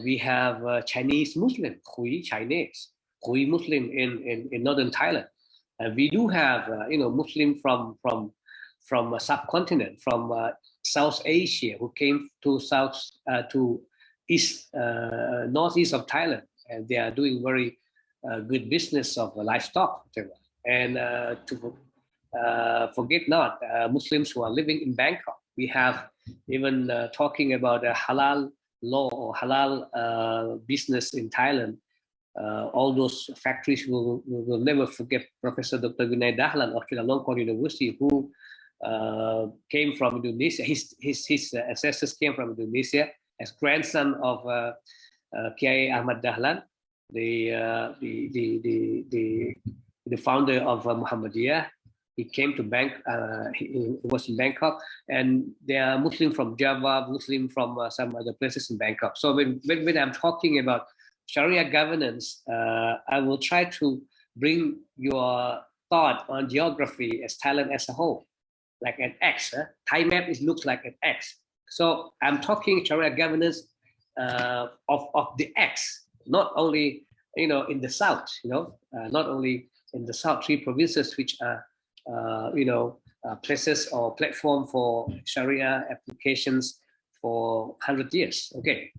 we have Chinese Muslim, Hui Chinese, Hui Muslim in northern Thailand. We do have Muslim from a subcontinent, from South Asia, who came to northeast of Thailand, and they are doing very good business of livestock, etc. And to forget not Muslims who are living in Bangkok. We have even talking about a halal law or halal business in Thailand. All those factories will never forget Professor Dr. Vinay Dahlan of Chulalongkorn University, who came from Indonesia. His ancestors came from Indonesia as grandson of Kiai Ahmad Dahlan, the founder of Muhammadiyah. He came to he was in Bangkok, and there are Muslim from Java, Muslim from some other places in Bangkok. So when I'm talking about Sharia governance, I will try to bring your thought on geography as Thailand as a whole, like an X. Thai map looks like an X. So I'm talking Sharia governance of the X, not only in the south, not only in the south 3 provinces which are places or platform for Sharia applications for 100 years. Okay.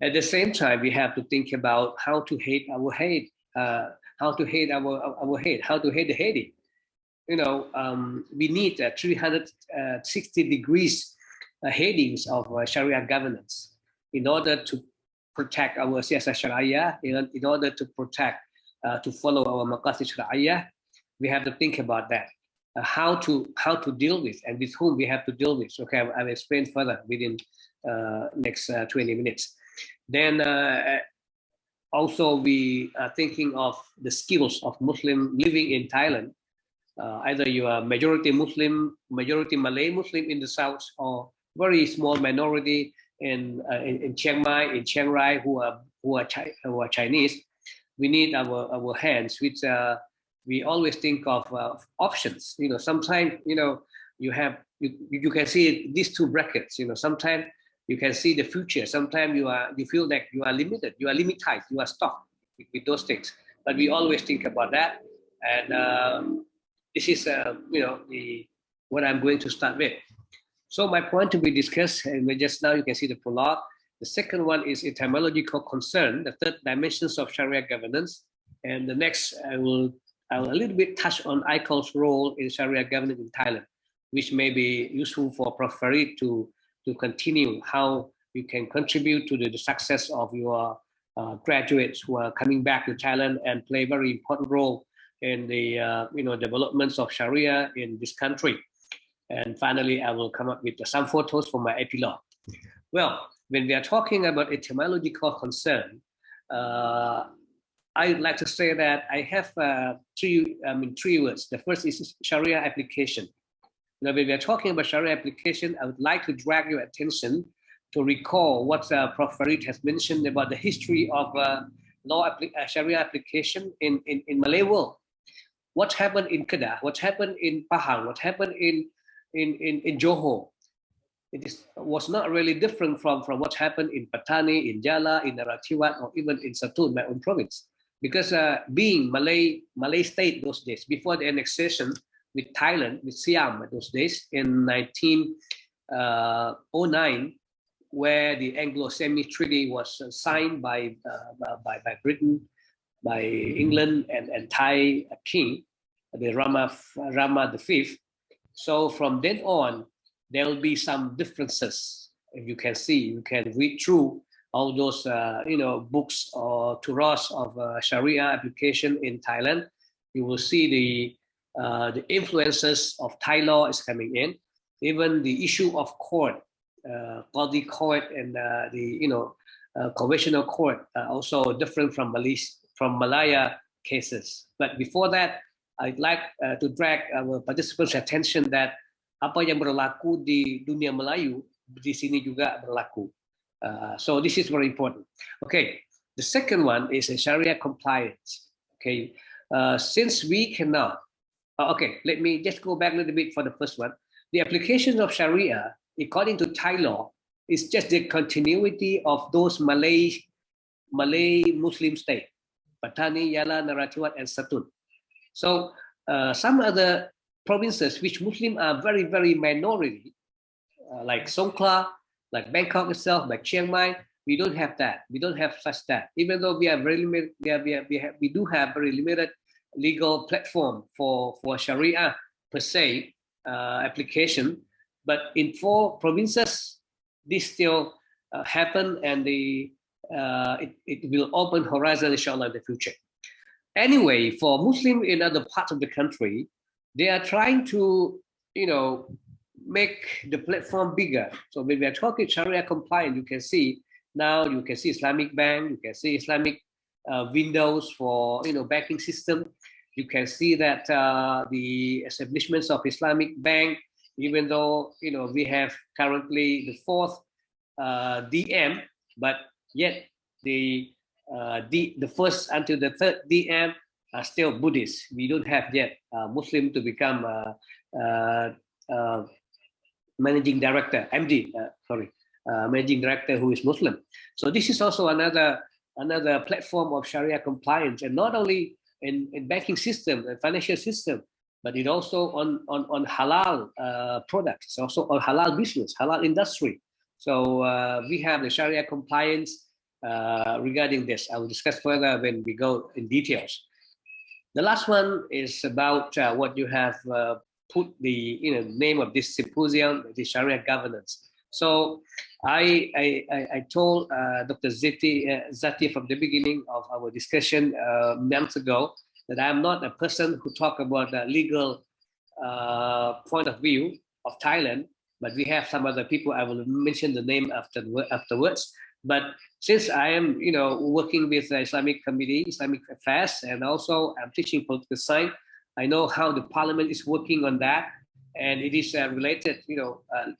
At the same time, we have to think about how to hate our hate, how to hate our hate, how to hate the hating. We need 360 degrees headings of Sharia governance in order to protect our siyasat Shari'ah, in order to protect, to follow our maqasid Shari'ah. We have to think about that, how to deal with, and with whom we have to deal with. Okay, I'll explain further within next 20 minutes. Then also we are thinking of the skills of Muslim living in Thailand. Either you are majority Muslim, majority Malay Muslim in the south, or very small minority in Chiang Mai, in Chiang Rai, who are Chinese. We need our hands, which we always think of options. Sometimes you can see these 2 brackets. Sometimes you can see the future. Sometimes you feel that you are limited, you are limited, you are stuck with those things. But we always think about that, and this is what I'm going to start with. So my point to be discussed, and just now you can see the prologue. The second one is etymological concern, the 3rd dimensions of Sharia governance, and the next I will a little bit touch on ICOL's role in Sharia governance in Thailand, which may be useful for Prof. Farid to continue how you can contribute to the success of your graduates who are coming back to Thailand and play a very important role in the developments of Sharia in this country. And finally, I will come up with some photos for my epilogue. Well, when we are talking about etymological concern, I'd like to say that I have three words. The first is Sharia application. Now, when we are talking about Sharia application, I would like to drag your attention to recall what Prof. Farid has mentioned about the history of Sharia application in Malay world. What happened in Kedah? What happened in Pahang? What happened in Johor? Was not really different from what happened in Patani, in Jala, in Narathiwat, or even in Satun, my own province. Because being Malay state those days, before the annexation with Thailand, with Siam those days in 1909, where the Anglo-Semitic Treaty was signed by Britain, by England and Thai king, the Rama V. So from then on, there will be some differences. If you can see, you can read through all those books or turas of Sharia application in Thailand. You will see the influences of Thai law is coming in. Even the issue of court, Qadi court and conventional court also different from Malaya cases. But before that, I'd like to drag our participants' attention that apa yang berlaku di dunia Melayu di sini juga berlaku. So this is very important. Okay, the second one is a Sharia compliance. Okay, since we cannot, okay, let me just go back a little bit for the first one. The application of Sharia, according to Thai law, is just the continuity of those Malay Muslim state, Patani, Yala, Narathiwat, and Satun. So some other provinces which Muslim are very, very minority, like Songkhla, like Bangkok itself, like Chiang Mai, we don't have that. We don't have such that. Even though we are very limited, we do have very limited legal platform for Sharia per se application, but in 4 provinces, this still happen, and it will open horizon inshallah in the future. Anyway, for Muslim in other parts of the country, they are trying to, make the platform bigger. So when we are talking Sharia compliant, you can see now, you can see Islamic bank, you can see Islamic windows for, banking system. You can see that the establishments of Islamic bank, even though, we have currently the 4th DM, but yet the first until the 3rd DM are still Buddhist. We don't have yet Muslim to become managing director, MD, managing director who is Muslim. So this is also another platform of Sharia compliance, and not only in banking system and financial system, but it also on halal products, also on halal business, halal industry. So we have the Sharia compliance regarding this. I will discuss further when we go in details. The last one is about what you have put the name of this symposium, the Sharia governance. So I told Dr. Zati from the beginning of our discussion months ago that I'm not a person who talk about the legal point of view of Thailand, but we have some other people. I will mention the name afterwards. But since I am, working with the Islamic Committee, Islamic Affairs, and also I'm teaching political science, I know how the Parliament is working on that, and it is related,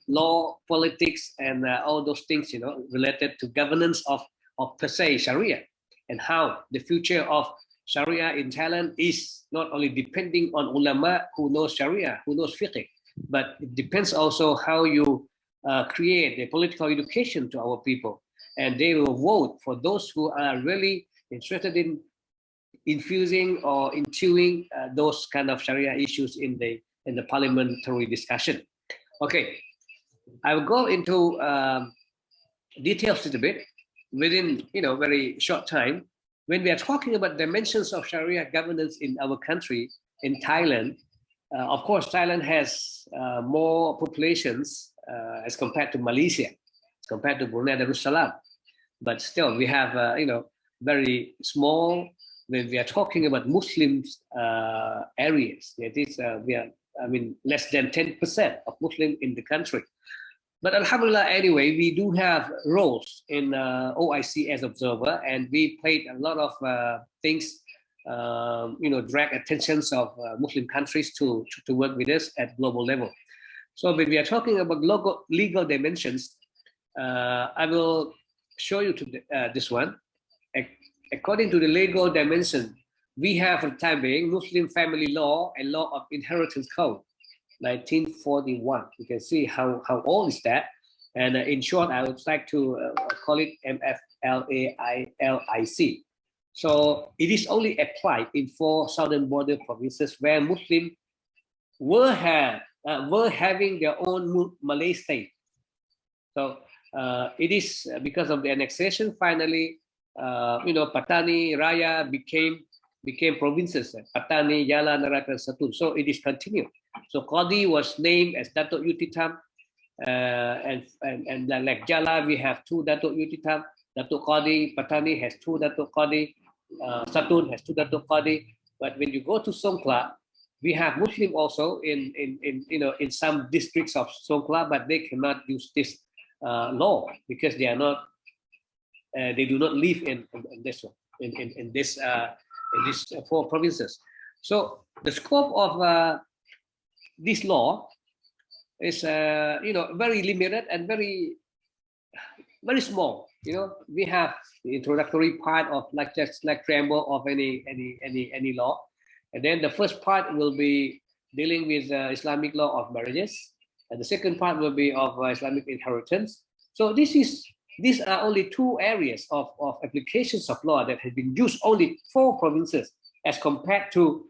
law, politics, and all those things, related to governance of per se Sharia, and how the future of Sharia in Thailand is not only depending on ulama who knows Sharia, who knows fiqh, but it depends also how you create a political education to our people. And they will vote for those who are really interested in infusing or intuing those kind of Sharia issues in the parliamentary discussion. Okay, I will go into details a little bit within very short time. When we are talking about dimensions of Sharia governance in our country, in Thailand, of course, Thailand has more populations as compared to Malaysia, as compared to Brunei Darussalam. But still, we have, very small, when we are talking about Muslims areas, that is, we are, less than 10% of Muslim in the country. But alhamdulillah, anyway, we do have roles in OIC as observer, and we played a lot of things, drag attentions of Muslim countries to work with us at global level. So when we are talking about legal dimensions, I will show you to this one. According to the legal dimension, we have for the time being Muslim family law and law of inheritance code, 1941. You can see how old is that. And in short, I would like to call it MFLAILIC. So it is only applied in 4 southern border provinces where Muslims were having their own Malay state. So it is because of the annexation. Finally, Patani, Raya became provinces. Patani, Yala, Naraka, Satun. So it is continued. So Qadi was named as Datuk Utitam, and like Jala, we have 2 Datuk Utitam. Datuk Qadi, Patani has 2 Datuk Qadi. Satun has 2 Datuk Qadi. But when you go to Songkhla, we have Muslim also in some districts of Songkhla, but they cannot use this law because they are not. They do not live in this one, in these 4 provinces. So the scope of this law is very limited and very small. We have the introductory part of just like preamble of any law, and then the first part will be dealing with Islamic law of marriages, and the second part will be of Islamic inheritance. So these are only 2 areas of applications of law that have been used only 4 provinces as compared to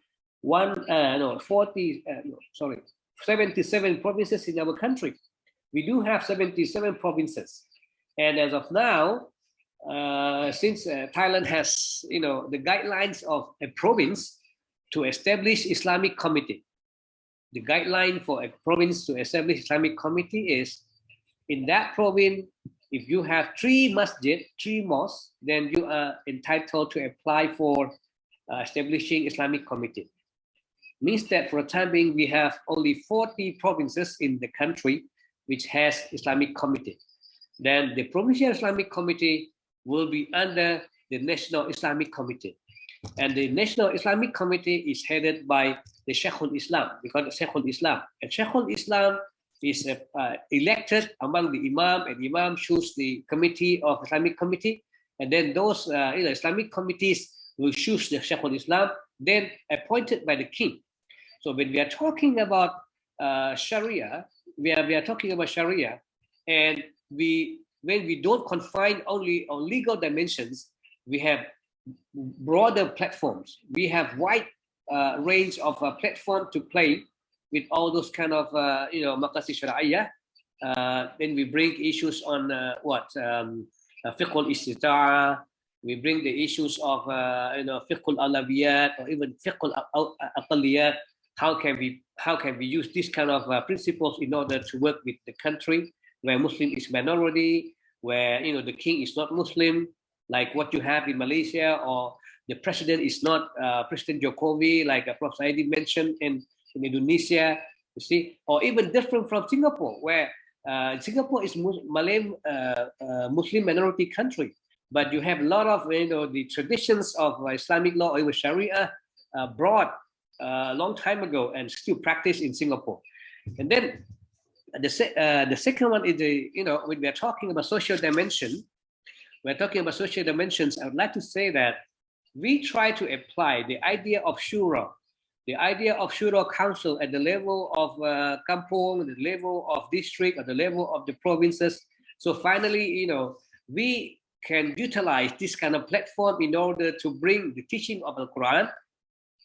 77 provinces in our country. We do have 77 provinces. And as of now, since Thailand has, the guidelines of a province to establish Islamic committee, the guideline for a province to establish Islamic committee is in that province, if you have 3 masjid, 3 mosques, then you are entitled to apply for establishing Islamic committee. Means that for the time being, we have only 40 provinces in the country which has Islamic committee. Then the provincial Islamic committee will be under the National Islamic Committee. And the National Islamic Committee is headed by the Sheikhul Islam, because the Sheikhul Islam. And Sheikhul Islam is elected among the Imam, and Imam choose the committee of Islamic committee. And then those Islamic committees will choose the Sheikhul Islam, then appointed by the king. So when we are talking about Shari'ah, we are talking about Shari'ah, and when we don't confine only on legal dimensions, we have broader platforms. We have wide range of platform to play with all those kind of maqasid Shari'ah. Then we bring issues on fiqh al-istita'a. We bring the issues of fiqh al-alawiyat or even fiqh al-aqaliyat. How can we use this kind of principles in order to work with the country where Muslim is minority, where the king is not Muslim, like what you have in Malaysia, or the president is not President Jokowi, like Prof. Saidi mentioned in Indonesia, you see, or even different from Singapore, where Singapore is Malay Muslim minority country, but you have a lot of the traditions of Islamic law or even Sharia brought a long time ago and still practiced in Singapore. And then the second one is when we are talking about social dimension, we're talking about social dimensions. I would like to say that we try to apply the idea of shura, the idea of shura council at the level of kampong, the level of district, at the level of the provinces. So finally, we can utilize this kind of platform in order to bring the teaching of the Quran,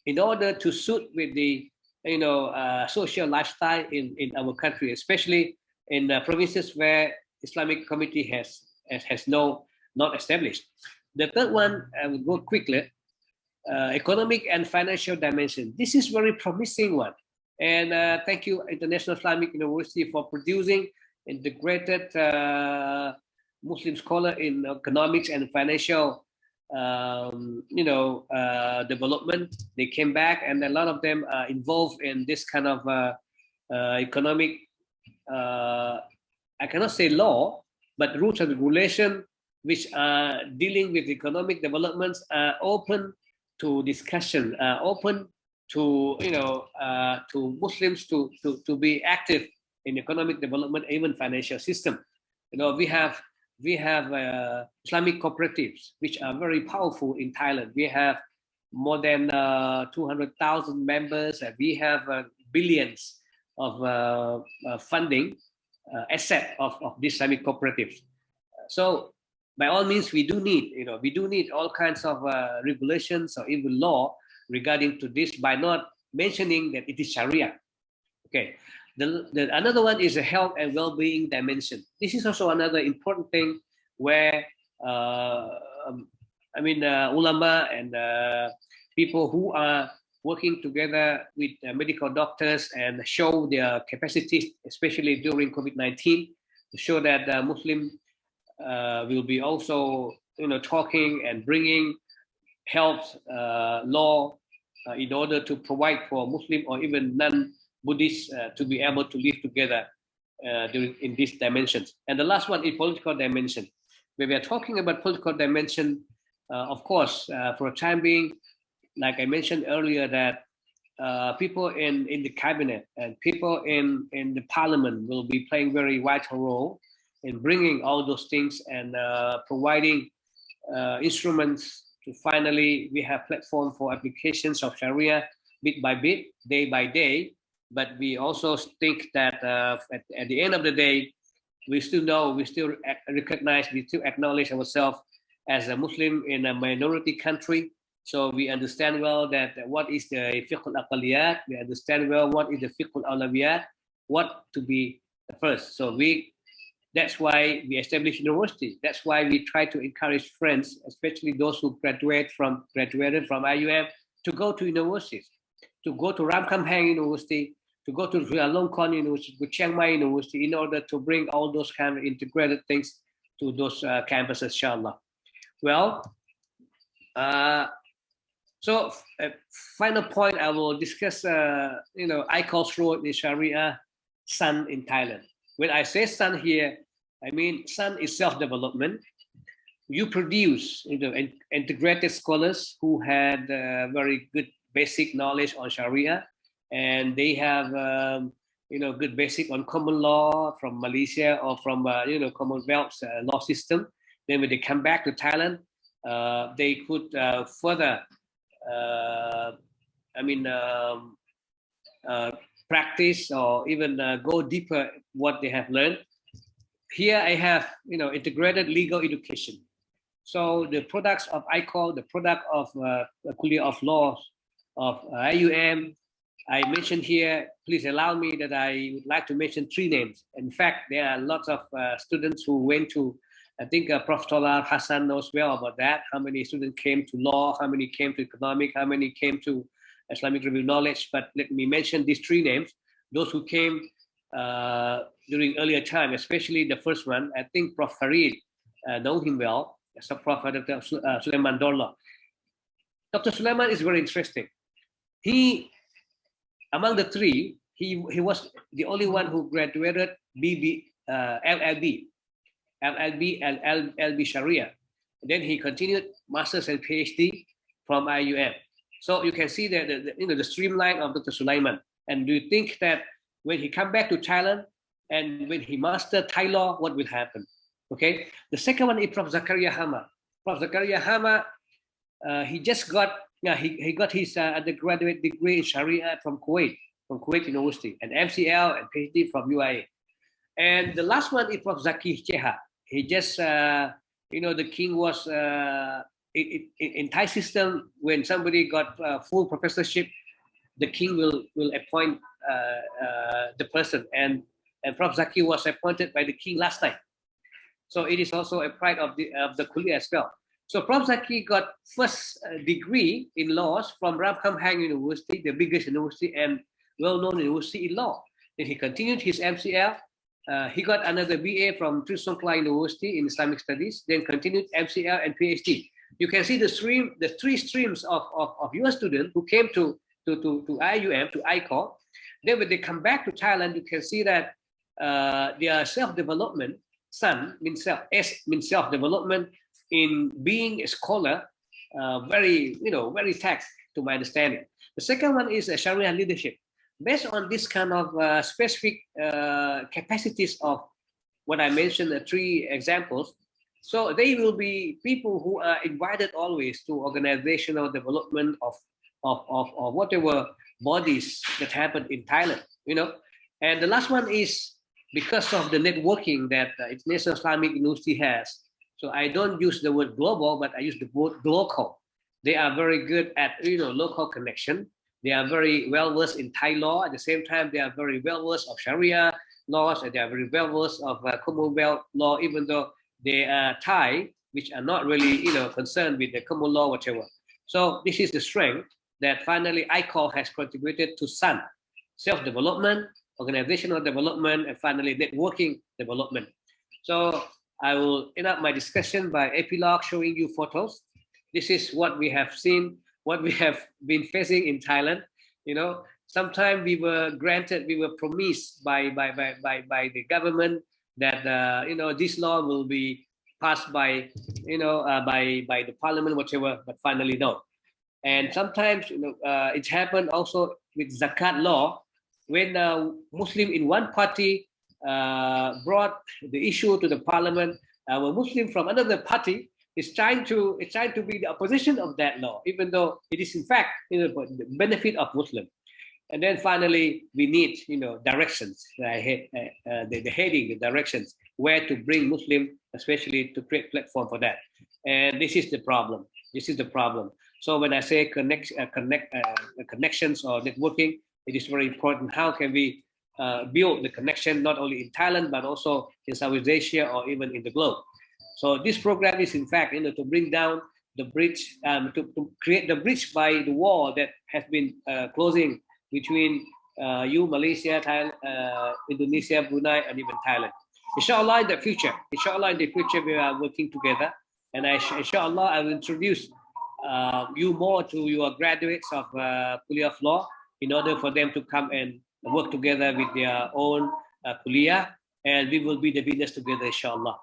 in order to suit with the social lifestyle in our country, especially in provinces where Islamic committee has not established. The third one, I will go quickly. Economic and financial dimension. This is very promising one, and thank you International Islamic University for producing integrated Muslim scholar in economics and financial development. They came back, and a lot of them are involved in this kind of economic cannot say law, but rules and regulation which are dealing with economic developments are open to discussion, open to to Muslims to be active in economic development, even financial system. We have Islamic cooperatives which are very powerful in Thailand. We have more than 200,000 members, and we have billions of funding asset of these Islamic cooperatives. So by all means, we do need all kinds of regulations or even law regarding to this, by not mentioning that it is Sharia. Okay. Another one is a health and well-being dimension. This is also another important thing where ulama and people who are working together with medical doctors and show their capacities, especially during COVID-19, to show that Muslim will be also talking and bringing health law in order to provide for Muslim or even non-Buddhists to be able to live together in these dimensions. And the last one is political dimension. When we are talking about political dimension, of course, for the time being, like I mentioned earlier, that people in the cabinet and people in the parliament will be playing very vital role in bringing all those things and providing instruments to finally we have platform for applications of Sharia bit by bit, day by day. But we also think that at the end of the day, we still recognize, we still acknowledge ourselves as a Muslim in a minority country. So we understand well that what is the fiqh al-aqaliyat, we understand well what is the fiqh al-awlawiyat, what to be first. So that's why we established university. That's why we try to encourage friends, especially those who graduated from IUM, to go to universities, to go to Ramkhamhaeng University, to go to Chulalongkorn University, to Chiang Mai University, in order to bring all those kind of integrated things to those campuses, inshallah. Well, so final point, I will discuss, ICO's role in Sharia, Sun in Thailand. When I say Sun here, I mean Sun is self-development. You produce integrated scholars who had very good basic knowledge on Sharia, and they have good basic on common law from Malaysia or from Commonwealth law system. Then when they come back to Thailand, they could further practice or even go deeper what they have learned. Here I have integrated legal education. So the products of ICO, the product of Kuliah of Laws of IUM, I mentioned here. Please allow me that I would like to mention 3 names. In fact, there are lots of students who went to, I think Prof. Tolar Hassan knows well about that. How many students came to law, how many came to economic, how many came to Islamic review knowledge. But let me mention these 3 names. Those who came during earlier time, especially the first one, I think Prof. Farid know him well. So Prof. Dr. Sulaiman Dorla. Dr. Sulaiman is very interesting. He, among the 3, he was the only one who graduated LLB and LB Sharia. Then he continued Masters and PhD from IUM. So you can see that the streamline of Dr. Sulaiman. And do you think that when he come back to Thailand and when he master Thai law, what will happen? Okay. The second one is Prof. Zakaria Hama. Prof. Zakaria Hama, he just got he got his undergraduate degree in Sharia from Kuwait University, and MCL and PhD from UIA. And the last one is Prof. Zaki Cheha. He just the king was in Thai system, when somebody got full professorship, the king will appoint the person, and Prof. Zaki was appointed by the king last night. So it is also a pride of the Kuliah as well. So Prof. Zaki got first degree in laws from Ramkhamhaeng University, the biggest university and well-known university in law. Then he continued his MCL. He got another BA from Trisongkla University in Islamic Studies, then continued MCL and PhD. You can see the 3 streams of your students who came to IUM, to ICO. Then when they come back to Thailand, you can see that their self-development, son means self, S means self-development in being a scholar, very, very taxed to my understanding. The second one is Sharia leadership. Based on this kind of specific capacities of what I mentioned, the three examples, so they will be people who are invited always to organizational development of whatever bodies that happen in Thailand, And the last one is because of the networking that International Islamic University has. So I don't use the word global, but I use the word local. They are very good at local connection. They are very well versed in Thai law. At the same time, they are very well versed of Sharia laws, and they are very well versed of Commonwealth law, even though they are Thai, which are not really concerned with the common law, whatever. So this is the strength that finally ICOL has contributed to SUN, self-development, organizational development, and finally networking development. So I will end up my discussion by epilogue showing you photos. This is what we have seen, what we have been facing in Thailand. Sometimes we were promised by the government that this law will be passed by by the parliament, whatever, but finally no. And sometimes it happened also with zakat law, when Muslim in one party brought the issue to the parliament, a Muslim from another party is trying to be the opposition of that law, even though it is in fact the benefit of Muslim. And then finally we need directions, the heading, the directions, where to bring Muslim, especially to create platform for that. And this is the problem. So when I say connections or networking, it is very important. How can we build the connection not only in Thailand but also in Southeast Asia or even in the globe? So this program is in fact to bring down the bridge, to create the bridge by the wall that has been closing between Malaysia, Thailand, Indonesia, Brunei, and even Thailand. Inshallah, in the future, we are working together, and inshallah, I will introduce you more to your graduates of Kuliah of Law, in order for them to come and work together with their own Kuliah, and we will be the winners together, inshallah.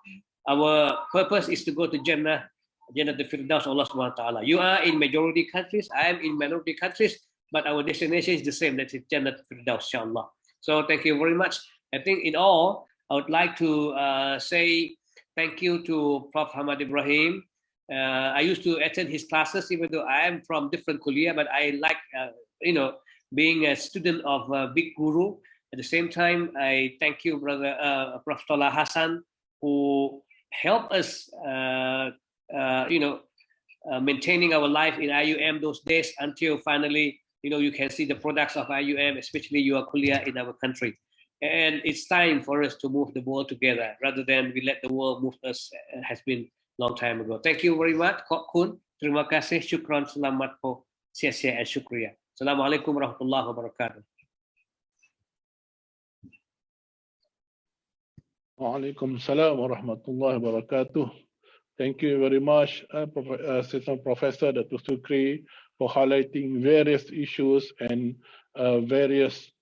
Our purpose is to go to Jannah the Firdaus, Allah subhanahu wa ta'ala. You are in majority countries, I am in minority countries, but our destination is the same, that is Jannah the Firdaus, inshallah. So thank you very much. I think in all, I would like to say thank you to Prof. Ahmad Ibrahim. I used to attend his classes, even though I am from different Kuliah, but I like, being a student of Big Guru. At the same time, I thank you, brother Prof. Tola Hassan, who helped us, maintaining our life in IUM those days until finally, you can see the products of IUM, especially your Kuliah in our country. And it's time for us to move the world together rather than we let the world move us. It has been a long time ago. Thank you very much. Khop kun. Terima kasih. Syukran. Selamat po. Sia-sia and syukriya. Assalamualaikum warahmatullahi wabarakatuh. Waalaikum salam warahmatullahi wabarakatuh. Thank you very much, Assistant Professor Dr. Sukri, for highlighting various issues and various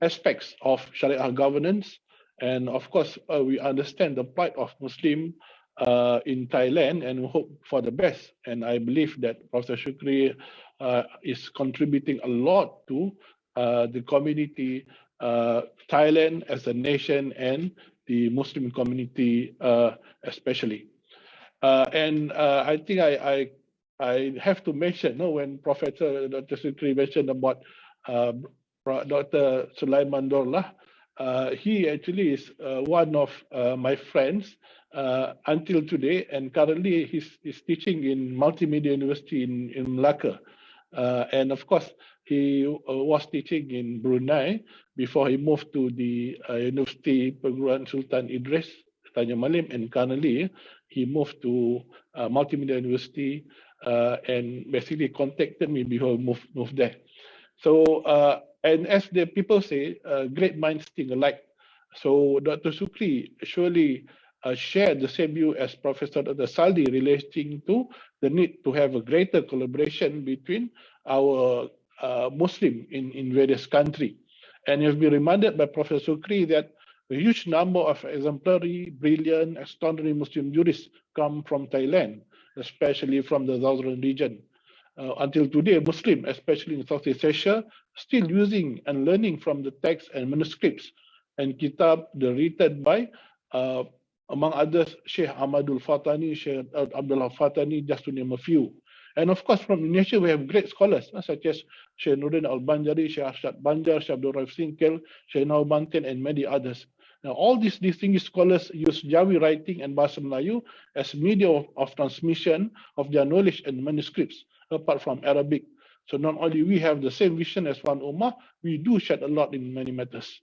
aspects of Shariah governance. And of course, we understand the plight of Muslim in Thailand and hope for the best. And I believe that Professor Shukri is contributing a lot to the community, Thailand as a nation, and the Muslim community especially. And I think I have to mention, when Professor Dr. Shukri mentioned about Dr. Sulaiman Dorlah, he actually is one of my friends until today, and currently he's teaching in Multimedia University in Malacca. And of course, he was teaching in Brunei before he moved to the University Perguruan Sultan Idris, Tanjung Malim, and currently he moved to Multimedia University and basically contacted me before he moved there. So, and as the people say, great minds think alike. So Dr. Sukri surely shared the same view as Professor Dr. Saldi relating to the need to have a greater collaboration between our Muslim in various countries. And you've been reminded by Professor Sukri that a huge number of exemplary, brilliant, extraordinary Muslim jurists come from Thailand, especially from the southern region. Until today, Muslims, especially in Southeast Asia, still using and learning from the texts and manuscripts and kitab written by, among others, Sheikh Ahmadul Fatani, Sheikh Abdullah Fatani, just to name a few. And of course, from Indonesia, we have great scholars such as Sheikh Nuruddin Al-Banjari, Sheikh Arshad Banjar, Sheikh Abdul Raif Sinkel, Sheikh Naubanten, and many others. Now, all these distinguished scholars use Jawi writing and Bahasa Melayu as media of transmission of their knowledge and manuscripts, apart from Arabic. So not only we have the same vision as one Ummah, we do share a lot in many matters.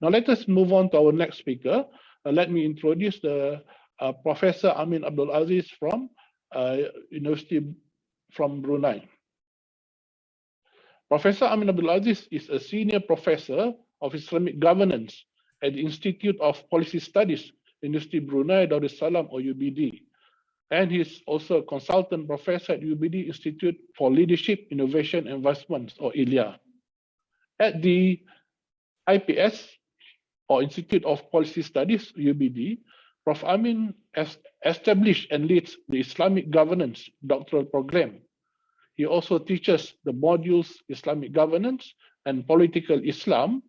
Now let us move on to our next speaker. Let me introduce the Professor Amin Abdul Aziz from University from Brunei. Professor Amin Abdul Aziz is a senior professor of Islamic governance at the Institute of Policy Studies, University Brunei Darussalam or UBD. And he's also a consultant professor at UBD Institute for Leadership, Innovation, and Investments or ILIA. At the IPS or Institute of Policy Studies, UBD, Prof. Amin has established and leads the Islamic Governance doctoral program. He also teaches the modules Islamic Governance and Political Islam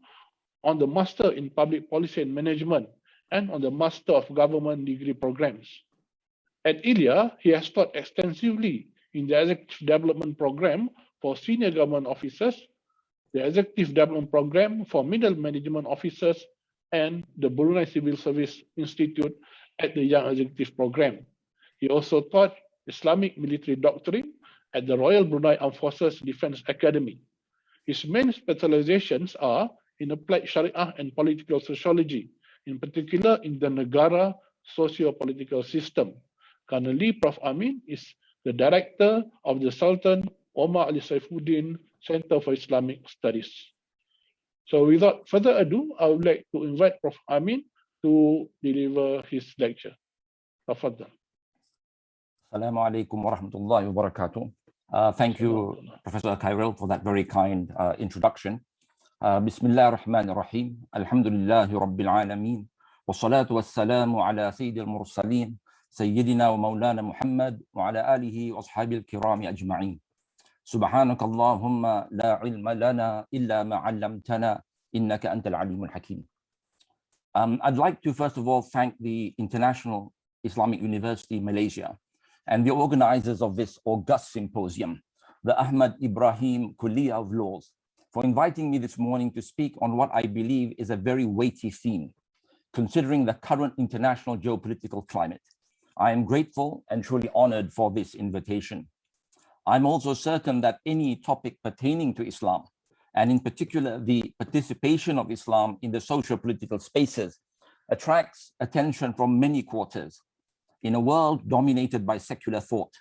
on the Master in Public Policy and Management and on the Master of Government degree programs. At ILIA, he has taught extensively in the Executive Development Program for Senior Government Officers, the Executive Development Program for Middle Management Officers, and the Brunei Civil Service Institute at the Young Executive Program. He also taught Islamic Military Doctrine at the Royal Brunei Armed Forces Defence Academy. His main specializations are in applied Shari'ah and political sociology, in particular in the Negara socio-political system. Currently, Prof. Amin is the director of the Sultan Omar Ali Saifuddin Center for Islamic Studies. So without further ado, I would like to invite Prof. Amin to deliver his lecture. Tafadhal. Assalamu alaikum wa rahmatullahi wa barakatuh. Thank you, Professor Khairil, for that very kind introduction. Bismillah ar-Rahman ar-Rahim. Alhamdulillahi Rabbil Alameen. Wa salatu wa salamu ala Sayyidil Mursaleen. Sayyidina wa Maulana Muhammad wa ala alihi wa ashabil kirami ajma'in. Subhanaka Allahumma la ilma lana illa ma 'allamtana innaka antal alimul hakim. I'd like to first of all thank the International Islamic University Malaysia and the organizers of this august symposium, the Ahmad Ibrahim Kulliyah of Laws, for inviting me this morning to speak on what I believe is a very weighty theme, considering the current international geopolitical climate. I am grateful and truly honored for this invitation. I'm also certain that any topic pertaining to Islam, and in particular the participation of Islam in the socio-political spaces, attracts attention from many quarters. In a world dominated by secular thought,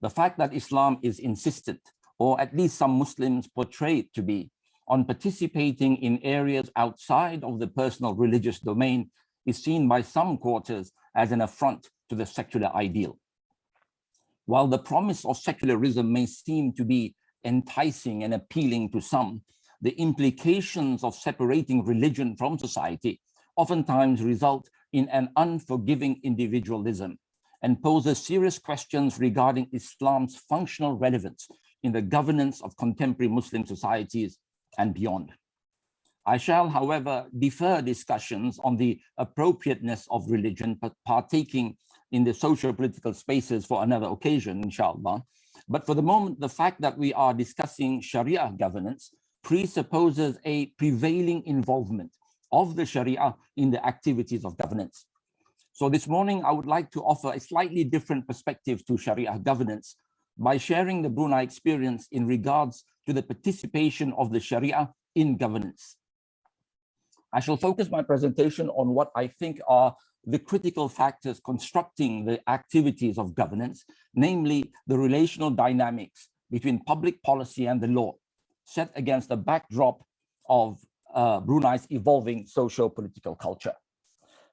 the fact that Islam is insistent, or at least some Muslims portray it to be, on participating in areas outside of the personal religious domain is seen by some quarters as an affront to the secular ideal. While the promise of secularism may seem to be enticing and appealing to some, the implications of separating religion from society oftentimes result in an unforgiving individualism and poses serious questions regarding Islam's functional relevance in the governance of contemporary Muslim societies and beyond. I shall, however, defer discussions on the appropriateness of religion partaking in the socio-political spaces for another occasion, inshallah. But for the moment, the fact that we are discussing Sharia governance presupposes a prevailing involvement of the Sharia in the activities of governance. So this morning, I would like to offer a slightly different perspective to Sharia governance by sharing the Brunei experience in regards to the participation of the Sharia in governance. I shall focus my presentation on what I think are the critical factors constructing the activities of governance, namely the relational dynamics between public policy and the law, set against the backdrop of Brunei's evolving socio-political culture.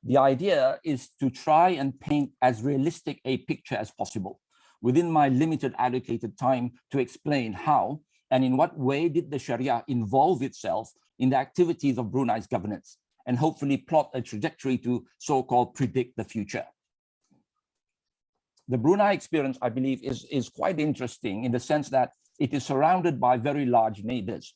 The idea is to try and paint as realistic a picture as possible within my limited allocated time to explain how and in what way did the Sharia involve itself in the activities of Brunei's governance and hopefully plot a trajectory to so-called predict the future. The Brunei experience, I believe, is quite interesting in the sense that it is surrounded by very large neighbors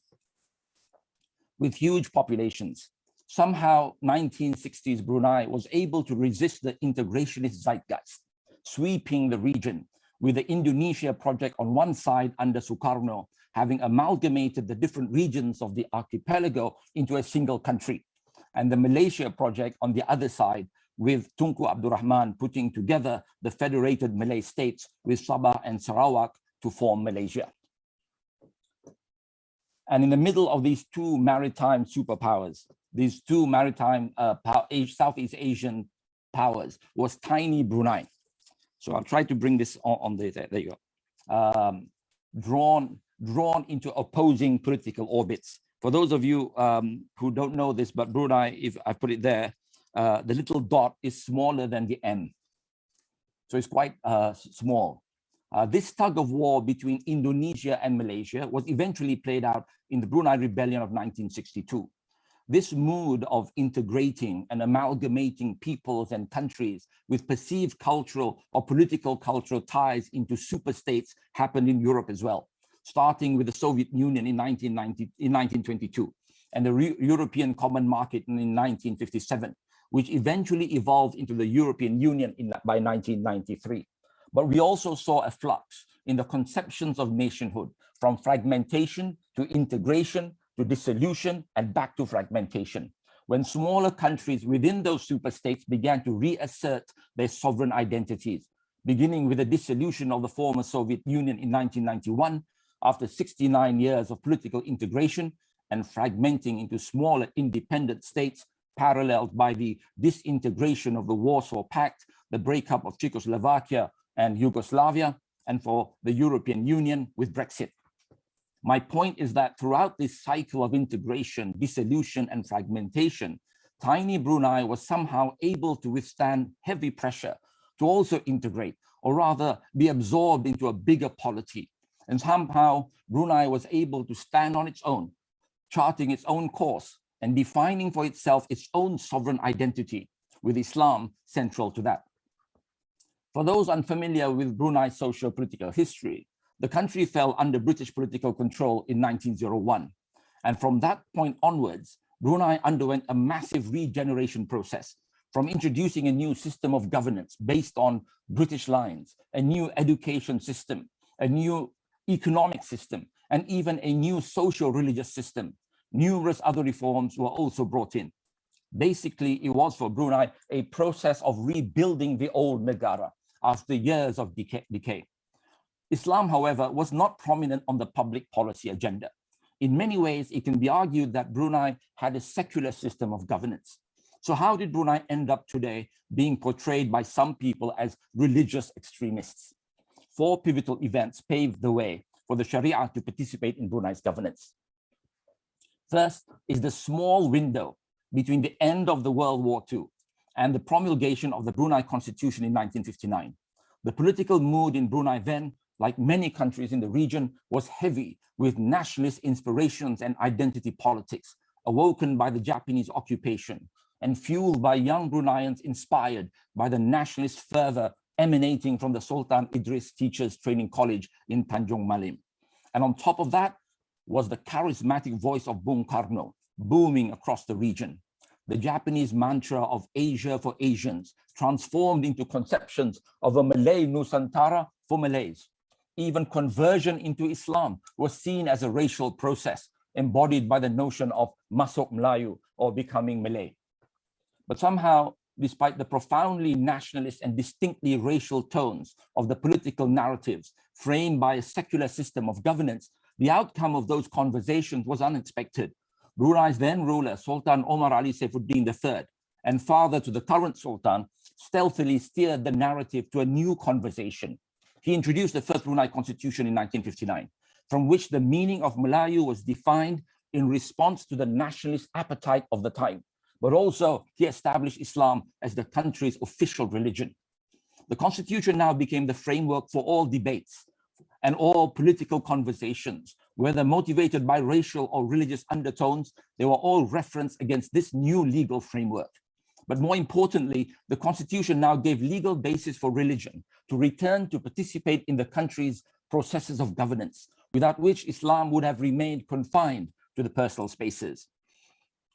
with huge populations. Somehow, 1960s Brunei was able to resist the integrationist zeitgeist, sweeping the region with the Indonesia project on one side under Sukarno, having amalgamated the different regions of the archipelago into a single country, and the Malaysia project on the other side, with Tunku Abdul Rahman putting together the federated Malay states with Sabah and Sarawak to form Malaysia. And in the middle of these two maritime superpowers, these two maritime Southeast Asian powers, was tiny Brunei. So I'll try to bring this on there you go. Drawn into opposing political orbits. For those of you who don't know this, but Brunei, if I put it there, the little dot is smaller than the M. So it's quite small. This tug of war between Indonesia and Malaysia was eventually played out in the Brunei Rebellion of 1962. This mood of integrating and amalgamating peoples and countries with perceived cultural or political cultural ties into superstates happened in Europe as well, starting with the Soviet Union in 1922 and the European Common Market in 1957, which eventually evolved into the European Union by 1993. But we also saw a flux in the conceptions of nationhood, from fragmentation to integration to dissolution and back to fragmentation, when smaller countries within those superstates began to reassert their sovereign identities, beginning with the dissolution of the former Soviet Union in 1991, after 69 years of political integration, and fragmenting into smaller independent states, paralleled by the disintegration of the Warsaw Pact, the breakup of Czechoslovakia and Yugoslavia, and for the European Union with Brexit. My point is that throughout this cycle of integration, dissolution, and fragmentation, tiny Brunei was somehow able to withstand heavy pressure to also integrate, or rather be absorbed into a bigger polity. And somehow Brunei was able to stand on its own, charting its own course and defining for itself its own sovereign identity, with Islam central to that. For those unfamiliar with Brunei's socio-political history, the country fell under British political control in 1901. And from that point onwards, Brunei underwent a massive regeneration process, from introducing a new system of governance based on British lines, a new education system, a new economic system, and even a new social-religious system. Numerous other reforms were also brought in. Basically, it was for Brunei a process of rebuilding the old Negara after years of decay. Islam, however, was not prominent on the public policy agenda. In many ways, it can be argued that Brunei had a secular system of governance. So how did Brunei end up today being portrayed by some people as religious extremists? 4 pivotal events paved the way for the Shari'ah to participate in Brunei's governance. First is the small window between the end of the World War II and the promulgation of the Brunei Constitution in 1959. The political mood in Brunei then, like many countries in the region, was heavy with nationalist inspirations and identity politics, awoken by the Japanese occupation and fueled by young Bruneians inspired by the nationalist fervor emanating from the Sultan Idris Teachers Training College in Tanjung Malim. And on top of that was the charismatic voice of Bung Karno, booming across the region. The Japanese mantra of Asia for Asians transformed into conceptions of a Malay Nusantara for Malays. Even conversion into Islam was seen as a racial process, embodied by the notion of Masuk Melayu, or becoming Malay. But somehow, despite the profoundly nationalist and distinctly racial tones of the political narratives framed by a secular system of governance, the outcome of those conversations was unexpected. Brunei's then ruler, Sultan Omar Ali Saifuddin III, and father to the current Sultan, stealthily steered the narrative to a new conversation. He introduced the first Brunei Constitution in 1959, from which the meaning of Melayu was defined in response to the nationalist appetite of the time. But also, he established Islam as the country's official religion. The Constitution now became the framework for all debates and all political conversations whether motivated by racial or religious undertones, they were all referenced against this new legal framework. But more importantly, the constitution now gave legal basis for religion to return to participate in the country's processes of governance, without which Islam would have remained confined to the personal spaces.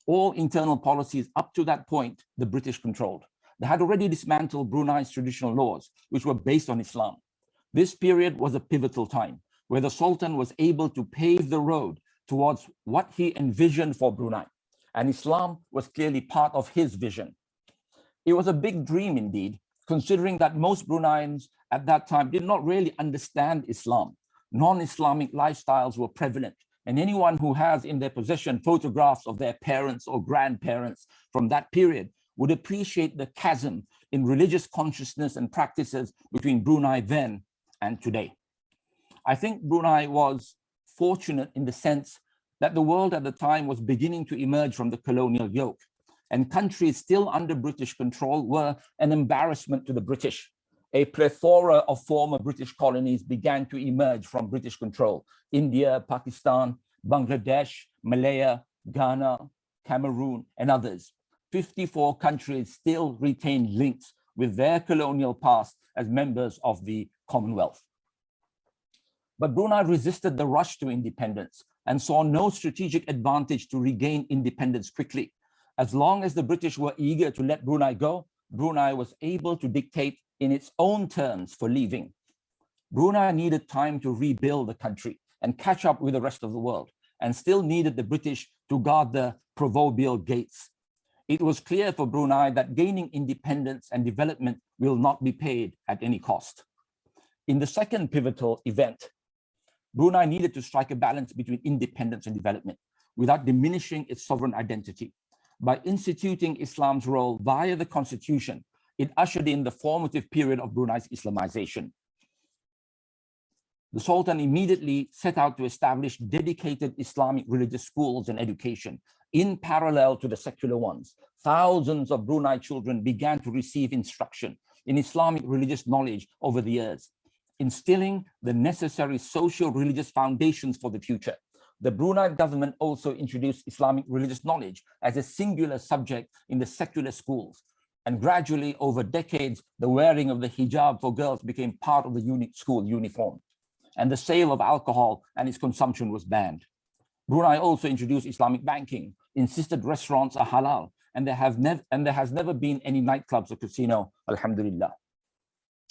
All internal policies up to that point, the British controlled. They had already dismantled Brunei's traditional laws, which were based on Islam. This period was a pivotal time, where the Sultan was able to pave the road towards what he envisioned for Brunei, and Islam was clearly part of his vision. It was a big dream indeed, considering that most Bruneians at that time did not really understand Islam. Non-Islamic lifestyles were prevalent, and anyone who has in their possession photographs of their parents or grandparents from that period would appreciate the chasm in religious consciousness and practices between Brunei then and today. I think Brunei was fortunate in the sense that the world at the time was beginning to emerge from the colonial yoke, and countries still under British control were an embarrassment to the British. A plethora of former British colonies began to emerge from British control: India, Pakistan, Bangladesh, Malaya, Ghana, Cameroon, and others. 54 countries still retained links with their colonial past as members of the Commonwealth. But Brunei resisted the rush to independence and saw no strategic advantage to regain independence quickly. As long as the British were eager to let Brunei go, Brunei was able to dictate in its own terms for leaving. Brunei needed time to rebuild the country and catch up with the rest of the world, and still needed the British to guard the proverbial gates. It was clear for Brunei that gaining independence and development will not be paid at any cost. In the second pivotal event, Brunei needed to strike a balance between independence and development without diminishing its sovereign identity. By instituting Islam's role via the constitution, it ushered in the formative period of Brunei's Islamization. The Sultan immediately set out to establish dedicated Islamic religious schools and education in parallel to the secular ones. Thousands of Brunei children began to receive instruction in Islamic religious knowledge over the years, instilling the necessary social religious foundations for the future. The Brunei government also introduced Islamic religious knowledge as a singular subject in the secular schools. And gradually, over decades, the wearing of the hijab for girls became part of the school uniform. And the sale of alcohol and its consumption was banned. Brunei also introduced Islamic banking, insisted restaurants are halal, and there has never been any nightclubs or casino, alhamdulillah.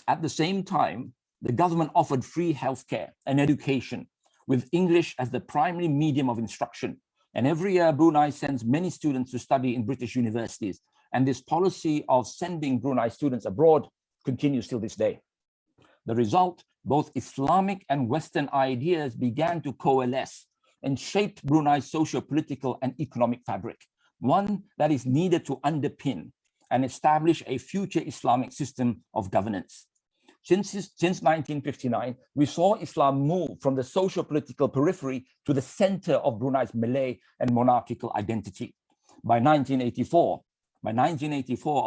At the same time, the government offered free healthcare and education, with English as the primary medium of instruction. And every year, Brunei sends many students to study in British universities. And this policy of sending Brunei students abroad continues till this day. The result, both Islamic and Western ideas began to coalesce and shaped Brunei's socio-political and economic fabric, one that is needed to underpin and establish a future Islamic system of governance. Since 1959, we saw Islam move from the socio-political periphery to the center of Brunei's Malay and monarchical identity. By 1984,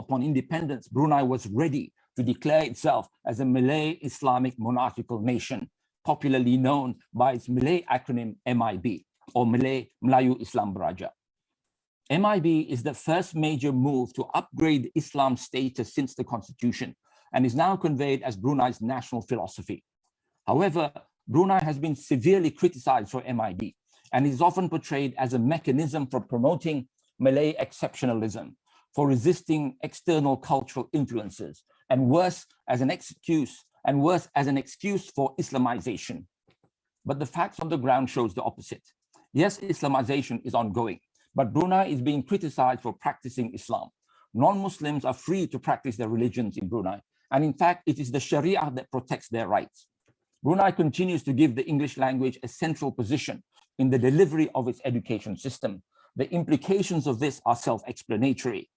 upon independence, Brunei was ready to declare itself as a Malay Islamic monarchical nation, popularly known by its Malay acronym MIB, or Melayu Islam Beraja. MIB is the first major move to upgrade Islam's status since the constitution, and is now conveyed as Brunei's national philosophy. However, Brunei has been severely criticized for MIB, and is often portrayed as a mechanism for promoting Malay exceptionalism, for resisting external cultural influences, and worse as an excuse for Islamization. But the facts on the ground shows the opposite. Yes, Islamization is ongoing, but Brunei is being criticized for practicing Islam. Non-Muslims are free to practice their religions in Brunei, and in fact, it is the Shari'ah that protects their rights. Brunei continues to give the English language a central position in the delivery of its education system. The implications of this are self-explanatory.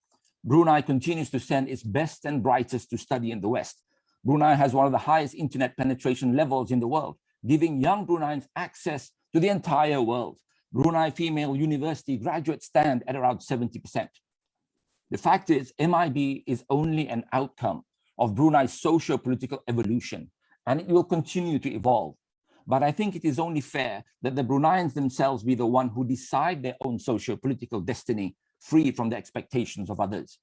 Brunei continues to send its best and brightest to study in the West. Brunei has one of the highest internet penetration levels in the world, giving young Bruneians access to the entire world. Brunei female university graduates stand at around 70%. The fact is, MIB is only an outcome of Brunei's socio-political evolution, and it will continue to evolve. But I think it is only fair that the Bruneians themselves be the one who decide their own socio-political destiny, free from the expectations of others.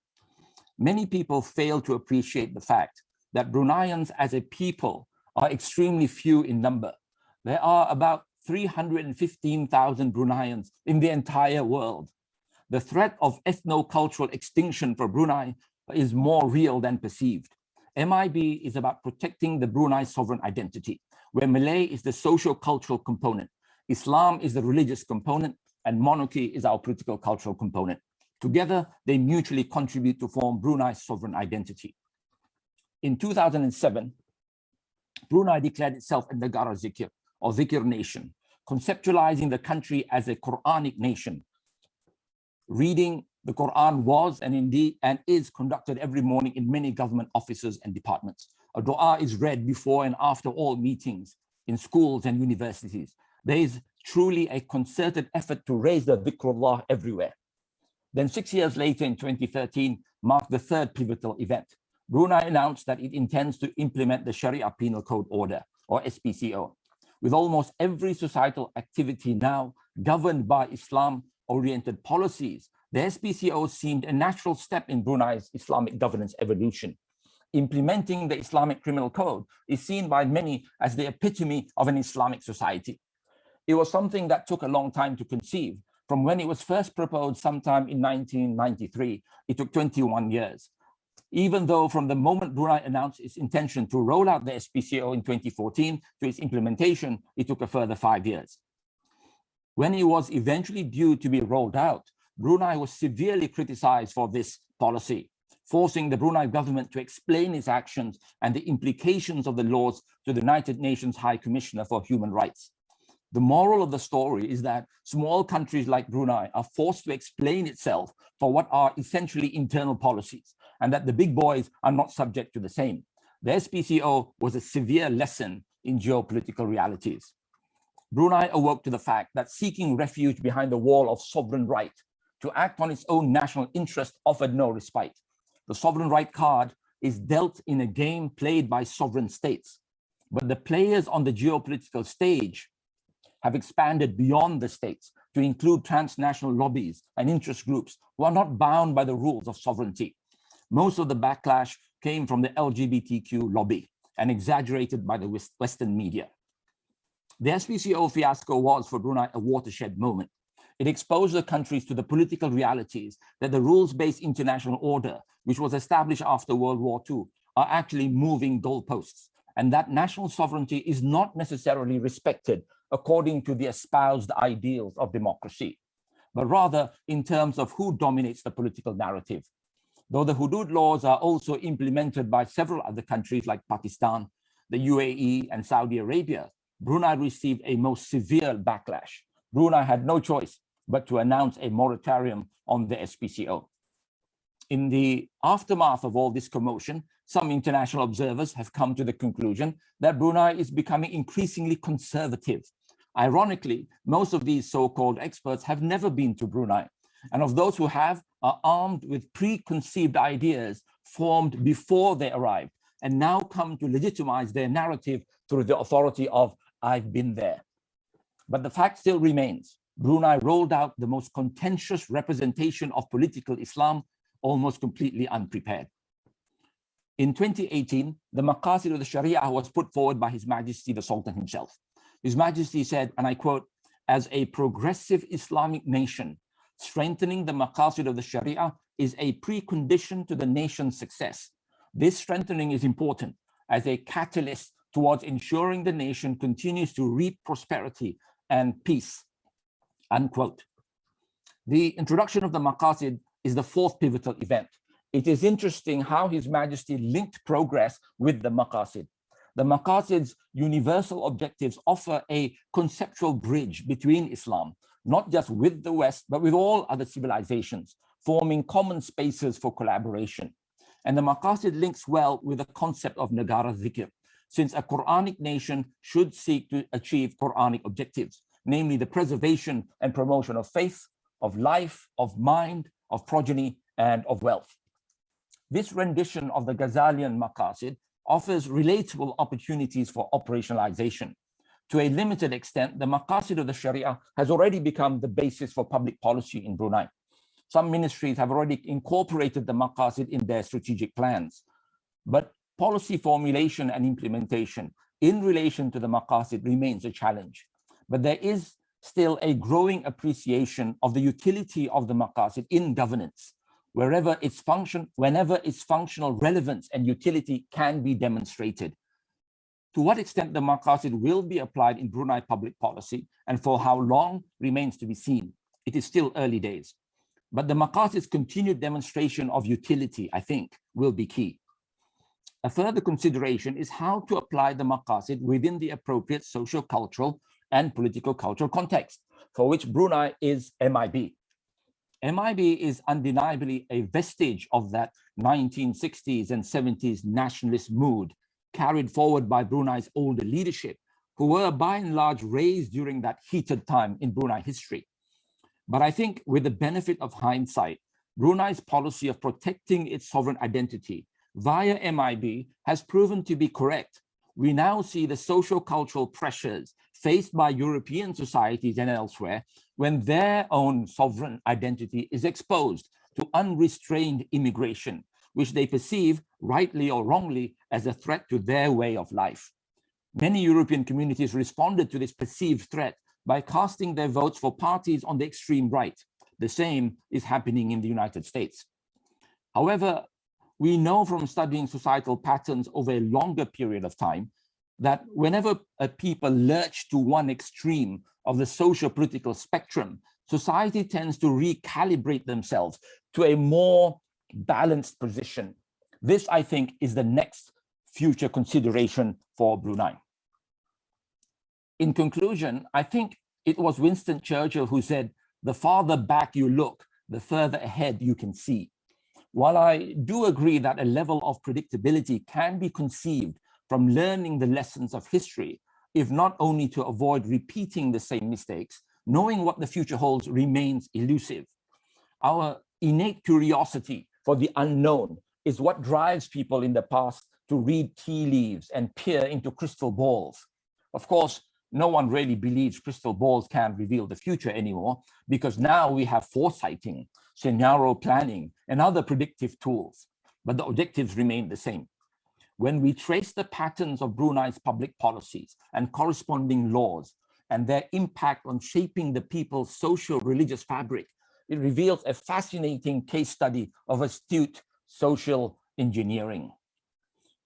Many people fail to appreciate the fact that Bruneians as a people are extremely few in number. There are about 315,000 Bruneians in the entire world. The threat of ethno-cultural extinction for Brunei is more real than perceived. MIB is about protecting the Brunei sovereign identity, where Malay is the socio-cultural component, Islam is the religious component, and monarchy is our political cultural component. Together, they mutually contribute to form Brunei's sovereign identity. In 2007, Brunei declared itself a Negara Zikir, or Zikir nation, conceptualizing the country as a Quranic nation. Reading the Quran was and indeed and is conducted every morning in many government offices and departments. A dua is read before and after all meetings in schools and universities. There is truly a concerted effort to raise the dhikrullah everywhere. Then 6 years later, in 2013, marked the third pivotal event. Brunei announced that it intends to implement the Shari'ah Penal Code Order, or SPCO. With almost every societal activity now governed by Islam-oriented policies, the SPCO seemed a natural step in Brunei's Islamic governance evolution. Implementing the Islamic Criminal Code is seen by many as the epitome of an Islamic society. It was something that took a long time to conceive. From when it was first proposed sometime in 1993, it took 21 years. Even though from the moment Brunei announced its intention to roll out the SPCO in 2014 to its implementation, it took a further 5 years. When it was eventually due to be rolled out, Brunei was severely criticized for this policy, forcing the Brunei government to explain its actions and the implications of the laws to the United Nations High Commissioner for Human Rights. The moral of the story is that small countries like Brunei are forced to explain itself for what are essentially internal policies, and that the big boys are not subject to the same. The SPCO was a severe lesson in geopolitical realities. Brunei awoke to the fact that seeking refuge behind the wall of sovereign right to act on its own national interest offered no respite. The sovereign right card is dealt in a game played by sovereign states, but the players on the geopolitical stage have expanded beyond the states to include transnational lobbies and interest groups who are not bound by the rules of sovereignty. Most of the backlash came from the LGBTQ lobby and exaggerated by the Western media. The SPCO fiasco was for Brunei a watershed moment. It exposed the countries to the political realities that the rules-based international order, which was established after World War II, are actually moving goalposts, and that national sovereignty is not necessarily respected according to the espoused ideals of democracy, but rather in terms of who dominates the political narrative. Though the hudud laws are also implemented by several other countries like Pakistan, the UAE, and Saudi Arabia, Brunei received a most severe backlash. Brunei had no choice but to announce a moratorium on the SPCO. In the aftermath of all this commotion, some international observers have come to the conclusion that Brunei is becoming increasingly conservative. Ironically, most of these so-called experts have never been to Brunei, and of those who have are armed with preconceived ideas formed before they arrived and now come to legitimize their narrative through the authority of "I've been there." But the fact still remains, Brunei rolled out the most contentious representation of political Islam almost completely unprepared. In 2018, the Maqasid of the Shari'ah was put forward by His Majesty the Sultan himself. His Majesty said, and I quote, "As a progressive Islamic nation, strengthening the Maqasid of the Shari'ah is a precondition to the nation's success. This strengthening is important as a catalyst towards ensuring the nation continues to reap prosperity and peace," unquote. The introduction of the Maqasid is the fourth pivotal event. It is interesting how His Majesty linked progress with the Maqasid. The Maqasid's universal objectives offer a conceptual bridge between Islam, not just with the West, but with all other civilizations, forming common spaces for collaboration. And the Maqasid links well with the concept of Negara Zikr, since a Quranic nation should seek to achieve Quranic objectives, namely the preservation and promotion of faith, of life, of mind, of progeny, and of wealth. This rendition of the Ghazalian Maqasid offers relatable opportunities for operationalization. To a limited extent, the maqasid of the Sharia has already become the basis for public policy in Brunei. Some ministries have already incorporated the maqasid in their strategic plans. But policy formulation and implementation in relation to the maqasid remains a challenge. But there is still a growing appreciation of the utility of the maqasid in governance, whenever its functional relevance and utility can be demonstrated. To what extent the maqasid will be applied in Brunei public policy and for how long remains to be seen. It is still early days. But the maqasid's continued demonstration of utility, I think, will be key. A further consideration is how to apply the maqasid within the appropriate social, cultural, and political cultural context, for which Brunei is MIB. MIB is undeniably a vestige of that 1960s and 70s nationalist mood carried forward by Brunei's older leadership, who were by and large raised during that heated time in Brunei history. But I think with the benefit of hindsight, Brunei's policy of protecting its sovereign identity via MIB has proven to be correct. We now see the social cultural pressures faced by European societies and elsewhere when their own sovereign identity is exposed to unrestrained immigration, which they perceive, rightly or wrongly, as a threat to their way of life. Many European communities responded to this perceived threat by casting their votes for parties on the extreme right. The same is happening in the United States. However, we know from studying societal patterns over a longer period of time that whenever a people lurch to one extreme of the socio-political spectrum, society tends to recalibrate themselves to a more balanced position. This, I think, is the next future consideration for Brunei. In conclusion, I think it was Winston Churchill who said, "The farther back you look, the further ahead you can see." While I do agree that a level of predictability can be conceived from learning the lessons of history, if not only to avoid repeating the same mistakes, knowing what the future holds remains elusive. Our innate curiosity for the unknown is what drives people in the past to read tea leaves and peer into crystal balls. Of course, no one really believes crystal balls can reveal the future anymore, because now we have foresighting, scenario planning, and other predictive tools, but the objectives remain the same. When we trace the patterns of Brunei's public policies and corresponding laws and their impact on shaping the people's social religious fabric, it reveals a fascinating case study of astute social engineering.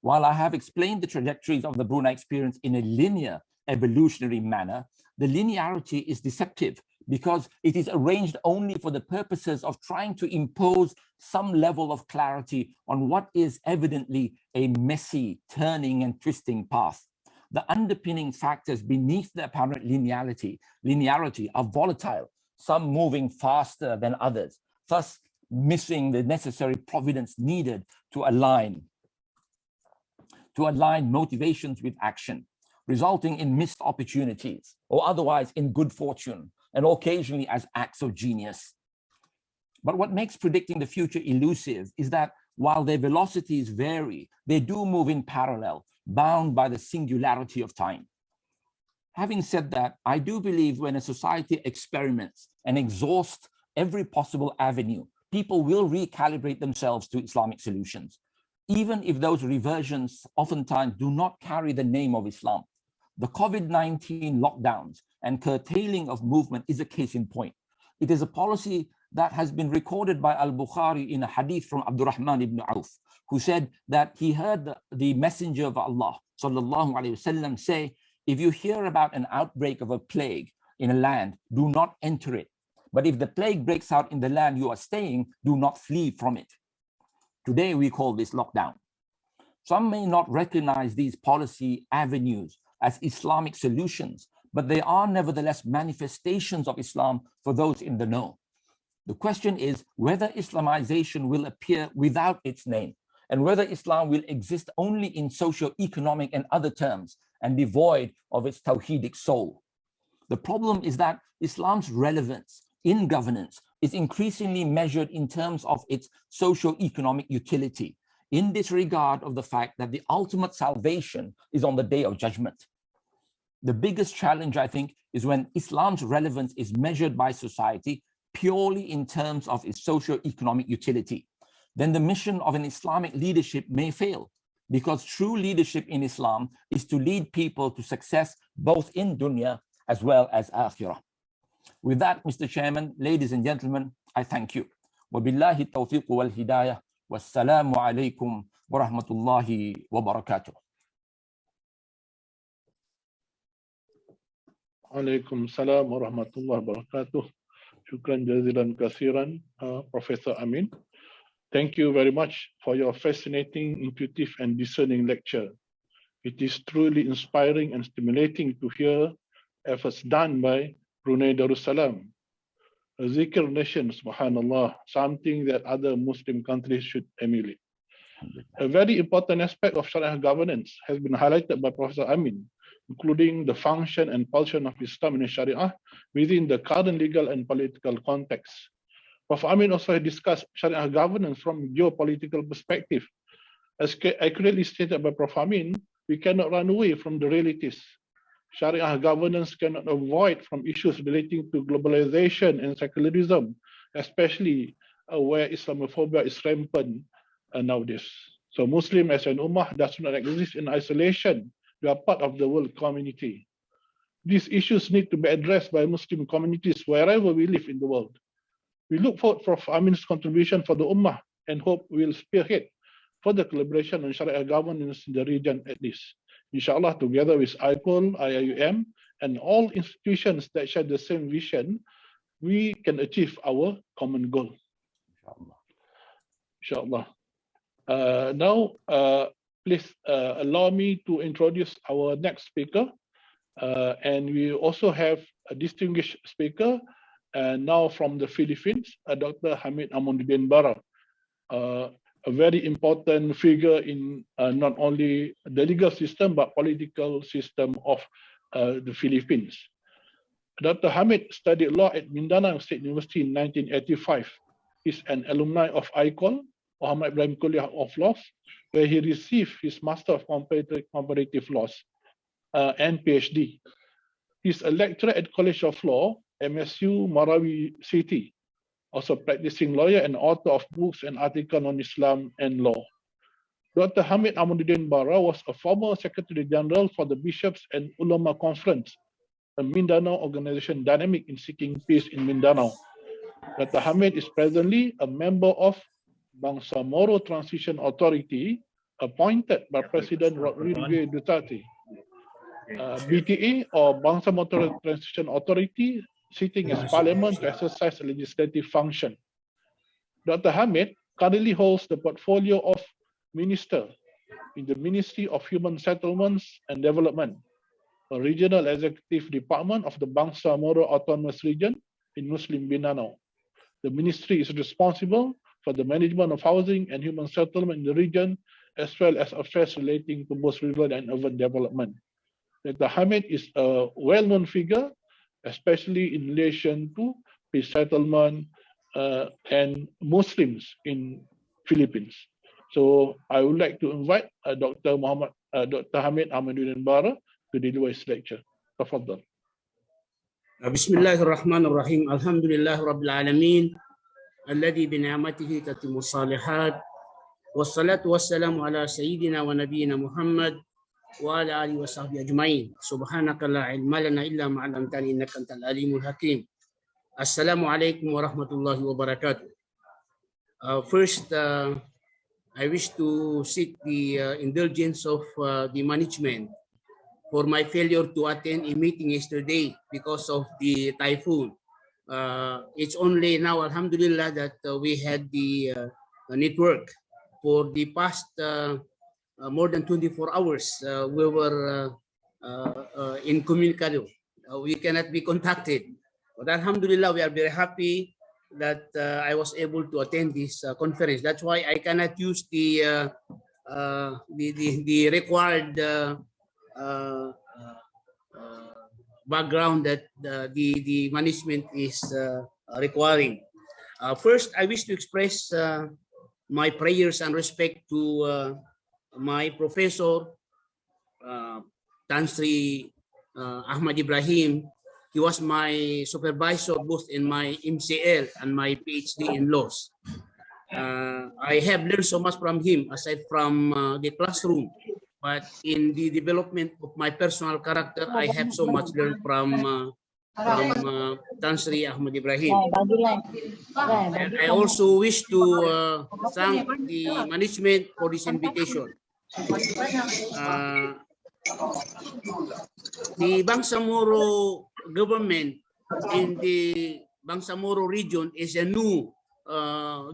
While I have explained the trajectories of the Brunei experience in a linear evolutionary manner, the linearity is deceptive because it is arranged only for the purposes of trying to impose some level of clarity on what is evidently a messy, turning and twisting path. The underpinning factors beneath the apparent linearity are volatile, some moving faster than others, thus missing the necessary providence needed to align motivations with action, resulting in missed opportunities or otherwise in good fortune, and occasionally as acts of genius. But what makes predicting the future elusive is that while their velocities vary, they do move in parallel, bound by the singularity of time. Having said that, I do believe when a society experiments and exhausts every possible avenue, people will recalibrate themselves to Islamic solutions, even if those reversions oftentimes do not carry the name of Islam. The COVID-19 lockdowns and curtailing of movement is a case in point. It is a policy that has been recorded by Al-Bukhari in a hadith from Abdurrahman ibn Auf, who said that he heard the Messenger of Allah sallallahu alaihi wasallam say, "If you hear about an outbreak of a plague in a land, do not enter it. But if the plague breaks out in the land you are staying, do not flee from it." Today we call this lockdown. Some may not recognize these policy avenues as Islamic solutions, but they are nevertheless manifestations of Islam for those in the know. The question is whether Islamization will appear without its name, and whether Islam will exist only in socio-economic and other terms and devoid of its tawhidic soul. The problem is that Islam's relevance in governance is increasingly measured in terms of its socio-economic utility, in disregard of the fact that the ultimate salvation is on the day of judgment. The biggest challenge, I think, is when Islam's relevance is measured by society purely in terms of its socio-economic utility. Then the mission of an Islamic leadership may fail, because true leadership in Islam is to lead people to success both in dunya as well as akhirah. With that, Mr. Chairman, ladies and gentlemen, I thank you. Wabillahi tawfiq wal hidayah. Wassalamu alaikum wa rahmatullahi wa barakatuh. Alaikum salam wa rahmatullahi wa barakatuh. Shukran jazilan kasiran, Professor Amin. Thank you very much for your fascinating, intuitive, and discerning lecture. It is truly inspiring and stimulating to hear efforts done by Brunei Darussalam, a zikr nation, subhanallah, something that other Muslim countries should emulate. A very important aspect of Shariah governance has been highlighted by Professor Amin, including the function and pulsion of Islam and Shariah within the current legal and political context. Prof. Amin also discussed Shariah governance from a geopolitical perspective. As accurately stated by Prof. Amin, we cannot run away from the realities. Shariah governance cannot avoid from issues relating to globalization and secularism, especially where Islamophobia is rampant nowadays. So Muslim as an ummah does not exist in isolation. We are part of the world community. These issues need to be addressed by Muslim communities wherever we live in the world. We look forward for Amin's contribution for the ummah and hope we will spearhead further collaboration on Shariah governance in the region at least. Inshallah, together with ICOL, IIUM, and all institutions that share the same vision, we can achieve our common goal. Inshallah. Now, please allow me to introduce our next speaker. And we also have a distinguished speaker, now from the Philippines, Dr. Hamid Amunuddin Bara, a very important figure in not only the legal system, but political system of the Philippines. Dr. Hamid studied law at Mindanao State University in 1985. He's an alumni of ICOL, Ahmad Ibrahim College of Law, where he received his Master of Comparative Laws and PhD. He's a lecturer at College of Law, MSU Marawi City, also practicing lawyer and author of books and articles on Islam and law. Dr. Hamid Amunuddin Bara was a former Secretary General for the Bishops and Ulama Conference, a Mindanao organization dynamic in seeking peace in Mindanao. Dr. Hamid is presently a member of Bangsamoro Transition Authority, appointed by President Rodrigo Duterte. BTA, or Bangsamoro Transition Authority, sitting as Parliament to exercise a legislative function. Dr. Hamid currently holds the portfolio of Minister in the Ministry of Human Settlements and Development, a regional executive department of the Bangsamoro Autonomous Region in Muslim Mindanao. The ministry is responsible for the management of housing and human settlement in the region, as well as affairs relating to both rural and urban development. Dr. Hamid is a well-known figure, especially in relation to peace settlement and Muslims in Philippines. So I would like to invite Dr. Hamid Amunuddin Bara to deliver his lecture. Tafadhal. Bismillahirrahmanirrahim. Alhamdulillah Rabbil Alameen. Alladhi bina'amatihi tatimu salihat. Wassalatu wassalamu ala Sayyidina wa Nabiyina Muhammad wa ala alihi wa sahbihi ajma'in. Subhanaka la ilma lana illa ma 'allamtana innaka antal alimul hakim. Assalamu alaikum wa rahmatullahi wa barakatuh. First, I wish to seek the indulgence of the management for my failure to attend a meeting yesterday because of the typhoon. It's only now, alhamdulillah, that we had the network. For the past more than 24 hours, we were incommunicado. We cannot be contacted. But alhamdulillah, we are very happy that I was able to attend this conference. That's why I cannot use the required background that the management is requiring. First, I wish to express my prayers and respect to my professor, Tan Sri Ahmad Ibrahim. He was my supervisor both in my MCL and my PhD in laws. I have learned so much from him aside from the classroom, but in the development of my personal character, I have so much learned from Tan Sri Ahmad Ibrahim. And I also wish to thank the management for this invitation. The Bangsamoro government in the Bangsamoro region is a new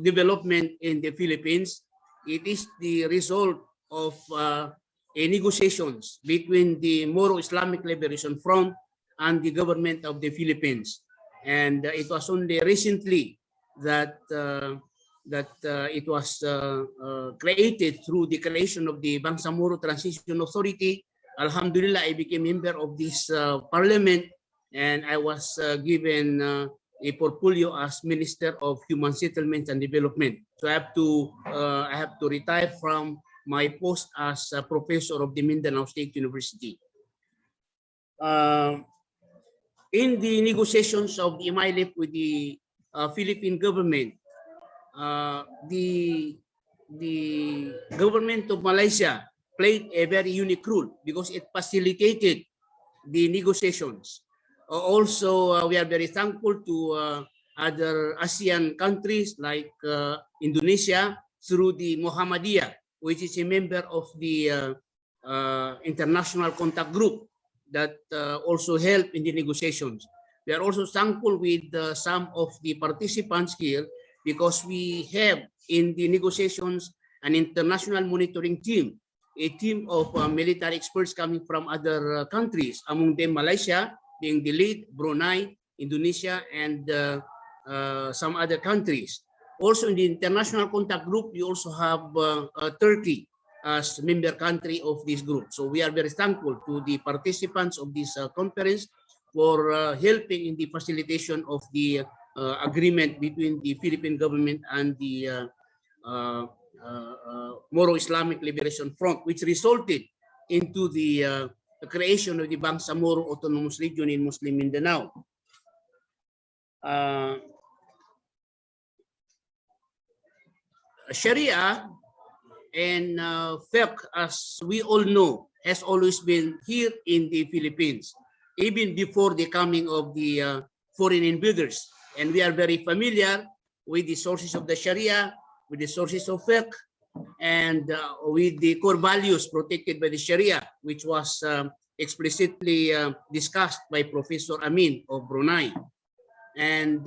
development in the Philippines. It is the result of negotiations between the Moro Islamic Liberation Front and the government of the Philippines. And it was only recently that it was created through the creation of the Bangsamoro Transition Authority. Alhamdulillah, I became member of this parliament, and I was given a portfolio as Minister of Human Settlements and Development. So I have to retire from my post as a professor of the Mindanao State University. In the negotiations of the MILF with the Philippine government, the government of Malaysia played a very unique role because it facilitated the negotiations. Also, we are very thankful to other ASEAN countries like Indonesia through the Muhammadiyah, which is a member of the International Contact Group that also helped in the negotiations. We are also thankful with some of the participants here because we have in the negotiations an international monitoring team, a team of military experts coming from other countries, among them Malaysia being the lead, Brunei, Indonesia, and some other countries. Also in the International Contact Group, we also have Turkey as member country of this group. So we are very thankful to the participants of this conference for helping in the facilitation of the agreement between the Philippine government and the Moro Islamic Liberation Front, which resulted into the creation of the Bangsamoro Autonomous Region in Muslim Mindanao. Shari'ah and fiqh, as we all know, has always been here in the Philippines, even before the coming of the foreign invaders. And we are very familiar with the sources of the Sharia, with the sources of fiqh, and with the core values protected by the Sharia, which was explicitly discussed by Professor Amin of Brunei. And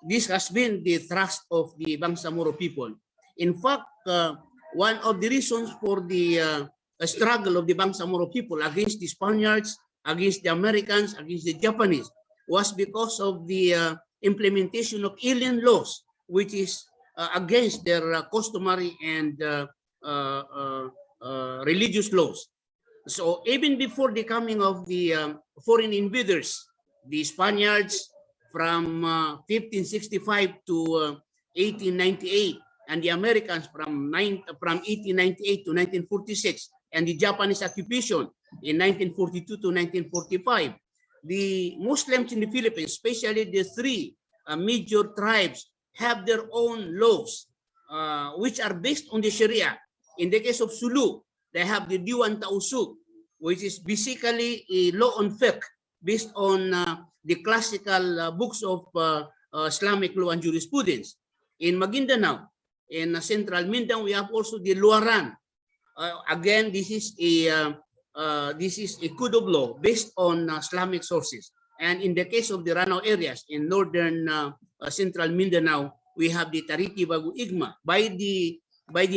this has been the thrust of the Bangsamoro people. In fact, one of the reasons for the struggle of the Bangsamoro people against the Spaniards, against the Americans, against the Japanese, was because of the implementation of alien laws, which is against their customary and religious laws. So even before the coming of the foreign invaders, the Spaniards from 1565 to 1898, and the Americans from 1898 to 1946, and the Japanese occupation in 1942 to 1945, the Muslims in the Philippines, especially the three major tribes, have their own laws, which are based on the Sharia. In the case of Sulu, they have the Diwan Tausug, which is basically a law on fiqh based on the classical books of Islamic law and jurisprudence. In Maguindanao, in central Mindanao, we have also the Luaran. Again, this is a code of law based on Islamic sources. And in the case of the Ranao areas in northern central Mindanao, we have the Tariki Bagu Igma. By the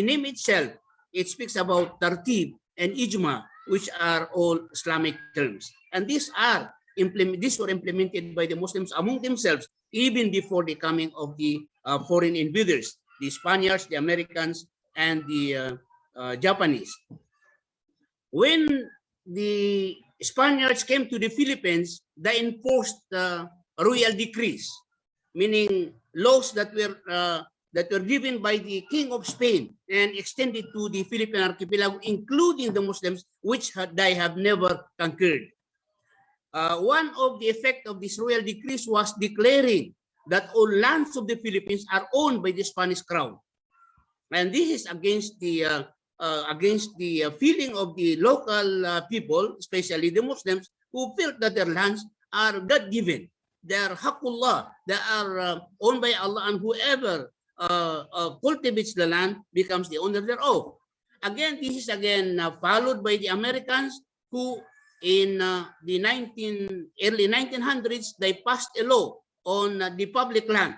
name itself, it speaks about Tartib and Ijma, which are all Islamic terms. And these were implemented by the Muslims among themselves even before the coming of the foreign invaders, the Spaniards, the Americans, and the Japanese. When the Spaniards came to the Philippines, they enforced royal decrees, meaning laws that were given by the King of Spain and extended to the Philippine archipelago, including the Muslims, which they have never conquered. one of the effect of this royal decree was declaring that all lands of the Philippines are owned by the Spanish crown, and this is against the feeling of the local people, especially the Muslims, who felt that their lands are God-given. They are haqqullah. They are owned by Allah, and whoever cultivates the land becomes the owner thereof. Again, this is followed by the Americans, who in the early 1900s, they passed a law on the public land.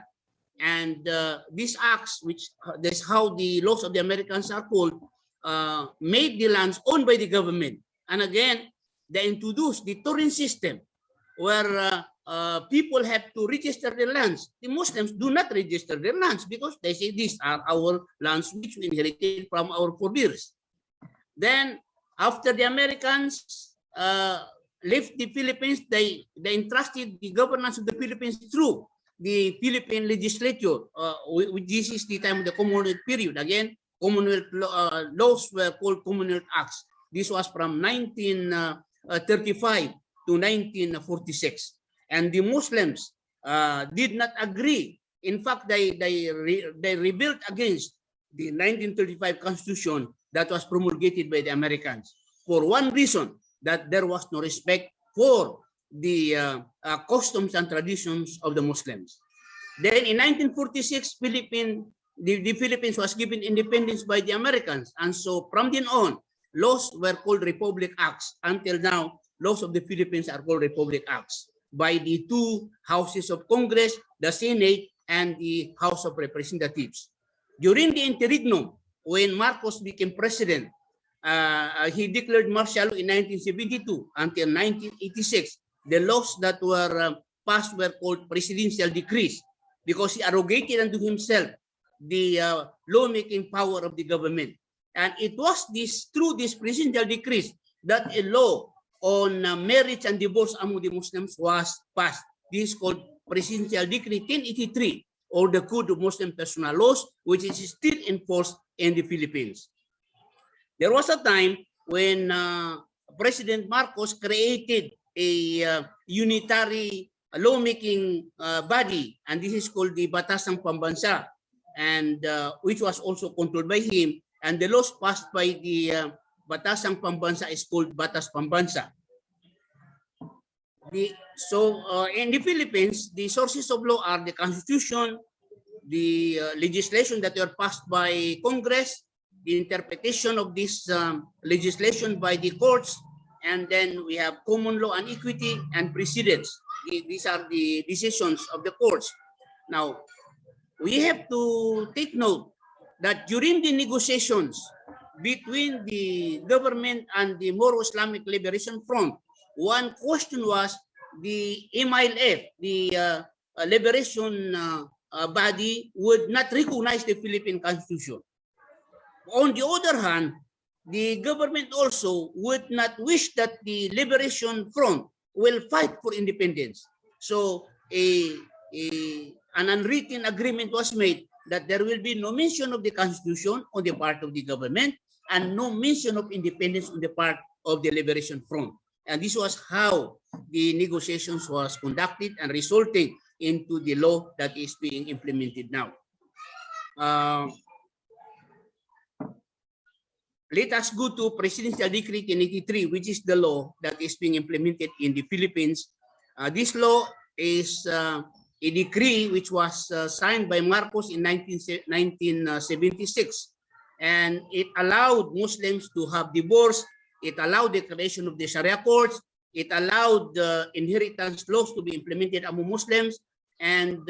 And these acts, which that's how the laws of the Americans are called, made the lands owned by the government. And again, they introduced the Turin system, where people have to register their lands. The Muslims do not register their lands because they say these are our lands which we inherited from our forebears. Then, after the Americans left the Philippines, they entrusted the governance of the Philippines through the Philippine legislature. This is the time of the Commonwealth period. Again, Commonwealth laws were called Commonwealth Acts. This was from 1935 to 1946. And the Muslims did not agree. In fact, they rebelled against the 1935 Constitution that was promulgated by the Americans for one reason, that there was no respect for the customs and traditions of the Muslims. Then in 1946, the Philippines was given independence by the Americans. And so from then on, laws were called Republic Acts. Until now, laws of the Philippines are called Republic Acts by the two houses of Congress, the Senate, and the House of Representatives. During the interregnum, when Marcos became president, he declared martial law in 1972 until 1986. The laws that were passed were called presidential decrees because he arrogated unto himself the lawmaking power of the government. And it was through these presidential decrees that a law on marriage and divorce among the Muslims was passed. This is called Presidential Decree 1083, or the Code of Muslim Personal Laws, which is still enforced in the Philippines. There was a time when President Marcos created a unitary lawmaking body, and this is called the Batasang Pambansa, and which was also controlled by him. And the laws passed by the Batasang Pambansa is called Batas Pambansa. In the Philippines, the sources of law are the Constitution, the legislation that were passed by Congress, the interpretation of this legislation by the courts, and then we have common law and equity and precedents. These are the decisions of the courts. Now, we have to take note that during the negotiations between the government and the Moro Islamic Liberation Front, one question was the MILF, the liberation body, would not recognize the Philippine Constitution. On the other hand, the government also would not wish that the Liberation Front will fight for independence. So an unwritten agreement was made that there will be no mention of the Constitution on the part of the government and no mention of independence on the part of the Liberation Front. And this was how the negotiations was conducted and resulting into the law that is being implemented now. Let us go to Presidential Decree 1083, which is the law that is being implemented in the Philippines. This law is a decree which was signed by Marcos in 1976, and it allowed Muslims to have divorce. It allowed the creation of the Shari'ah courts. It allowed inheritance laws to be implemented among Muslims, and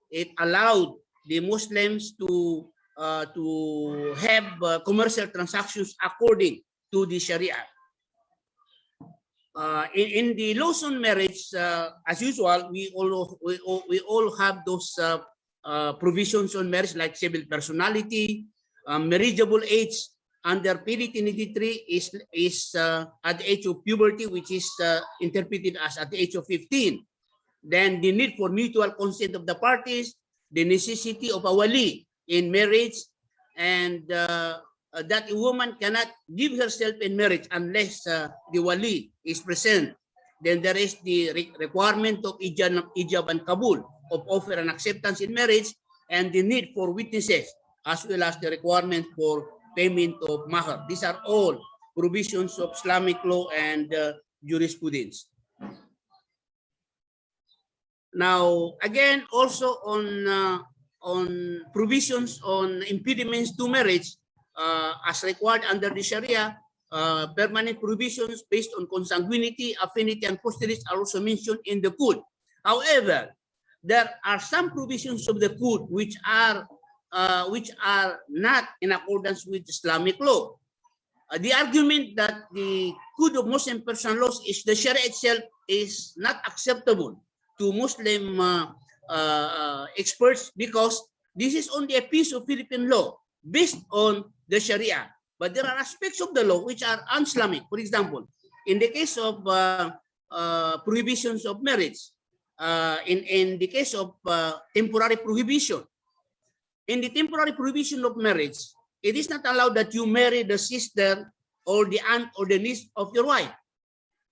it allowed the Muslims to have commercial transactions according to the Sharia. In the laws on marriage, as usual, we all have those provisions on marriage, like civil personality, marriageable age under PD 1083 is at the age of puberty, which is interpreted as at the age of 15. Then the need for mutual consent of the parties, the necessity of a wali in marriage, and that a woman cannot give herself in marriage unless the wali is present. Then there is the requirement of ijab and kabul, of offer and acceptance in marriage, and the need for witnesses, as well as the requirement for payment of mahar. These are all provisions of Islamic law and jurisprudence. Now, again, also on provisions on impediments to marriage, as required under the Sharia, permanent provisions based on consanguinity, affinity, and posterity are also mentioned in the code. However, there are some provisions of the code which are not in accordance with Islamic law. The argument that the code of Muslim personal laws is the Sharia itself is not acceptable to Muslim experts, because this is only a piece of Philippine law based on the Sharia. But there are aspects of the law which are un-Islamic. For example, in the case of prohibitions of marriage, in the case of temporary prohibition, in the temporary prohibition of marriage, it is not allowed that you marry the sister or the aunt or the niece of your wife.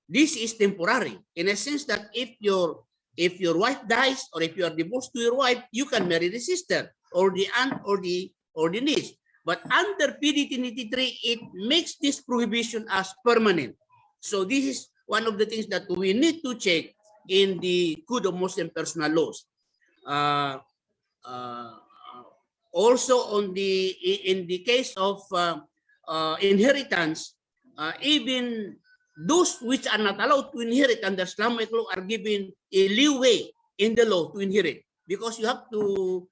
This is temporary, in a sense that if your wife dies, or if you are divorced to your wife, you can marry the sister or the aunt or the niece. But under PD 23, it makes this prohibition as permanent. So this is one of the things that we need to check in the Code of Muslim Personal Laws. Also, in the case of inheritance, even those which are not allowed to inherit under Islamic law are given a leeway in the law to inherit, because you have to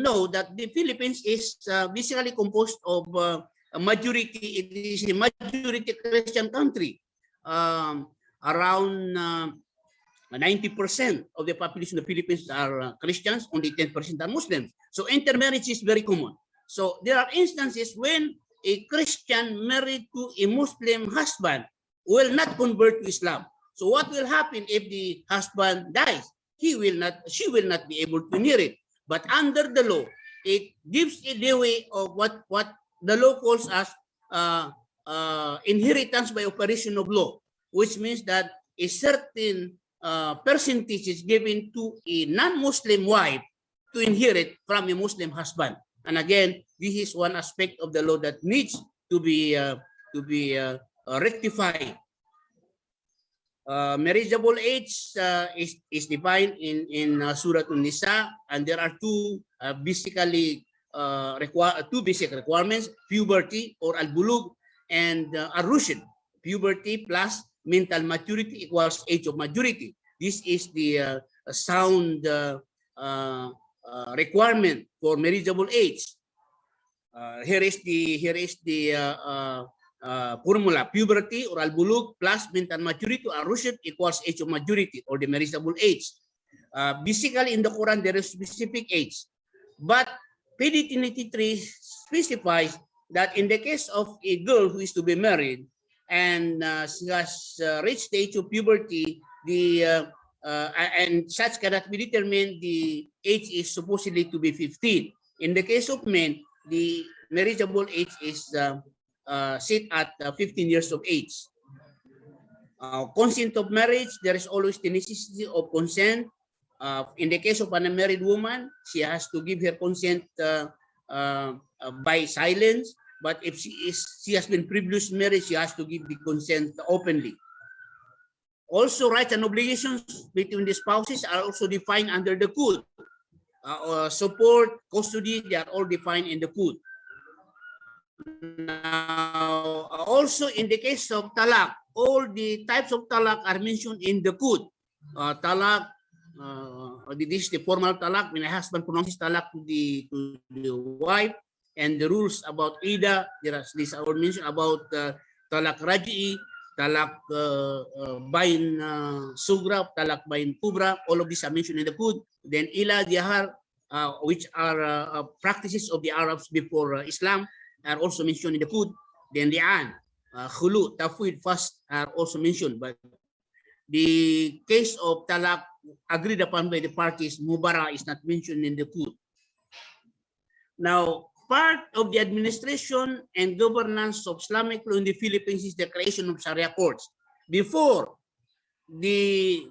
know that the Philippines is basically composed of a majority. It is a majority Christian country. Around 90% of the population of the Philippines are Christians, only 10% are Muslims. So intermarriage is very common. So there are instances when a Christian married to a Muslim husband will not convert to Islam. So what will happen if the husband dies? She will not be able to inherit. But under the law, it gives a leeway of what the law calls as inheritance by operation of law, which means that a certain percentage is given to a non-Muslim wife to inherit from a Muslim husband. And again, this is one aspect of the law that needs to be rectified. Marriageable age is defined in Surah An-Nisa, and there are two basic requirements: puberty or al-bulugh and ar-rushd. Puberty plus mental maturity equals age of majority. This is the sound requirement for marriageable age. Here is the formula: puberty or al-bulugh plus mental maturity or rushd equals age of majority, or the marriageable age. Basically, in the Quran there is specific age, but PD 23 specifies that in the case of a girl who is to be married and she has reached the age of puberty, and such cannot be determined, the age is supposedly to be 15. In the case of men, the marriageable age is set at 15 years of age. Consent of marriage, there is always the necessity of consent. In the case of an unmarried woman, she has to give her consent by silence. But if she has been previously married, she has to give the consent openly. Also, rights and obligations between the spouses are also defined under the code. Support, custody, they are all defined in the code. Now, also in the case of talak, all the types of talak are mentioned in the code. Talak, this is the formal talak, when a husband pronounces talak to the wife, and the rules about ida, these are all mentioned about talak raji'i, talak bain sugra, talak bain kubra, all of these are mentioned in the code. Then ila dihar, which are practices of the Arabs before Islam, are also mentioned in the code. Then li'an, khulu, tafwid, fast are also mentioned. But the case of talak agreed upon by the parties, mubara, is not mentioned in the code. Now, part of the administration and governance of Islamic law in the Philippines is the creation of Sharia courts. before the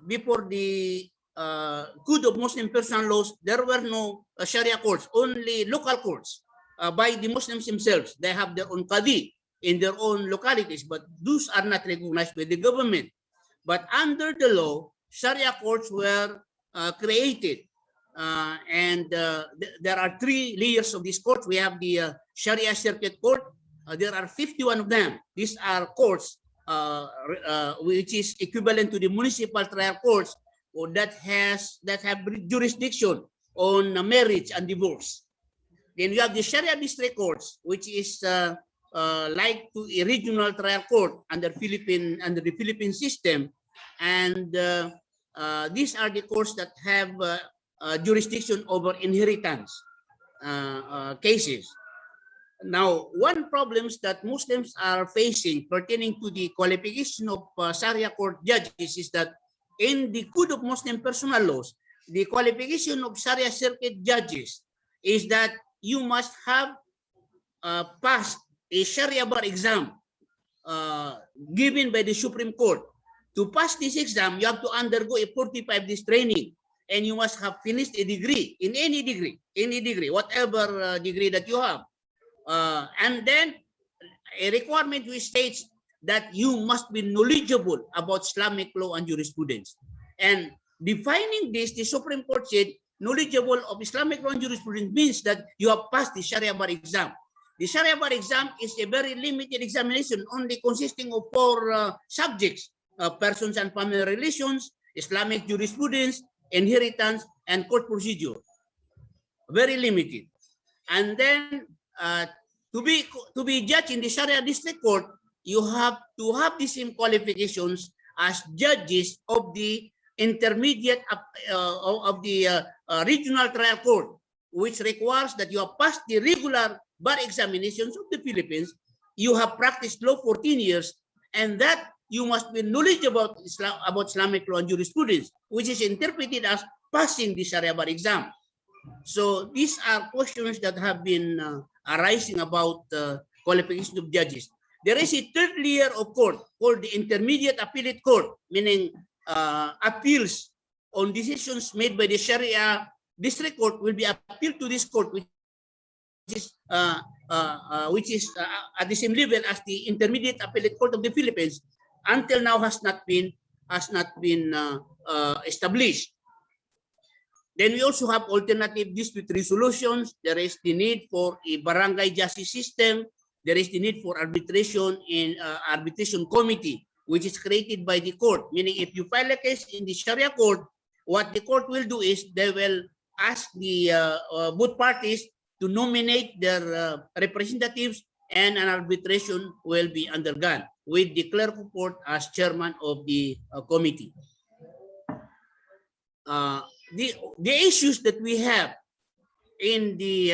Code of Muslim Personal Laws, there were no Sharia courts, only local courts by the Muslims themselves. They have their own qadi in their own localities, but those are not recognized by the government. But under the law, Sharia courts were created. There are 3 layers of this court. We have the Sharia Circuit Court. There are 51 of them. These are courts which is equivalent to the municipal trial courts, or that have jurisdiction on marriage and divorce. Then you have the Sharia district courts, which is like to a regional trial court under the Philippine system, and these are the courts that have jurisdiction over inheritance cases. Now, one problems that Muslims are facing pertaining to the qualification of Sharia court judges is that in the Code of Muslim Personal Laws, the qualification of Sharia circuit judges is that you must have passed a Sharia bar exam given by the Supreme Court. To pass this exam, you have to undergo a 45 days training, and you must have finished a degree in any degree, whatever degree that you have. And then a requirement which states that you must be knowledgeable about Islamic law and jurisprudence. And defining this, the Supreme Court said knowledgeable of Islamic law and jurisprudence means that you have passed the Sharia bar exam. The Sharia bar exam is a very limited examination, only consisting of 4 subjects: persons and family relations, Islamic jurisprudence, inheritance, and court procedure. Very limited. And then to be judged in the Sharia district court, you have to have the same qualifications as judges of the intermediate of the regional trial court, which requires that you have passed the regular bar examinations of the Philippines, you have practiced law 14 years, and that you must be knowledgeable about Islamic law and jurisprudence, which is interpreted as passing the Sharia bar exam. So these are questions that have been arising about qualification of judges. There is a 3rd layer of court called the Intermediate Appellate Court, meaning appeals on decisions made by the Sharia District Court will be appealed to this court, which is at the same level as the Intermediate Appellate Court of the Philippines. Until now, has not been established. Then we also have alternative dispute resolutions. There is the need for a barangay justice system. There is the need for arbitration in arbitration committee, which is created by the court. Meaning, if you file a case in the Sharia court, what the court will do is they will ask the both parties to nominate their representatives, and an arbitration will be undergone with the clerk of court as chairman of the committee. The issues that we have in the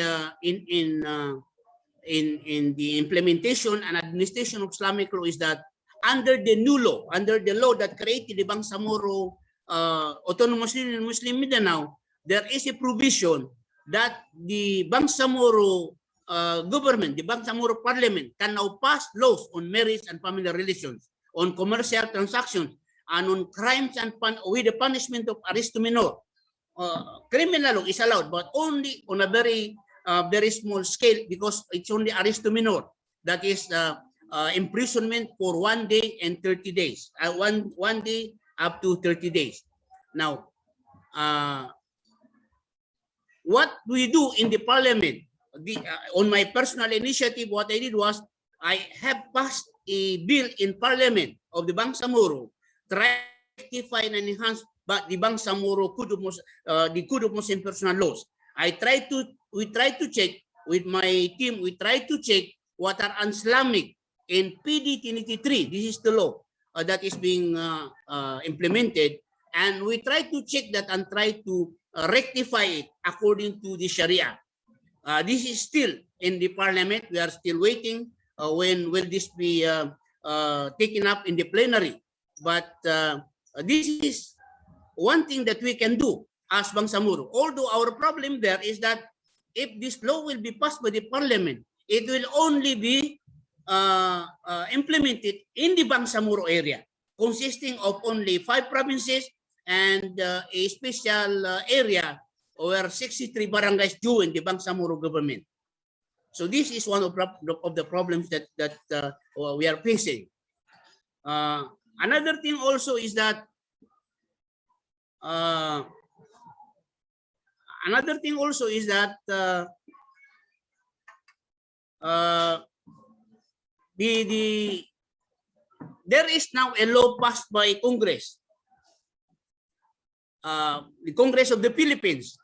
implementation and administration of Islamic law is that under the new law, under the law that created the Bangsamoro Autonomous Union Muslim Mindanao, there is a provision that the Bangsamoro government, the Bangsamoro Parliament, can now pass laws on marriage and family relations, on commercial transactions, and on crimes and with the punishment of arresto minor. Criminal law is allowed, but only on a very small scale, because it's only arresto minor. That is imprisonment for 1 day and 30 days. One day up to 30 days. Now, what we do in the parliament, on my personal initiative, what I did was I have passed a bill in parliament of the Bangsamoro, try to rectify and enhance the Bangsamoro Code of Muslim Personal Laws. We try to check with my team. We try to check what are un-Islamic in PD 1083. This is the law that is being implemented, and we try to check that and try to rectify it according to the Sharia. This is still in the parliament. We are still waiting. When will this be taken up in the plenary? But this is one thing that we can do as Bangsamoro. Although our problem there is that if this law will be passed by the parliament, it will only be implemented in the Bangsamoro area. consisting of only 5 provinces and a special area where 63 barangays join the Bangsamoro government. So this is one of the problems that we are facing. Another thing also is that there is now a law passed by Congress, the Congress of the Philippines,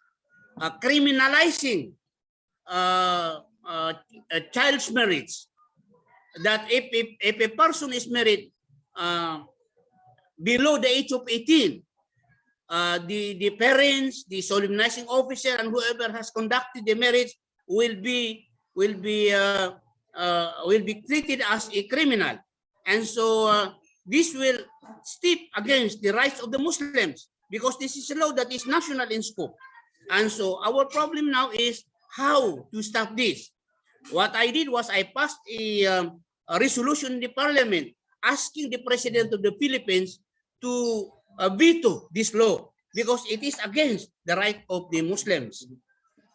criminalizing child's marriage. That if a person is married below the age of 18, the parents, the solemnizing officer, and whoever has conducted the marriage will be treated as a criminal. And so this will step against the rights of the Muslims, because this is a law that is national in scope. And so our problem now is how to stop this. What I did was I passed a resolution in the parliament asking the president of the Philippines to veto this law, because it is against the right of the Muslims.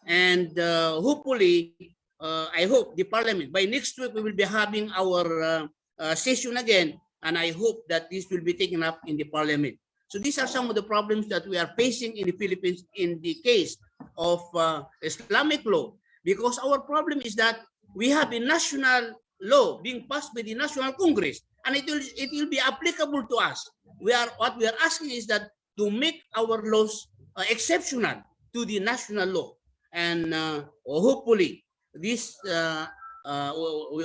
And hopefully, I hope the parliament, by next week, we will be having our session again, and I hope that this will be taken up in the parliament. So these are some of the problems that we are facing in the Philippines in the case of Islamic law, because our problem is that we have a national law being passed by the National Congress, and it will be applicable to us. What we are asking is that to make our laws exceptional to the national law, and hopefully this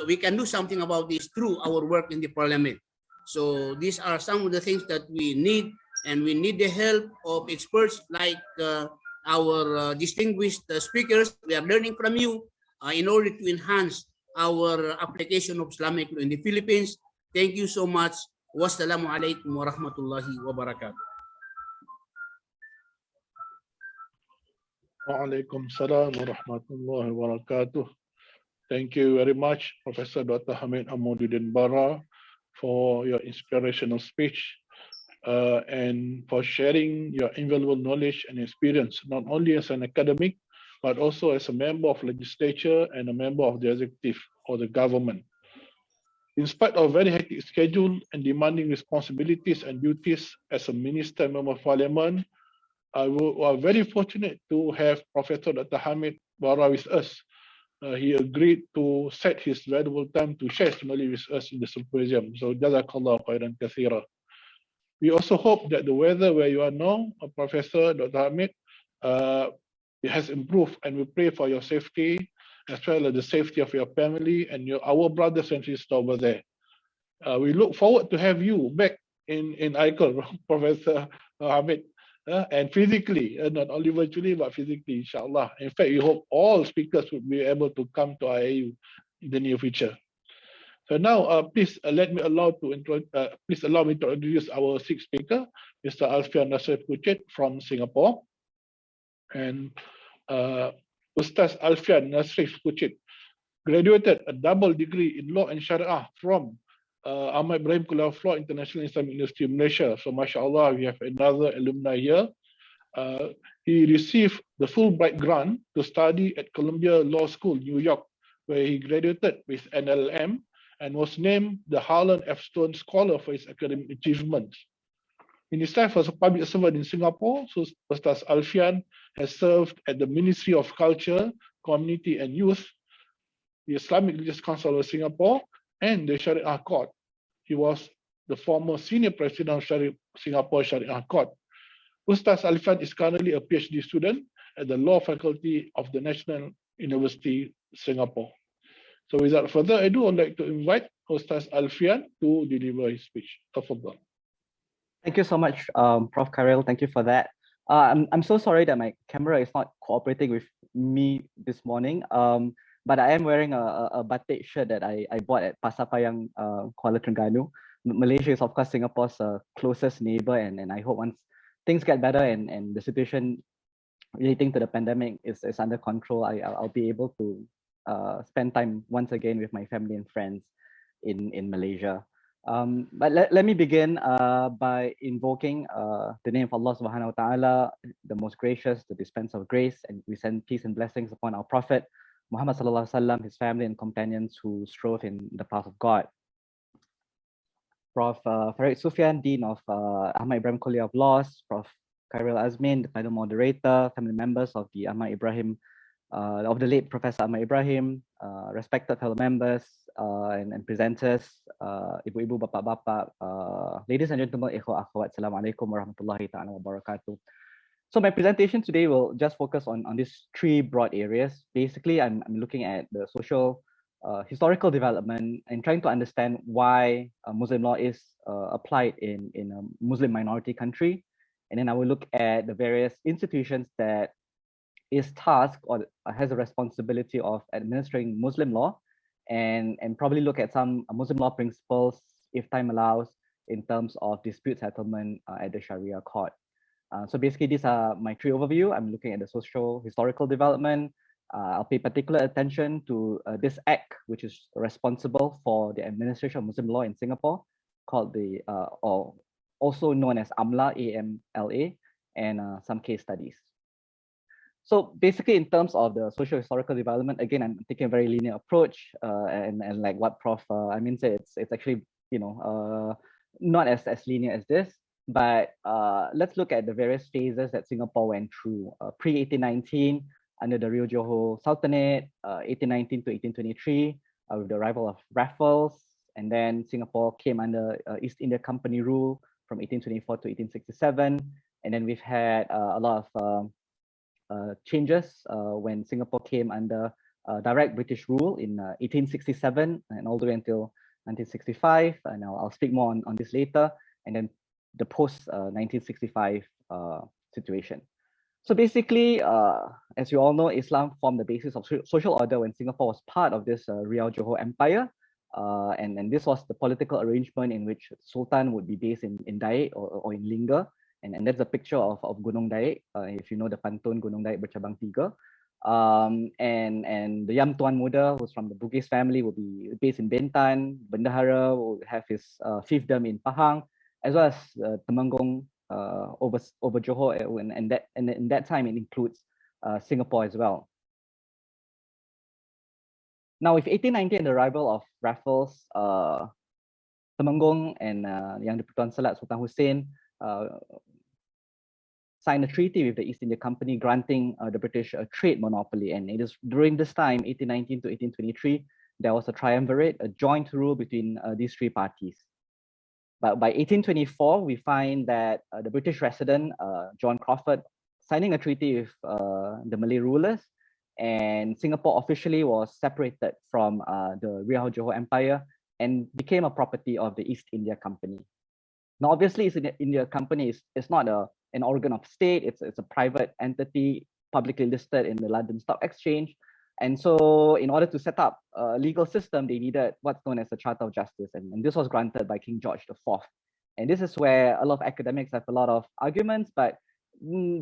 we can do something about this through our work in the parliament. So these are some of the things that we need, and we need the help of experts like our distinguished speakers. We are learning from you in order to enhance our application of Islamic law in the Philippines. Thank you so much. Wassalamu alaikum wa rahmatullahi wa barakatuh. Wa alaikum salam wa rahmatullahi wa barakatuh. Thank you very much, Professor Dr. Hamid Ahmaduddin Bara, for your inspirational speech and for sharing your invaluable knowledge and experience, not only as an academic, but also as a member of legislature and a member of the executive or the government. In spite of very hectic schedule and demanding responsibilities and duties as a minister and member of parliament, we are very fortunate to have Professor Dr. Hamid Bara with us. He agreed to set his valuable time to share his knowledge with us in the symposium. So, Jazakallah khairan kathira. We also hope that the weather where you are now, Professor Dr. Hamid, it has improved, and we pray for your safety as well as the safety of your family and our brothers and sisters over there. We look forward to have you back in ICL, Professor Hamid. And physically, not only virtually, but physically, inshallah. In fact, we hope all speakers will be able to come to IAU in the near future. So now, please allow me to introduce our sixth speaker, Mr. Alfian Nasir Kuchit from Singapore. And Ustaz Alfian Nasir Kuchit graduated a double degree in law and Shari'ah from Ahmad Ibrahim Kuala Lumpur International Islamic University, Malaysia. So, mashallah, we have another alumni here. He received the Fulbright grant to study at Columbia Law School, New York, where he graduated with an LLM and was named the Harlan F. Stone Scholar for his academic achievements. In his life as a public servant in Singapore, so Ustaz Alfian has served at the Ministry of Culture, Community and Youth, the Islamic Religious Council of Singapore, and the Shari'ah Court. He was the former senior president of Singapore Shari'ah Court. Ustaz Alfian is currently a PhD student at the Law Faculty of the National University, Singapore. So without further ado, I'd like to invite Ustaz Alfian to deliver his speech. Tafadhal. Thank you so much, Prof. Khairil. Thank you for that. I'm so sorry that my camera is not cooperating with me this morning. But I am wearing a batik shirt that I bought at Pasar Payang, Kuala Terengganu. Malaysia is, of course, Singapore's closest neighbor, and I hope once things get better and the situation relating to the pandemic is under control, I'll be able to spend time once again with my family and friends in Malaysia. But let me begin by invoking the name of Allah subhanahu wa ta'ala, the most gracious, the dispenser of grace, and we send peace and blessings upon our Prophet Muhammad sallallahu alaihi wasallam, his family and companions who strove in the path of God. Prof. Farid Sufyan, Dean of Ahmad Ibrahim College of Laws, Prof. Khairul Azmin, the panel moderator, family members of the Ahmad Ibrahim, of the late Professor Ahmad Ibrahim, respected fellow members and presenters, ibu-ibu, bapak-bapak, ladies and gentlemen, ikhwa akhwat, assalamualaikum warahmatullahi ta'ala wabarakatuh. So my presentation today will just focus on these three broad areas. Basically, I'm looking at the social historical development and trying to understand why Muslim law is applied in a Muslim minority country. And then I will look at the various institutions that is tasked or has a responsibility of administering Muslim law, and probably look at some Muslim law principles, if time allows, in terms of dispute settlement at the Sharia court. So basically, these are my three overview. I'm looking at the social historical development. I'll pay particular attention to this act, which is responsible for the administration of Muslim law in Singapore, called the, or also known as AMLA, A-M-L-A, and some case studies. So basically, in terms of the social historical development, again, I'm taking a very linear approach, and like what Prof. Amin said, it's actually, you know, not as linear as this. But let's look at the various phases that Singapore went through pre-1819 under the Rio Johor Sultanate, 1819 to 1823 with the arrival of Raffles, and then Singapore came under East India Company rule from 1824 to 1867, and then we've had a lot of changes when Singapore came under direct British rule in 1867 and all the way until 1965, and I'll speak more on this later, and then the post 1965 situation. So basically, as you all know, Islam formed the basis of social order when Singapore was part of this Riau Johor Empire. And this was the political arrangement in which Sultan would be based in Daik or in Lingga. And that's a picture of Gunung Daik, if you know the pantun Gunung Daik Bercabang Tiga. And the Yam Tuan Muda, who's from the Bugis family, will be based in Bintan. Bendahara will have his fiefdom in Pahang, as well as Temanggung over Johor, and in that time it includes Singapore as well. Now, with 1890 and the arrival of Raffles, Temanggung and Yang di-Pertuan Selat Sultan Hussein signed a treaty with the East India Company granting the British a trade monopoly. And it is during this time, 1819 to 1823, there was a triumvirate, a joint rule between these three parties. But by 1824, we find that the British resident, John Crawford, signing a treaty with the Malay rulers, and Singapore officially was separated from the Riau Johor Empire and became a property of the East India Company. Now, obviously, East India Company is not an organ of state, it's a private entity publicly listed in the London Stock Exchange. And so in order to set up a legal system, they needed what's known as the Charter of Justice. And this was granted by King George IV. And this is where a lot of academics have a lot of arguments, but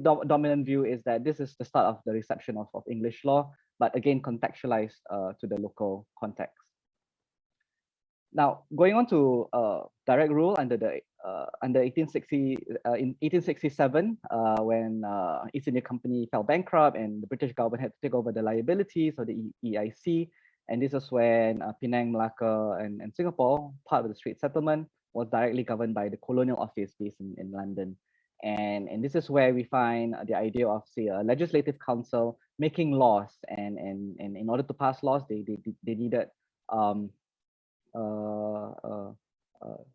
dominant view is that this is the start of the reception of English law, but again, contextualized to the local context. Now, going on to direct rule under the under 1860 in 1867, when East India Company fell bankrupt and the British government had to take over the liabilities of the EIC, and this is when Penang, Malacca, and Singapore, part of the Strait Settlement, was directly governed by the Colonial Office based in London. And this is where we find the idea of, say, a legislative council making laws, and in order to pass laws, they needed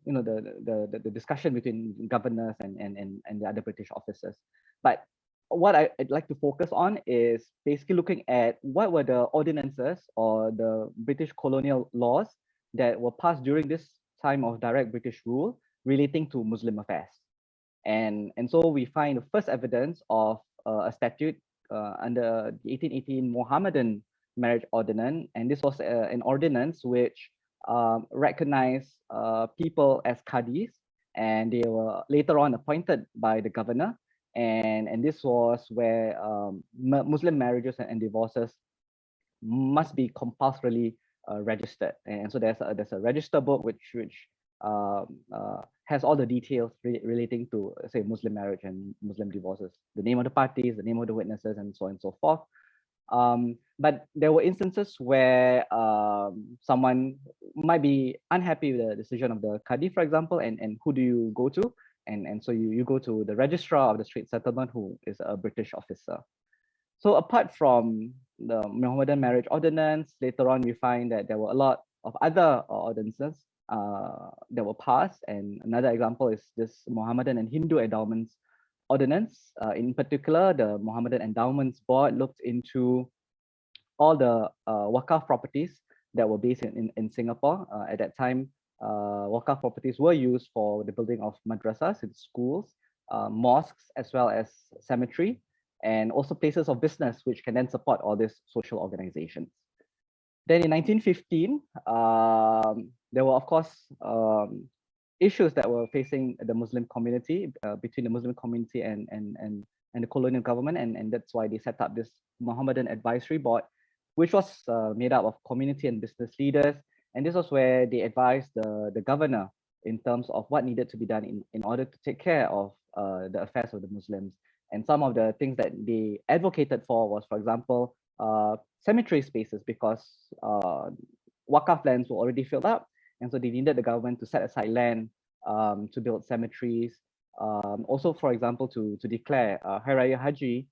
you know, the discussion between governors and the other British officers. But what I'd like to focus on is basically looking at what were the ordinances or the British colonial laws that were passed during this time of direct British rule relating to Muslim affairs. And so we find the first evidence of a statute under the 1818 Mohammedan Marriage Ordinance, and this was an ordinance which recognized people as qadis, and they were later on appointed by the governor. And this was where Muslim marriages and divorces must be compulsorily registered. And so there's a register book which has all the details relating to, say, Muslim marriage and Muslim divorces, the name of the parties, the name of the witnesses, and so on and so forth. But there were instances where someone might be unhappy with the decision of the Qadi, for example, and who do you go to? And so you go to the registrar of the Strait Settlement, who is a British officer. So apart from the Mohammedan marriage ordinance, later on we find that there were a lot of other ordinances that were passed. And another example is this Mohammedan and Hindu endowments ordinance. In particular, the Mohammedan Endowments Board looked into all the Waqaf properties that were based in Singapore. At that time, Waqaf properties were used for the building of madrasas in schools, mosques, as well as cemetery, and also places of business, which can then support all these social organizations. Then in 1915, there were, of course, issues that were facing the Muslim community, between the Muslim community and the colonial government, and that's why they set up this Mohammedan Advisory Board, which was made up of community and business leaders. And this was where they advised the governor in terms of what needed to be done in order to take care of the affairs of the Muslims. And some of the things that they advocated for was, for example, cemetery spaces, because Waqaf lands were already filled up. And so they needed the government to set aside land to build cemeteries. Also, for example, to declare Hari Raya Haji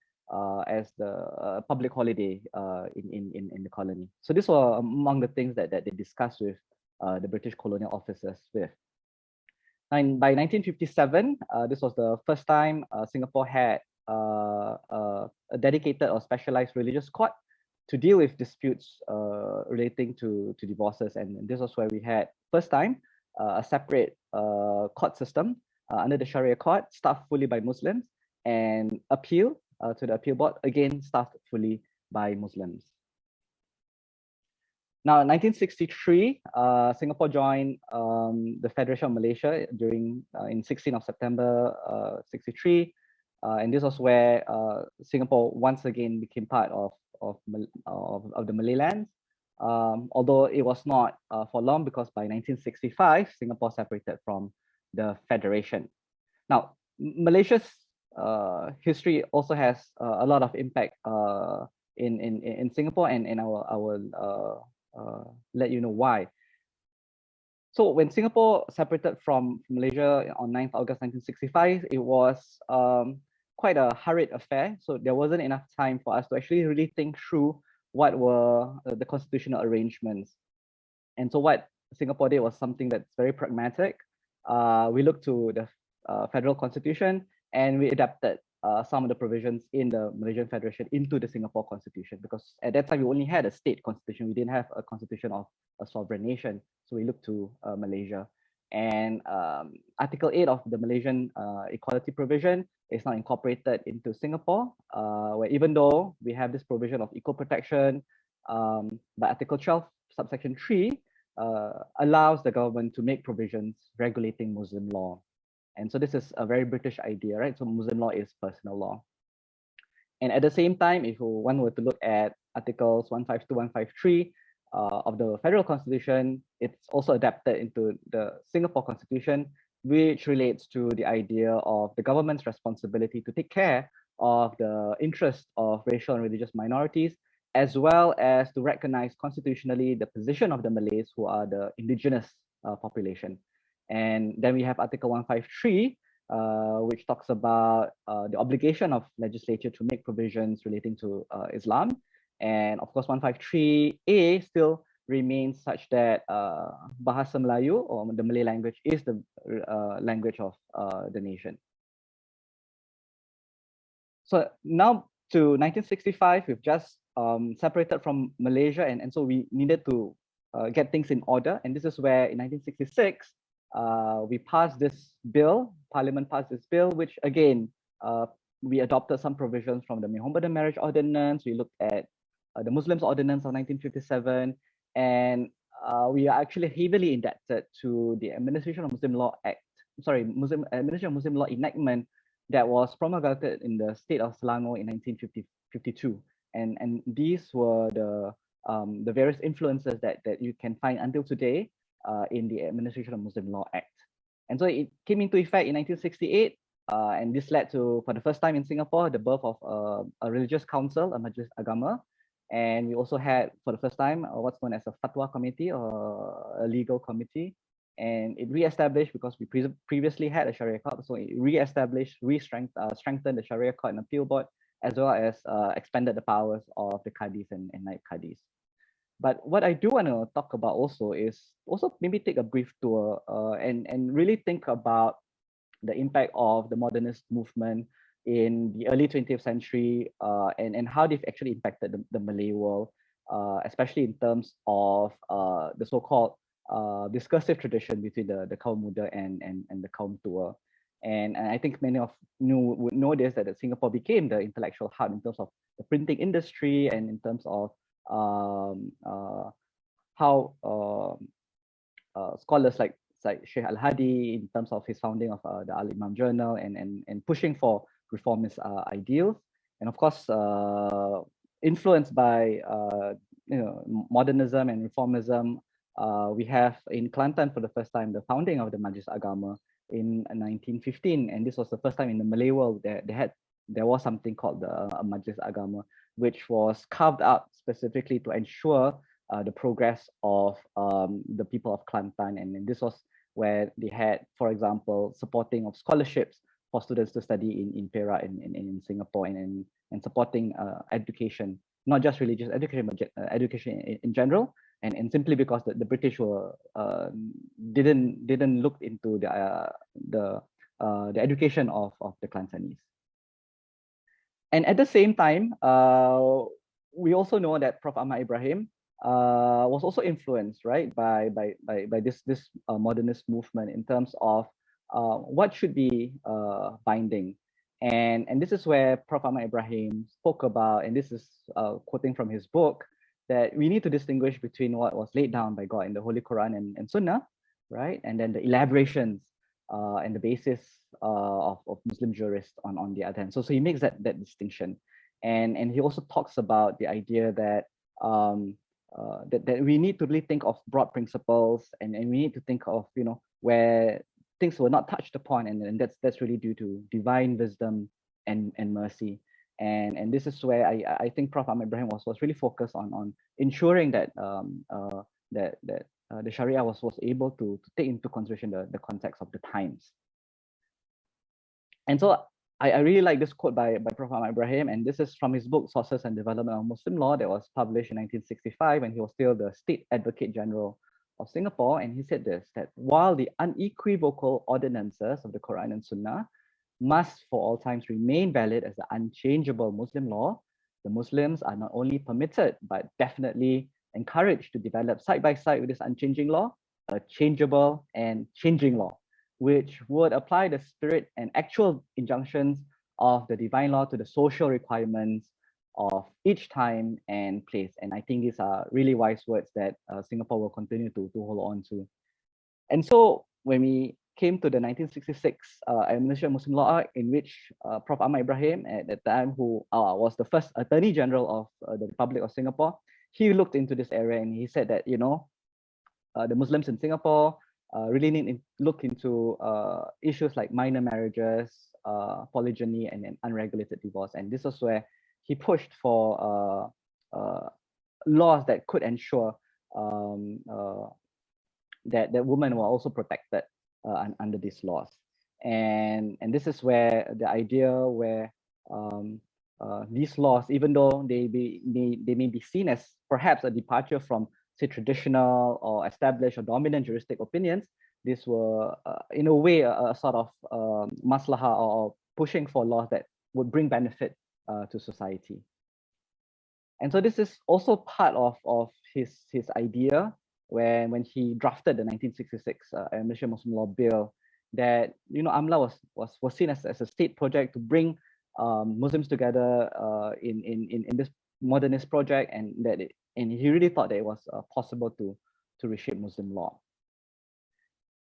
as the public holiday in the colony. So these were among the things that they discussed with the British colonial officers with. And by 1957, this was the first time Singapore had a dedicated or specialized religious court to deal with disputes relating to divorces. And this was where we had, first time, a separate court system under the Shari'ah court, staffed fully by Muslims, and appeal to the appeal board, again staffed fully by Muslims. Now, in 1963, Singapore joined the Federation of Malaysia in 16th of September 63, and this was where Singapore once again became part of the Malay lands. Although it was not for long, because by 1965, Singapore separated from the Federation. Now, Malaysia's history also has a lot of impact in Singapore, and I will let you know why. So when Singapore separated from Malaysia on 9th August 1965, it was quite a hurried affair. So there wasn't enough time for us to actually really think through what were the constitutional arrangements. And so what Singapore did was something that's very pragmatic. We looked to the federal constitution, and we adapted some of the provisions in the Malaysian Federation into the Singapore Constitution, because at that time we only had a state constitution. We didn't have a constitution of a sovereign nation. So we looked to Malaysia. And Article 8 of the Malaysian Equality Provision is now incorporated into Singapore, where even though we have this provision of equal protection, but Article 12, subsection 3, allows the government to make provisions regulating Muslim law. And so this is a very British idea, right? So Muslim law is personal law. And at the same time, if one were to look at Articles 152, 153 of the Federal Constitution, it's also adapted into the Singapore Constitution, which relates to the idea of the government's responsibility to take care of the interests of racial and religious minorities, as well as to recognize constitutionally the position of the Malays, who are the indigenous population. And then we have Article 153, which talks about the obligation of legislature to make provisions relating to Islam. And of course, 153A still remains such that Bahasa Melayu, or the Malay language, is the language of the nation. So now to 1965, we've just separated from Malaysia, and so we needed to get things in order. And this is where in 1966, we passed this bill, Parliament passed this bill, which again, we adopted some provisions from the Mohammedan Marriage Ordinance. We looked at the Muslims Ordinance of 1957, and we are actually heavily indebted to the Administration of Muslim Law Act, Administration of Muslim Law Enactment that was promulgated in the state of Selangor in 1952. And these were the various influences that you can find until today in the Administration of Muslim Law Act. And so it came into effect in 1968, and this led to, for the first time in Singapore, the birth of a religious council, a Majlis Agama. And we also had, for the first time, what's known as a Fatwa Committee or a legal committee. And it re-established, because we previously had a Sharia court, so it re-established, strengthened the Sharia court and appeal board, as well as expanded the powers of the Qadis and Naib Qadis. But what I do want to talk about also is maybe take a brief tour and really think about the impact of the modernist movement in the early 20th century and how they've actually impacted the Malay world, especially in terms of the so-called discursive tradition between the kaum muda and the kaum tua. And I think many of you would know this, that Singapore became the intellectual hub in terms of the printing industry and in terms of how scholars like Sheikh Al-Hadi, in terms of his founding of the Al-Imam Journal and pushing for reformist ideals. And of course, influenced by modernism and reformism, we have in Kelantan for the first time the founding of the Majlis Agama in 1915, and this was the first time in the Malay world that there was something called the Majlis Agama, which was carved out specifically to ensure the progress of the people of Kelantan. And this was where they had, for example, supporting of scholarships for students to study in Perak in Singapore, and supporting education, not just religious education, but education in general. And simply because the British were didn't look into the education of the Kelantanese. And at the same time, we also know that Prof. Ahmad Ibrahim was also influenced, right, by this modernist movement in terms of what should be binding. And this is where Prof. Ahmad Ibrahim spoke about, and this is quoting from his book, that we need to distinguish between what was laid down by God in the Holy Quran and Sunnah, right, and then the elaborations and the basis of Muslim jurists on the other hand. So he makes that distinction, and he also talks about the idea that that we need to really think of broad principles, and we need to think of where things were not touched upon, and that's really due to divine wisdom and mercy. And this is where I think Prof. Ahmad Ibrahim was really focused on ensuring that the Shari'ah was able to take into consideration the context of the times. And so I really like this quote by Prof. Ahmad Ibrahim, and this is from his book Sources and Development of Muslim Law that was published in 1965 when he was still the State Advocate General of Singapore. And he said this, that while the unequivocal ordinances of the Quran and Sunnah must for all times remain valid as the unchangeable Muslim law, the Muslims are not only permitted but definitely encouraged to develop side by side with this unchanging law a changeable and changing law, which would apply the spirit and actual injunctions of the divine law to the social requirements of each time and place. And I think these are really wise words that Singapore will continue to hold on to. And so when we came to the 1966 Administration of Muslim Law Act, in which Prof. Ahmad Ibrahim, at the time, who was the first Attorney General of the Republic of Singapore, he looked into this area and he said that, the Muslims in Singapore really need to look into issues like minor marriages, polygyny, and unregulated divorce. And this was where he pushed for laws that could ensure that women were also protected under these laws. And this is where the idea where these laws, even though they may be seen as perhaps a departure from, say, traditional or established or dominant juristic opinions, these were in a way a sort of maslahah or pushing for laws that would bring benefit to society. And so this is also part of his idea when he drafted the 1966 Emission Muslim Law Bill, that AMLA was seen as a state project to bring Muslims together in this modernist project, and he really thought that it was possible to reshape Muslim law.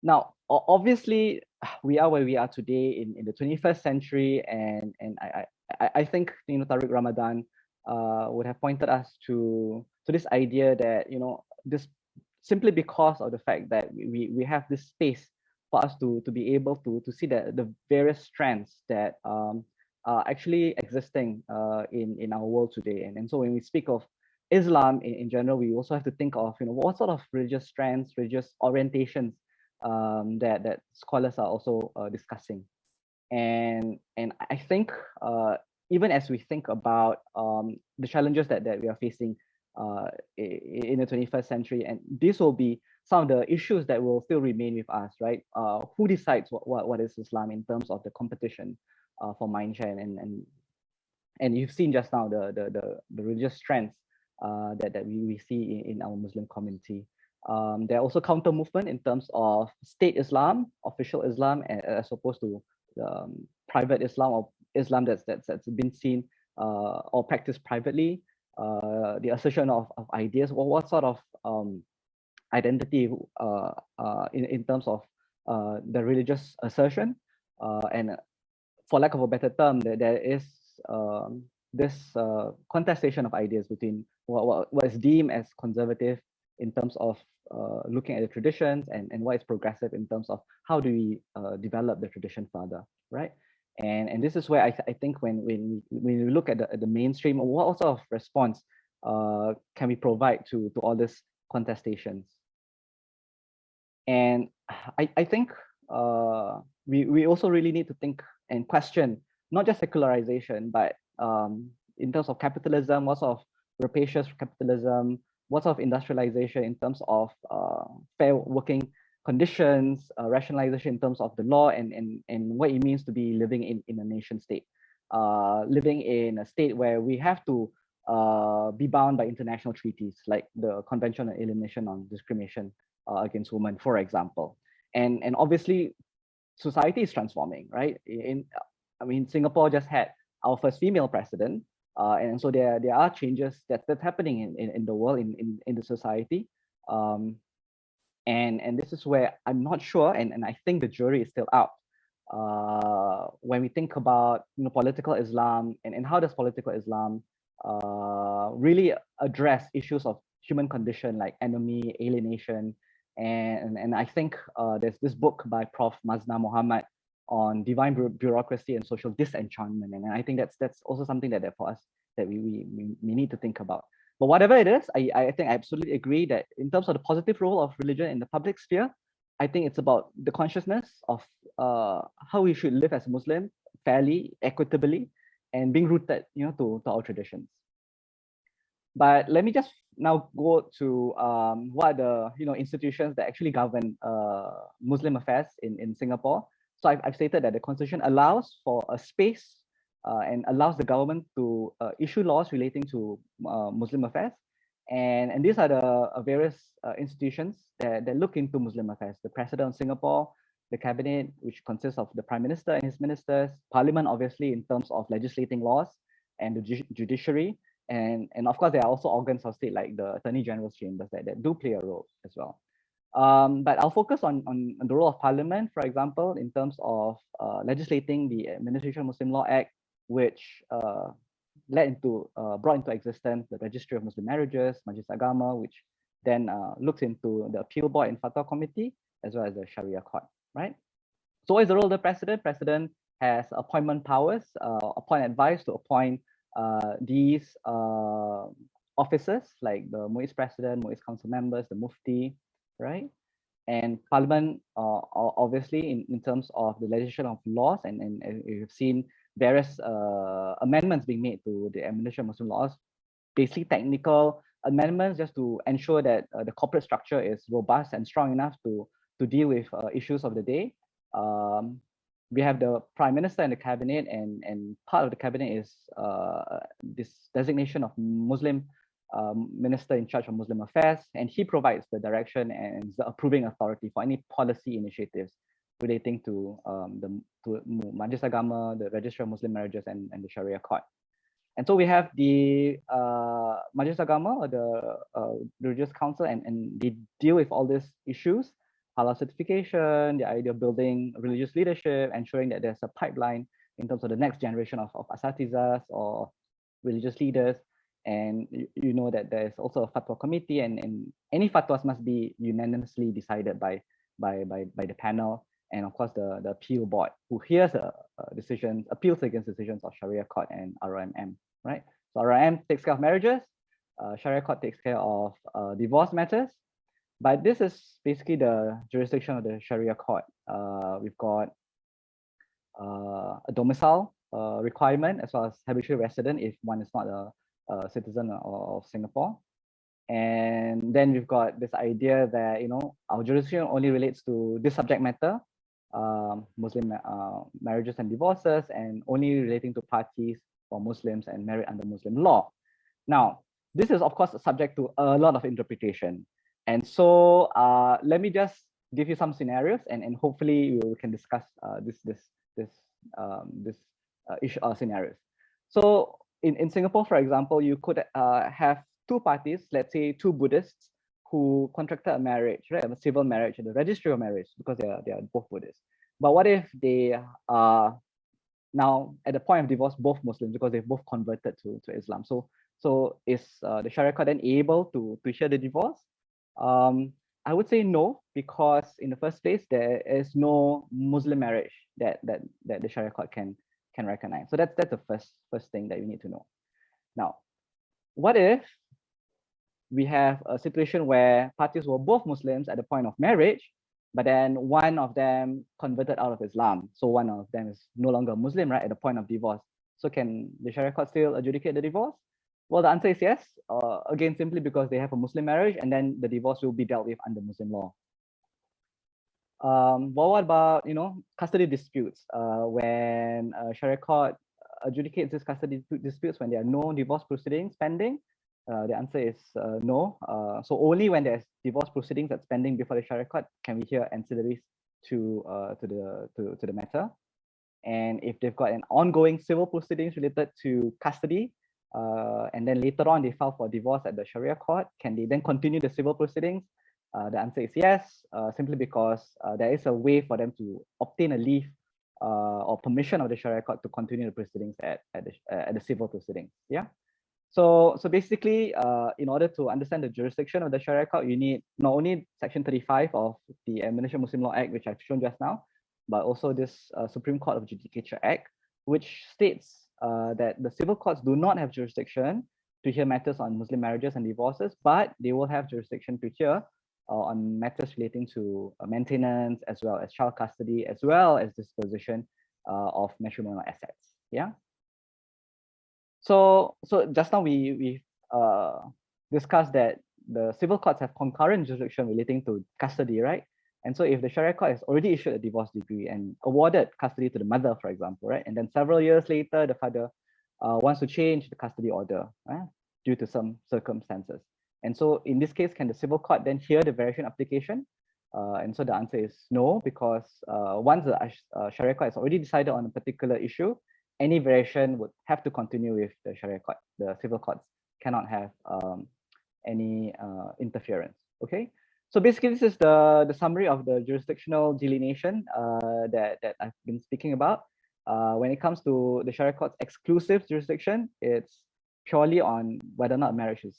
Now, obviously, we are where we are today in the 21st century, and I think Tariq Ramadan would have pointed us to this idea that this simply because of the fact that we have this space for us to be able to see the various strands that are actually existing in our world today. And so when we speak of Islam in general, we also have to think of, what sort of religious strands, religious orientations that scholars are also discussing. And I think even as we think about the challenges that we are facing in the 21st century, and this will be some of the issues that will still remain with us, right? Who decides what is Islam in terms of the competition for mindshare, and you've seen just now the religious trends that we see in our Muslim community. There are also counter movement in terms of state Islam, official Islam, as opposed to private Islam, or Islam that's been seen or practiced privately. The assertion of ideas, or what sort of identity in terms of the religious assertion, and for lack of a better term, there is this contestation of ideas between what is deemed as conservative in terms of looking at the traditions, and what is progressive in terms of how do we develop the tradition further, right? And this is where I think when we look at the mainstream, what sort of response can we provide to all these contestations? And I think we also really need to think and question not just secularization, but in terms of capitalism, what sort of rapacious capitalism, what sort of industrialization in terms of fair working conditions, rationalization in terms of the law, and what it means to be living in a nation state, living in a state where we have to be bound by international treaties like the Convention on Elimination on Discrimination against Women, for example. And obviously, society is transforming, right? I mean, Singapore just had our first female president, and so there are changes that's happening in the world, in the society. And this is where I'm not sure, and I think the jury is still out when we think about political Islam, and how does political Islam really address issues of human condition like enemy, alienation, and I think there's this book by Prof. Mazna Muhammad on divine bureaucracy and social disenchantment, and I think that's also something that for us that we need to think about. But whatever it is, I think I absolutely agree that in terms of the positive role of religion in the public sphere, I think it's about the consciousness of how we should live as a Muslim fairly, equitably, and being rooted, to our traditions. But let me just now go to what are the institutions that actually govern Muslim affairs in Singapore. So I've stated that the Constitution allows for a space and allows the government to issue laws relating to Muslim affairs. And these are the various institutions that look into Muslim affairs. The President of Singapore, the Cabinet, which consists of the Prime Minister and his ministers, Parliament, obviously, in terms of legislating laws, and the judiciary. And of course, there are also organs of state like the Attorney General's chambers that do play a role as well. But I'll focus on the role of Parliament, for example, in terms of legislating the Administration of Muslim Law Act, which brought into existence the Registry of Muslim Marriages, Majlis Agama, which then looks into the Appeal Board and Fatwa Committee, as well as the Shari'ah Court, right? So what is the role of the President? President has appointment powers, appoint advice to appoint these officers like the Muiz President, Muiz Council members, the Mufti, right? And Parliament, obviously, in terms of the legislation of laws, and you've seen various amendments being made to the Administration of Muslim Laws, basically technical amendments just to ensure that the corporate structure is robust and strong enough to deal with issues of the day. We have the Prime Minister and the Cabinet, and part of the Cabinet is this designation of Muslim Minister in charge of Muslim affairs, and he provides the direction and the approving authority for any policy initiatives relating to Majlis Agama, the Registry of Muslim Marriages, and the Shari'ah Court. And so we have the Majlis Agama, or the Religious Council, and they deal with all these issues: halal certification, the idea of building religious leadership, ensuring that there's a pipeline in terms of the next generation of asatizas or religious leaders. And you know that there's also a fatwa committee, and any fatwas must be unanimously decided by the panel, and of course the appeal board who hears appeals against decisions of Sharia court and ROMM, right? So ROMM takes care of marriages, Sharia court takes care of divorce matters, but this is basically the jurisdiction of the Sharia court. We've got a domicile requirement as well as habitual resident if one is not a citizen of Singapore. And then we've got this idea that, our jurisdiction only relates to this subject matter, Muslim marriages and divorces, and only relating to parties for Muslims and married under Muslim law. Now, this is of course subject to a lot of interpretation. And so let me just give you some scenarios, and hopefully we can discuss this scenarios. So in Singapore, for example, you could have two parties, let's say two Buddhists who contracted a marriage, right, a civil marriage and the registry of marriage, because they are both Buddhists. But what if they are now at the point of divorce both Muslims because they've both converted to Islam? So is the Sharia court then able to hear the divorce? I would say no, because in the first place there is no Muslim marriage that the Sharia court can recognize. So that's the first thing that you need to know. Now, what if we have a situation where parties were both Muslims at the point of marriage, but then one of them converted out of Islam, so one of them is no longer Muslim, right, at the point of divorce? So can the Sharia court still adjudicate the divorce? Well, the answer is yes. Again, simply because they have a Muslim marriage, and then the divorce will be dealt with under Muslim law. But what about custody disputes? When Sharia court adjudicates these custody disputes when there are no divorce proceedings pending? The answer is no. So only when there's divorce proceedings that's pending before the Sharia court can we hear ancillaries to the matter. And if they've got an ongoing civil proceedings related to custody, and then later on they file for divorce at the Sharia court, can they then continue the civil proceedings? The answer is yes, simply because there is a way for them to obtain a leave or permission of the Sharia court to continue the proceedings at the civil proceedings. Yeah. So basically, in order to understand the jurisdiction of the Sharia court, you need not only Section 35 of the Emeritus Muslim Law Act, which I've shown just now, but also this Supreme Court of Judicature Act, which states that the civil courts do not have jurisdiction to hear matters on Muslim marriages and divorces, but they will have jurisdiction to hear on matters relating to maintenance, as well as child custody, as well as disposition of matrimonial assets. Yeah. So just now we discussed that the civil courts have concurrent jurisdiction relating to custody, right? And so if the Sharia court has already issued a divorce decree and awarded custody to the mother, for example, right? And then several years later, the father wants to change the custody order due to some circumstances. And so in this case, can the civil court then hear the variation application? And so the answer is no, because once the Sharia court has already decided on a particular issue, any variation would have to continue with the Sharia court. The civil courts cannot have any interference. Okay. So basically, this is the summary of the jurisdictional delineation that I've been speaking about. When it comes to the Sharia court's exclusive jurisdiction, it's purely on whether or not marriage is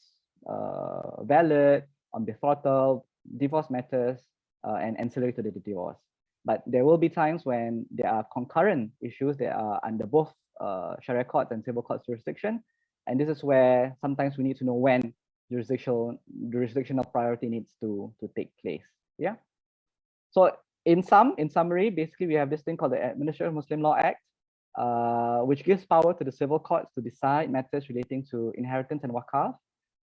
valid, on betrothal, divorce matters, and ancillary to the divorce. But there will be times when there are concurrent issues that are under both Sharia courts and civil courts jurisdiction, and this is where sometimes we need to know when jurisdictional priority needs to take place. Yeah. So in summary, basically we have this thing called the Administrative Muslim Law Act, which gives power to the civil courts to decide matters relating to inheritance and wakaf.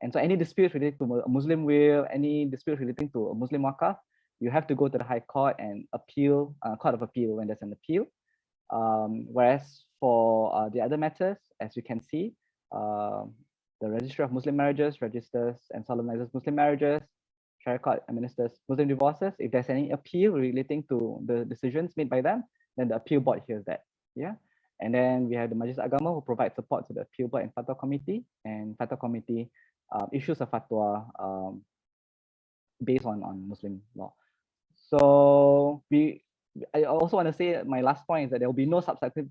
And so any disputes related to a Muslim will, any disputes relating to a Muslim wakaf, you have to go to the High Court and appeal, Court of Appeal when there's an appeal. Whereas for the other matters, as you can see, the Registry of Muslim Marriages registers and solemnizes Muslim marriages. Sharia court administers Muslim divorces. If there's any appeal relating to the decisions made by them, then the appeal board hears that. Yeah. And then we have the Majlis Agama who provides support to the appeal board and fatwa committee, and fatwa committee issues a fatwa based on Muslim law. So I also want to say my last point is that there will be no substantive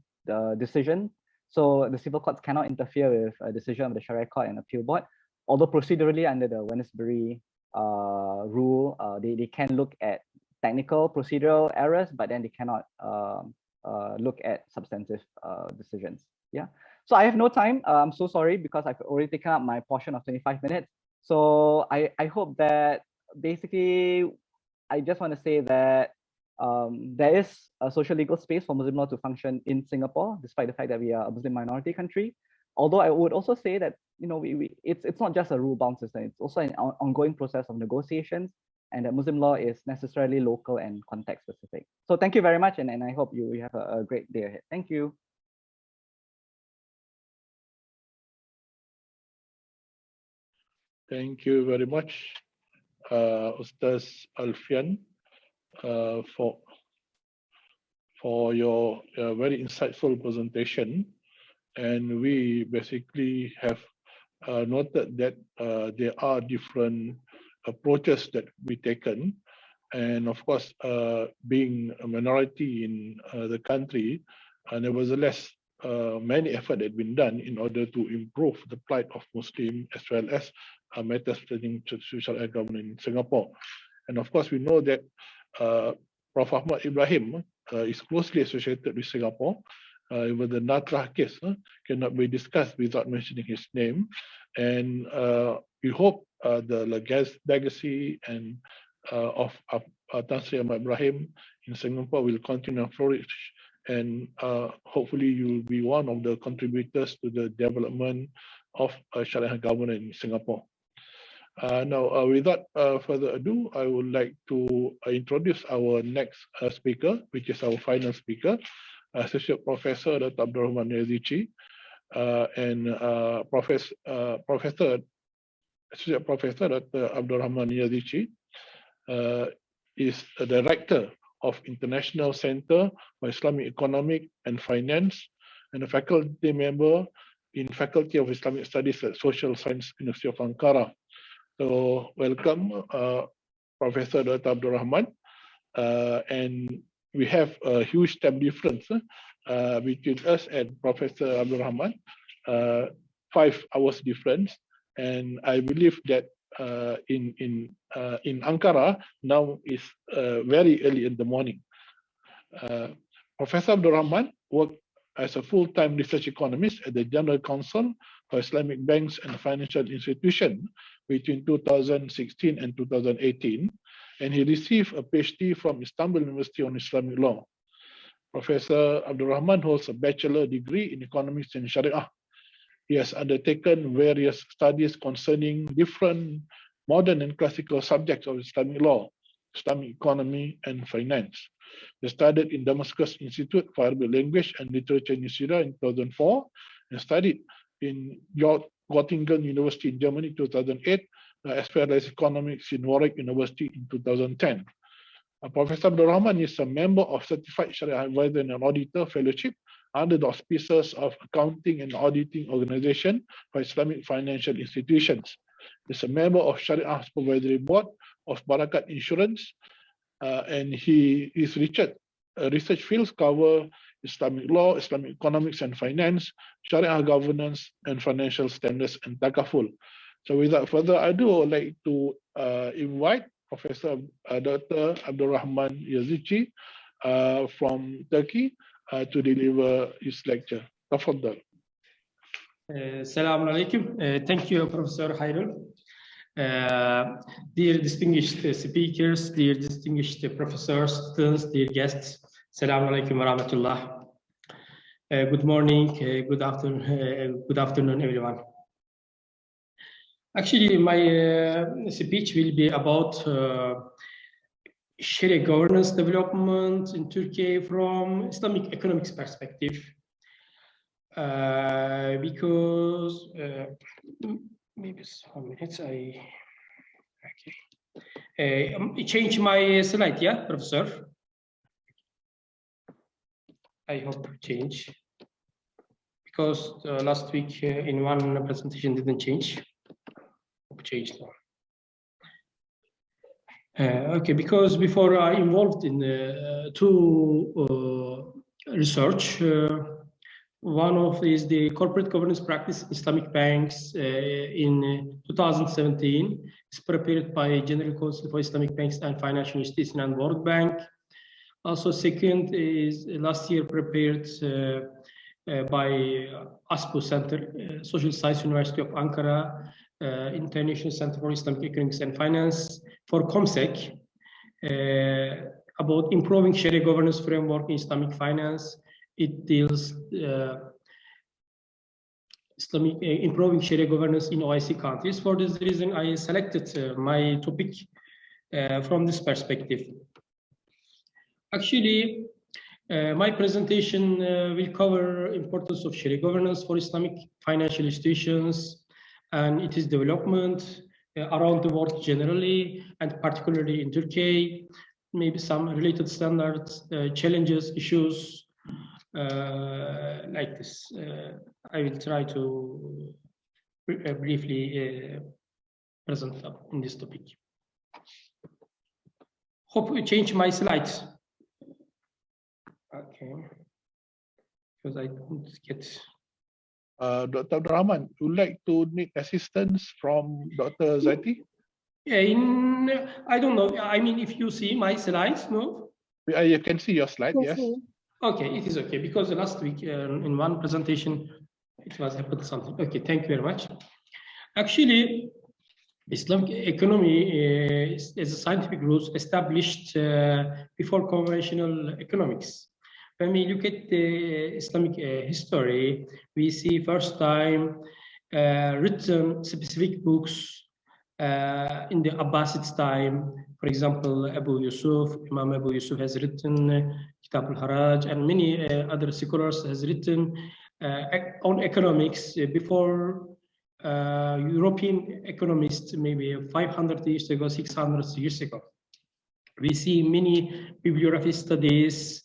decision So the civil courts cannot interfere with a decision of the Shari'ah Court and Appeal Board. Although procedurally under the Wednesbury rule, they can look at technical procedural errors, but then they cannot look at substantive decisions. Yeah. So I have no time. I'm so sorry because I've already taken up my portion of 25 minutes. So I hope that basically, I just want to say that there is a social legal space for Muslim law to function in Singapore, despite the fact that we are a Muslim minority country. Although I would also say that, you know, it's not just a rule-bound system, it's also an ongoing process of negotiations, and that Muslim law is necessarily local and context-specific. So thank you very much, and I hope you have a great day ahead. Thank you. Thank you very much, Ustaz Alfian, for your very insightful presentation. And we basically have noted that there are different approaches that we taken. And of course, being a minority in the country, nevertheless, many efforts have been done in order to improve the plight of Muslims as well as matters pertaining to Shari'ah government in Singapore. And of course, we know that Prof. Ahmad Ibrahim is closely associated with Singapore. Even the Natrah case cannot be discussed without mentioning his name. And we hope the legacy and of Tan Sri Ahmad Ibrahim in Singapore will continue to flourish. And hopefully you will be one of the contributors to the development of Shari'ah government in Singapore. Now, without further ado, I would like to introduce our next speaker, which is our final speaker, Associate Professor Dr. Abdurrahman Yazici, and Associate Professor Dr. Abdurrahman Yazici is a Director of International Center for Islamic Economic and Finance, and a faculty member in Faculty of Islamic Studies at Social Science University of Ankara. So welcome, Professor Dr. Abdurrahman. And we have a huge time difference between us and Professor Abdurrahman, 5 hours difference. And I believe that in Ankara now is very early in the morning. Professor Abdurrahman worked as a full-time research economist at the General Council for Islamic Banks and Financial Institutions between 2016 and 2018, and he received a PhD from Istanbul University on Islamic Law. Professor Abdurrahman holds a bachelor degree in economics and Shari'ah. He has undertaken various studies concerning different modern and classical subjects of Islamic law, Islamic economy, and finance. He studied in Damascus Institute for Arabic Language and Literature in Syria in 2004, and studied in Göttingen University in Germany in 2008, as well as economics in Warwick University in 2010. Professor Abdurrahman is a member of Certified Sharia Advisor and Auditor Fellowship under the auspices of Accounting and Auditing Organization for Islamic Financial Institutions. He's a member of Sharia Supervisory Board of Barakat Insurance, and his research fields cover Islamic law, Islamic economics and finance, Sharia governance, and financial standards and takaful. So without further ado, I would like to invite Professor Dr. Abdurrahman Yazici from Turkey to deliver his lecture. Tafadhal. Assalamu alaikum. Thank you, Professor Hairul. Dear distinguished speakers, dear distinguished professors, students, dear guests, Assalamu alaikum wa rahmatullah. Good morning, good afternoon, everyone. Actually, my speech will be about Sharia governance development in Turkey from Islamic economics perspective. Because maybe some minutes I change my slide, yeah, Professor. I hope change because last week in one presentation didn't change. Hope change now. Okay, because before I involved in two research. One of is the corporate governance practice Islamic banks in 2017. It's prepared by General Council for Islamic Banks and Financial Institutions and World Bank. Also, second is last year prepared by ASPO Center, Social Science University of Ankara, International Center for Islamic Economics and Finance for COMSEC, about improving Sharia governance framework in Islamic finance. It deals improving Sharia governance in OIC countries. For this reason, I selected my topic from this perspective. Actually, my presentation will cover importance of Sharia governance for Islamic financial institutions and its development around the world generally, and particularly in Turkey, maybe some related standards, challenges, issues, like this. I will try to briefly present in this topic. Hope we change my slides. Okay, because I don't get. Dr. Rahman, would you like to need assistance from Dr. Zati? Yeah, I don't know. I mean, if you see my slides, no? You can see your slide, yes. Okay, it is okay, because last week in one presentation, it was happened something. Okay, thank you very much. Actually, Islamic economy is a scientific rules established before conventional economics. When we look at the Islamic history, we see first time written specific books in the Abbasids time. For example, Imam Abu Yusuf has written Kitab al-Haraj, and many other scholars has written on economics before European economists, maybe 500 years ago, 600 years ago. We see many bibliography studies,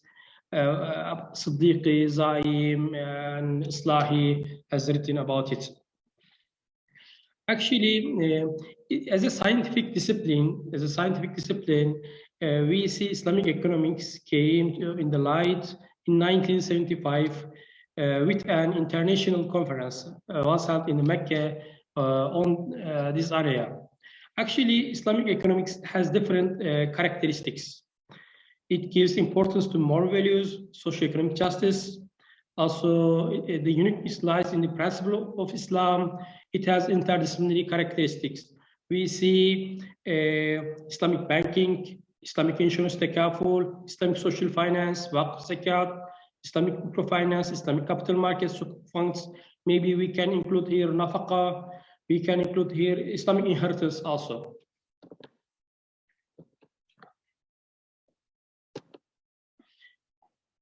Siddiqi, Zaim, and Islahi has written about it. Actually, as a scientific discipline, we see Islamic economics came in the light in 1975 with an international conference was held in Mecca on this area. Actually, Islamic economics has different characteristics. It gives importance to moral values, socio-economic justice. Also, the uniqueness lies in the principle of Islam. It has interdisciplinary characteristics. We see Islamic banking, Islamic insurance takaful, Islamic social finance, waqf zakat, Islamic microfinance, Islamic capital markets, funds. Maybe we can include here nafaqa. We can include here Islamic inheritance also.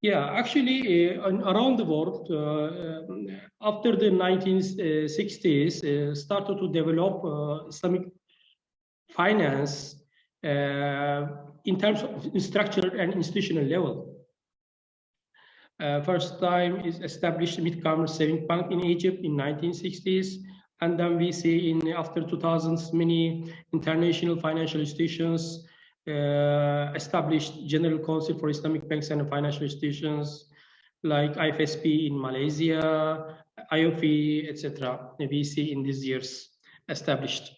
Yeah, actually, around the world, after the 1960s, started to develop Islamic finance in terms of structural and institutional level. First time is established Mid-Commerce Savings Bank in Egypt in 1960s, and then we see in after 2000s many international financial institutions established General Council for Islamic Banks and Financial Institutions like IFSP in Malaysia, IOP, etc. We see in these years established.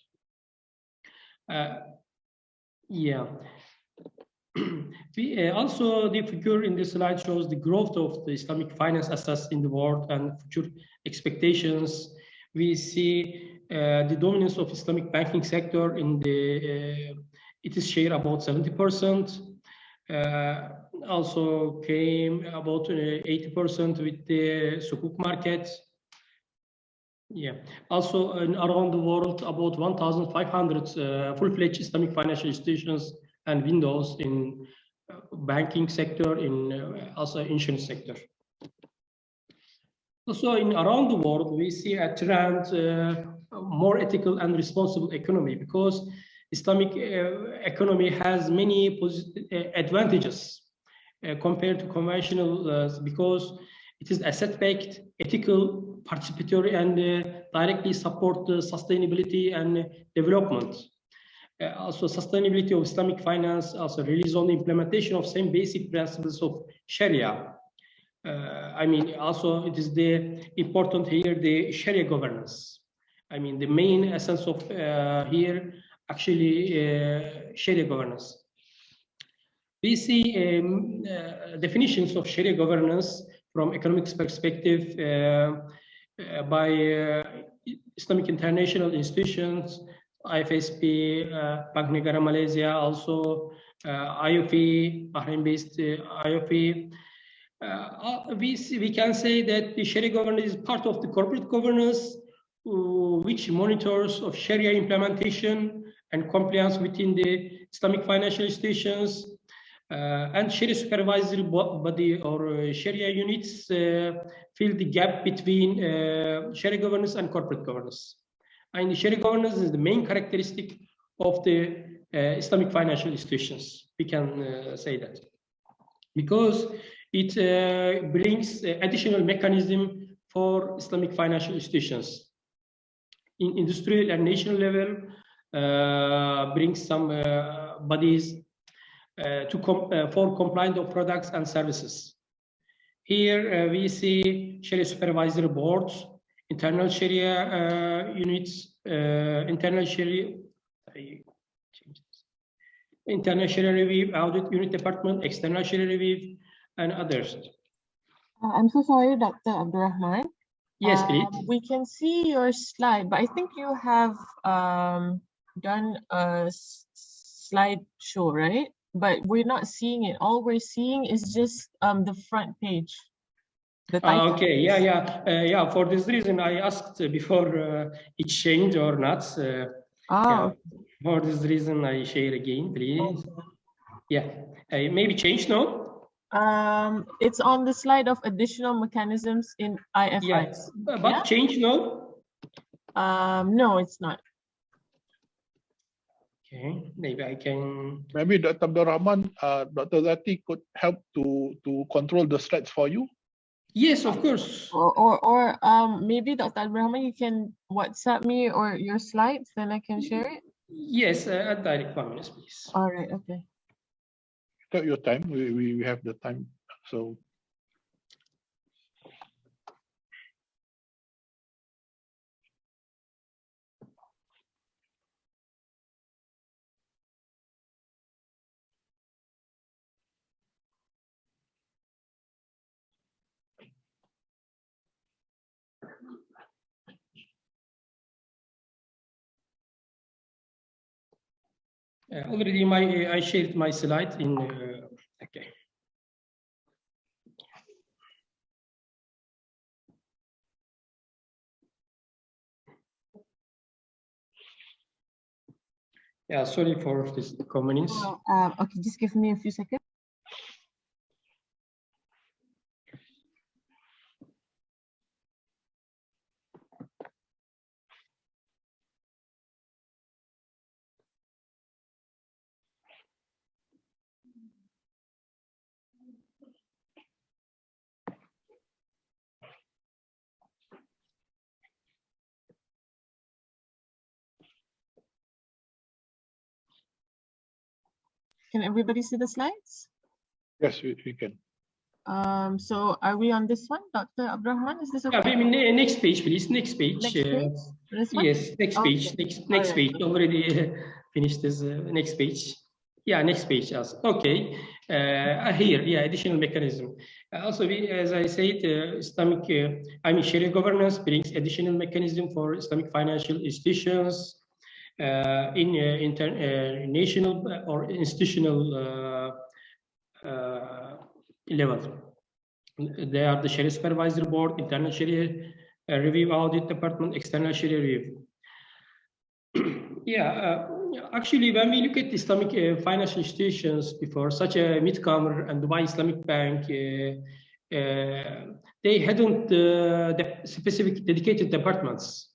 Yeah. We also, the figure in this slide shows the growth of the Islamic finance assets in the world and future expectations. We see the dominance of Islamic banking sector in the it is share about 70%. Also came about 80% with the sukuk market. Yeah. Also around the world, about 1,500 full-fledged Islamic financial institutions and windows in banking sector, in also insurance sector. Also around the world, we see a trend more ethical and responsible economy, because Islamic economy has many advantages compared to conventional, because it is asset-backed, ethical, participatory, and directly support sustainability and development. Also, sustainability of Islamic finance also relies on the implementation of same basic principles of Sharia. I mean, also it is the important here, the Sharia governance. I mean, the main essence of here, actually, Sharia governance. We see definitions of Sharia governance from economics perspective by Islamic international institutions, IFSP, Bank Negara Malaysia, also IOP, Bahrain-based IOP. We can say that the Sharia governance is part of the corporate governance, which monitors of Sharia implementation and compliance within the Islamic financial institutions, and Sharia supervisory body or Sharia units fill the gap between Sharia governance and corporate governance. And Sharia governance is the main characteristic of the Islamic financial institutions. We can say that because it brings additional mechanism for Islamic financial institutions. In industrial and national level, brings some bodies for compliance of products and services. Here we see Sharia supervisory boards, internal Sharia units, internal Sharia review, audit unit department, external Sharia review, and others. I'm so sorry, Dr. Abdurrahman. Yes, please. We can see your slide, but I think you have done a slide show, right? But we're not seeing it. All we're seeing is just the front page. The title. Okay, yeah. For this reason, I asked before it changed or not. Yeah. For this reason, I share again, please. Yeah, maybe change now. It's on the slide of additional mechanisms in IFIs. Yes, but change now. No, it's not. Okay, maybe I can. Maybe Dr. Abdurrahman, Dr. Zati could help to control the slides for you. Yes, of course. Or maybe Dr. Abdurrahman, you can WhatsApp me or your slides, then I can share it. Yes, at the requirements, please. All right. Okay. Take your time. We have the time. So. Already I shared my slide in okay. Yeah, sorry for this inconvenience. Okay, just give me a few seconds. Can everybody see the slides? Yes, we can. So are we on this one, Dr. Abdurrahman? Is this okay? Yeah, next page, please. Next page. Next page? This one? Yes, next page. Next page. Already finished this next page. Yeah, next page. Also. Okay. Here, yeah, additional mechanism. Also, as I said, Islamic, Sharia governance brings additional mechanism for Islamic financial institutions. In national or institutional level. They are the Sharia Supervisory Board, Internal Sharia Review Audit Department, External Sharia Review. Actually, when we look at Islamic financial institutions before, such a Midcomer and Dubai Islamic Bank, they hadn't the specific dedicated departments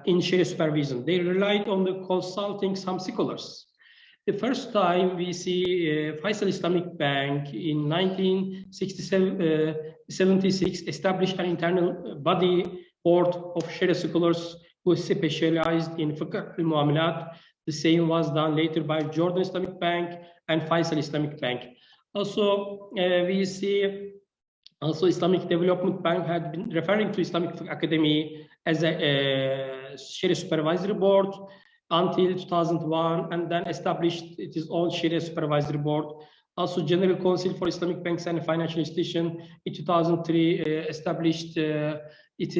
in Sharia supervision. They relied on the consulting some scholars. The first time we see Faisal Islamic Bank in 1976 established an internal body board of Sharia scholars who specialized in fiqh al-muamalat. The same was done later by Jordan Islamic Bank and Faisal Islamic Bank. Also, we see Also, Islamic Development Bank had been referring to Islamic Academy as a Sharia Supervisory Board until 2001, and then established its own Sharia Supervisory Board. Also, General Council for Islamic Banks and Financial Institutions in 2003 established its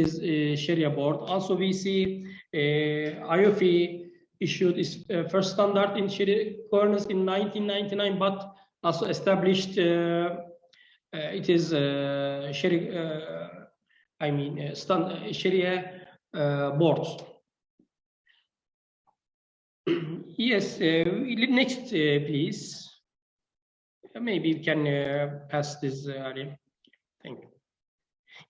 Sharia Board. Also, we see IOFI issued its first standard in Sharia governance in 1999, but also established it is Sharia, Sharia board. Yes, next, please. Maybe we can pass this area. Thank you.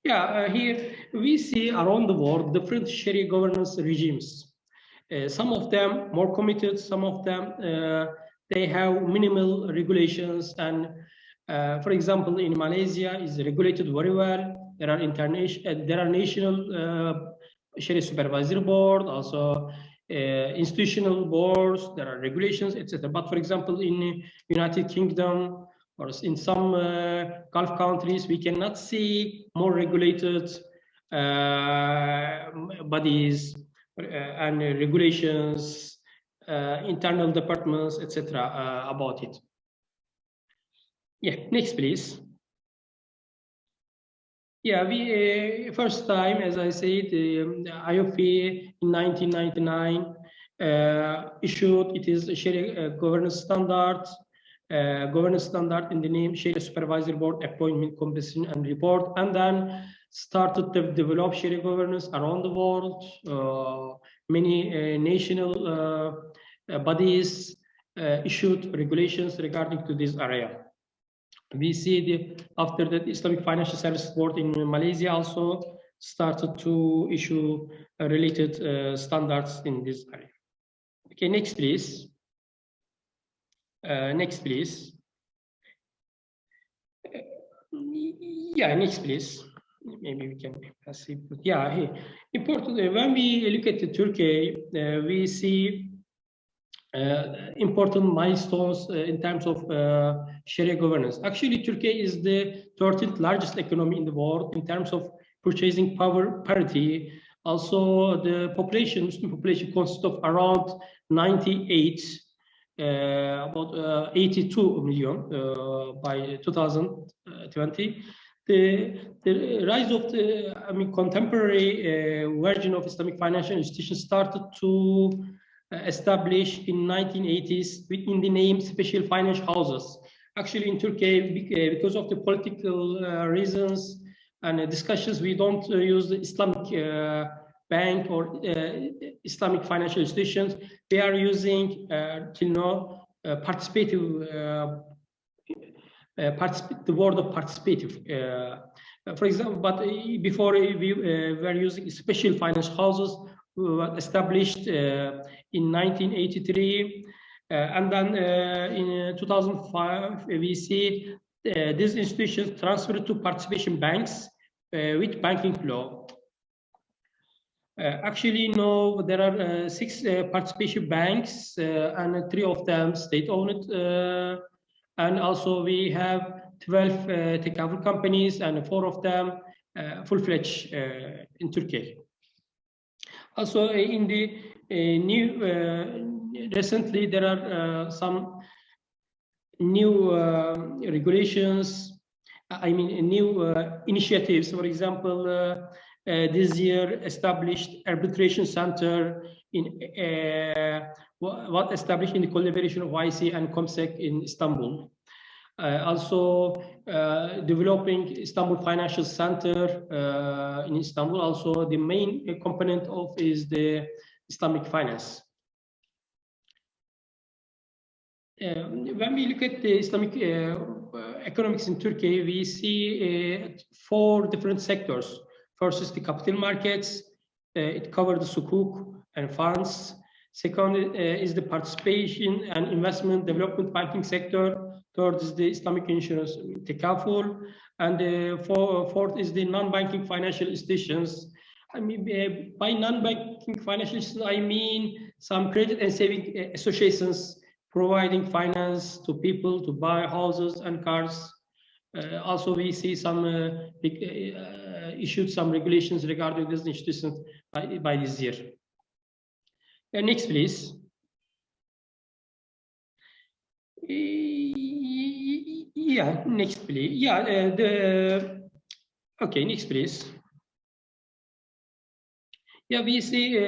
Yeah, here we see around the world different Sharia governance regimes. Some of them more committed, some of them they have minimal regulations, and for example, in Malaysia is regulated very well. There are national Sharia Supervisory Board, also institutional boards. There are regulations, etc. But for example, in United Kingdom or in some Gulf countries, we cannot see more regulated bodies and regulations, internal departments, etc. About it. Yeah, next, please. Yeah, we first time, as I said, IOFA in 1999 issued its Sharia governance standard in the name Sharia Supervisory Board Appointment, Composition and Report, and then started to develop Sharia governance around the world. Many national bodies issued regulations regarding to this area. We see after that Islamic Financial Services Board in Malaysia also started to issue related standards in this area. Okay, next please. Next please. Yeah, next please. Maybe we can pass it. Yeah, important. When we look at Turkey, we see important milestones in terms of Sharia governance. Actually, Turkey is the 13th largest economy in the world in terms of purchasing power parity. Also, the Muslim population consists of around about 82 million by 2020. The rise of the contemporary version of Islamic financial institutions started to establish in 1980s in the name special financial houses. Actually, in Turkey, because of the political reasons and discussions, we don't use the Islamic bank or Islamic financial institutions. We are using till now participative. The word of participative. For example, but before we were using special financial houses. Established in 1983, and then in 2005 we see these institutions transferred to participation banks with banking law. Actually, no, there are 6 participation banks and 3 of them state-owned, and also we have 12 tech companies and 4 of them full-fledged in Turkey. Also, in the recently there are some new regulations. New initiatives. For example, this year established arbitration center in established in the collaboration of YC and COMSEC in Istanbul. Also developing Istanbul Financial Center in Istanbul. Also, the main component of is the Islamic finance. When we look at the Islamic economics in Turkey, we see 4 different sectors. First is the capital markets. It covers the sukuk and funds. Second is the participation and investment development banking sector. Third is the Islamic insurance tekaful, and fourth is the non-banking financial institutions. By non-banking financial institutions, I mean some credit and saving associations providing finance to people to buy houses and cars. Also, we see some issued some regulations regarding this institutions by this year. Next, please. Yeah, next, please. Yeah, okay, next, please. Yeah, we see.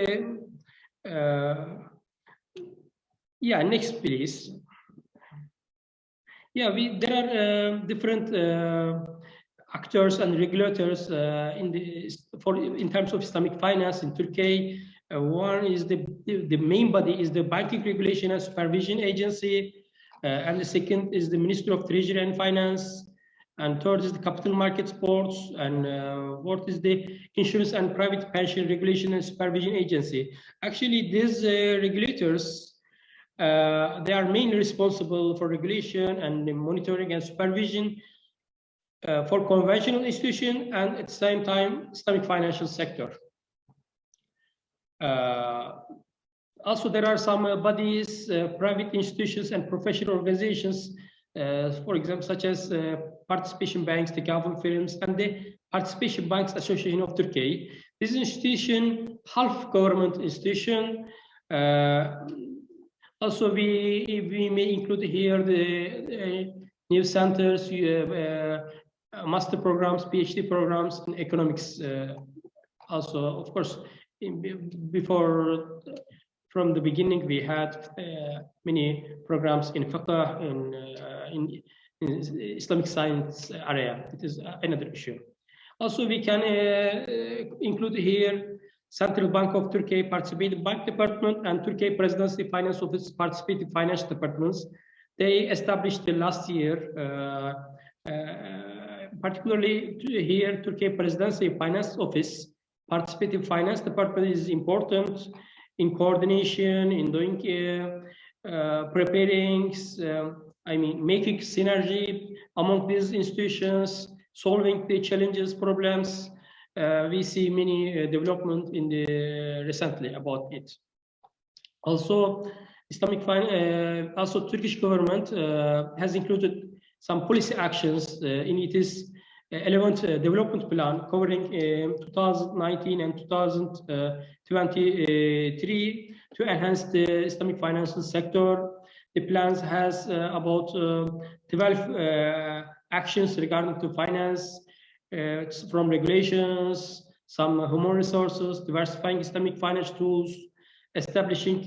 Yeah, next, please. Yeah, there are different actors and regulators in terms of Islamic finance in Turkey. One is the main body is the Banking Regulation and Supervision Agency, and the second is the Ministry of Treasury and Finance, and third is the Capital Markets Board, and fourth is the Insurance and Private Pension Regulation and Supervision Agency. Actually, these regulators, they are mainly responsible for regulation and monitoring and supervision for conventional institutions and at the same time Islamic financial sector. Also, there are some bodies, private institutions and professional organizations, for example, such as participation banks, the government firms, and the Participation Banks Association of Turkey. This institution, half government institution. Also, we may include here the new centers, master programs, PhD programs in economics. Also, of course, from the beginning, we had many programs in fiqh, in Islamic science area. It is another issue. Also, we can include here Central Bank of Turkey Participative Bank Department and Turkey Presidency Finance Office Participative Finance Departments. They established the last year, particularly here, Turkey Presidency Finance Office Participative Finance Department is important in coordination, in doing preparing, making synergy among these institutions, solving the challenges, problems. We see many development in recently about it. Also, also Turkish government has included some policy actions in its 11th development plan covering 2019 and 2023 to enhance the Islamic financial sector. The plans has about 12 actions regarding to finance, from regulations, some human resources, diversifying Islamic finance tools, establishing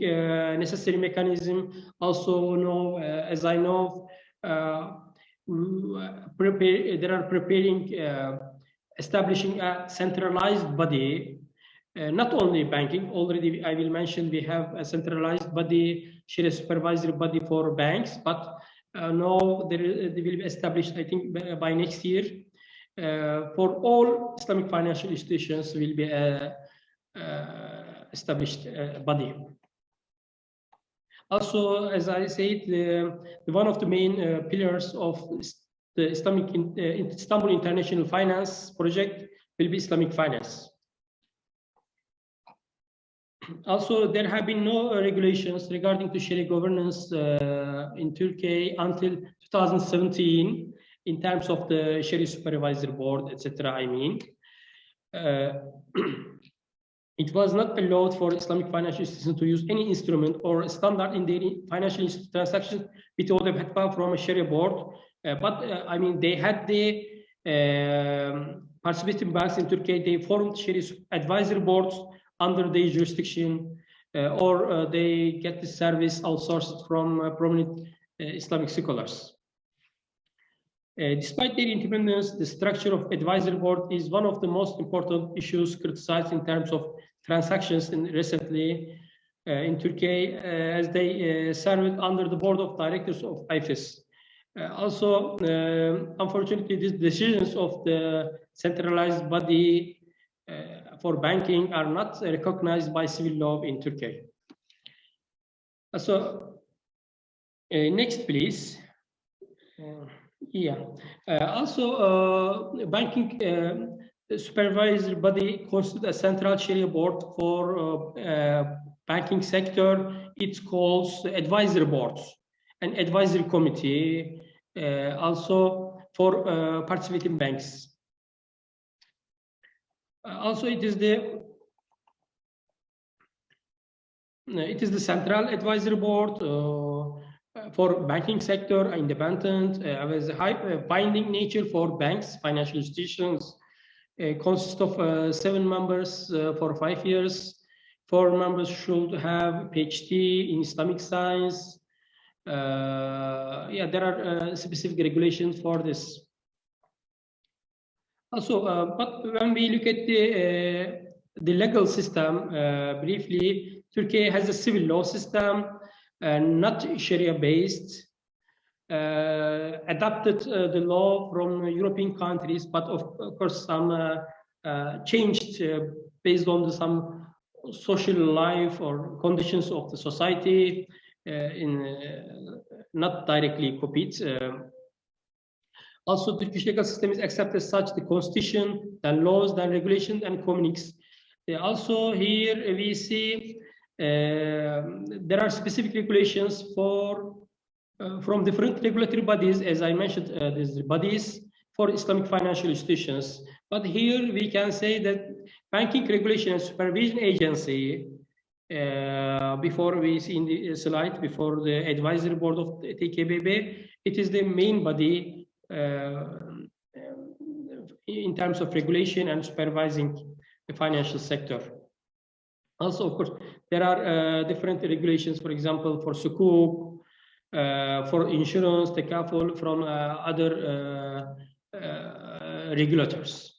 necessary mechanism. Also, as I know, they are preparing establishing a centralized body, not only banking. Already, I will mention we have a centralized body, Shari'ah supervisory body for banks, but now they will be established, I think, by next year. For all Islamic financial institutions will be established body. Also, as I said, one of the main pillars of the Istanbul International Finance Project will be Islamic finance. Also, there have been no regulations regarding to Sharia governance in Turkey until 2017 in terms of the Sharia Supervisory Board, etc. It was not allowed for Islamic financial institutions to use any instrument or standard in their financial transactions without a fatwa from a Sharia board. But they had the participating banks in Turkey. They formed Sharia advisory boards under their jurisdiction, or they get the service outsourced from prominent Islamic scholars. Despite their independence, the structure of advisory board is one of the most important issues criticized in terms of transactions recently in Turkey, as they served under the board of directors of IFES. Also, unfortunately, these decisions of the centralized body for banking are not recognized by civil law in Turkey. So, next, please. Also, banking supervisory body constitutes a central Sharia board for banking sector. It calls advisory boards and advisory committee. Also, for participating banks. Also, it is the Central Advisory Board for banking sector, independent, with high binding nature for banks, financial institutions. Consists of 7 members for 5 years. 4 members should have PhD in Islamic science. Yeah, there are specific regulations for this. Also, but when we look at the legal system briefly, Turkey has a civil law system, not Sharia based. Adapted the law from European countries, but of course some changed based on some social life or conditions of the society, not directly copied. Also, the Turkish legal system is accepted as such the constitution, then laws, then regulations, and communiques. Also here we see there are specific regulations for from different regulatory bodies, as I mentioned, these bodies for Islamic financial institutions. But here we can say that Banking Regulation and Supervision Agency, before we see in the slide, before the Advisory Board of the TKBB, it is the main body in terms of regulation and supervising the financial sector. Also, of course, there are different regulations, for example, for sukuk, for insurance, takaful from other regulators.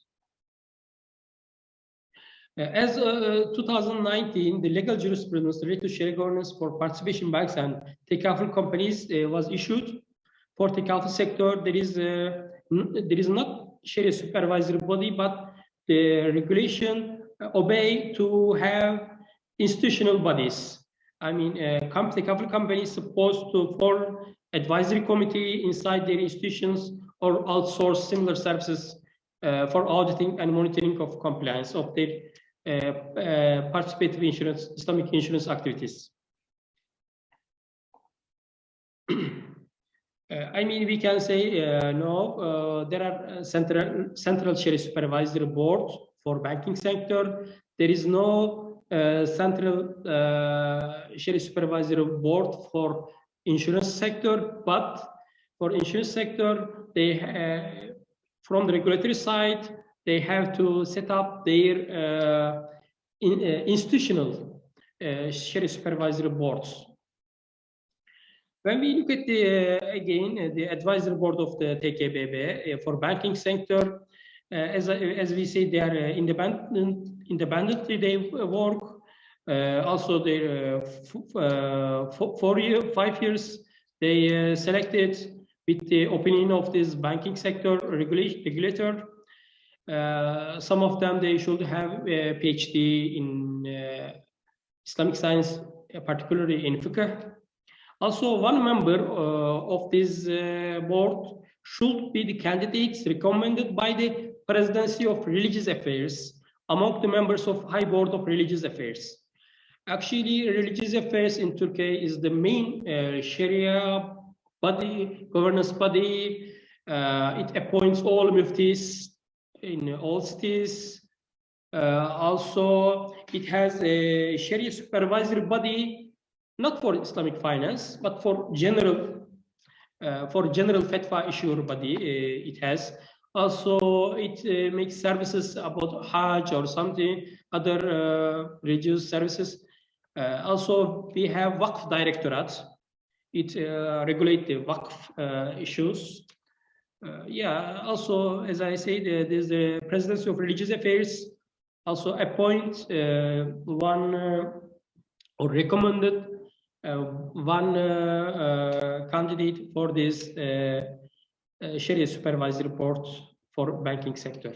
As 2019, the legal jurisprudence related to share governance for participation banks and takaful companies was issued. For takaful sector, there is not Sharia supervisory body, but the regulation obey to have institutional bodies. I mean, takaful company is supposed to form advisory committee inside their institutions or outsource similar services for auditing and monitoring of compliance of their participative insurance, Islamic insurance activities. I mean, we can say no. There are central Sharia supervisory board for banking sector. There is no central Sharia supervisory board for insurance sector, but for insurance sector, they from the regulatory side, they have to set up their institutional Sharia supervisory boards. When we look at again the advisory board of the TKBB for banking sector, as we say, they are independently they work. Also, they 5 years they selected with the opinion of this banking sector regulator. Some of them they should have a PhD in Islamic science, particularly in fiqh. Also, one member of this board should be the candidates recommended by the Presidency of Religious Affairs among the members of High Board of Religious Affairs. Actually, religious affairs in Turkey is the main Sharia body, governance body. It appoints all muftis in all cities. Also, it has a Sharia supervisory body, not for Islamic finance, but for general fatwa issuer body. It has. Also, it makes services about Hajj or something, other religious services. Also, we have Waqf Directorate. It regulates the Waqf issues. Yeah, also, as I said, there's the Presidency of Religious Affairs, also appoint one or recommended one candidate for this Sharia supervisory board for banking sector.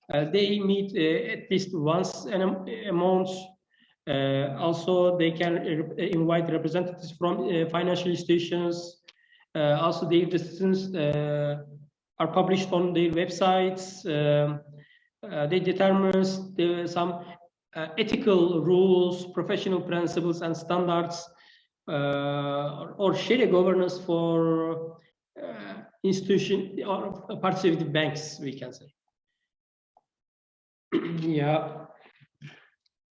They meet at least once a month. Also, they can invite representatives from financial institutions. Also, their decisions are published on their websites. They determine some ethical rules, professional principles, and standards, or Sharia governance for institution or participative banks, we can say. Yeah.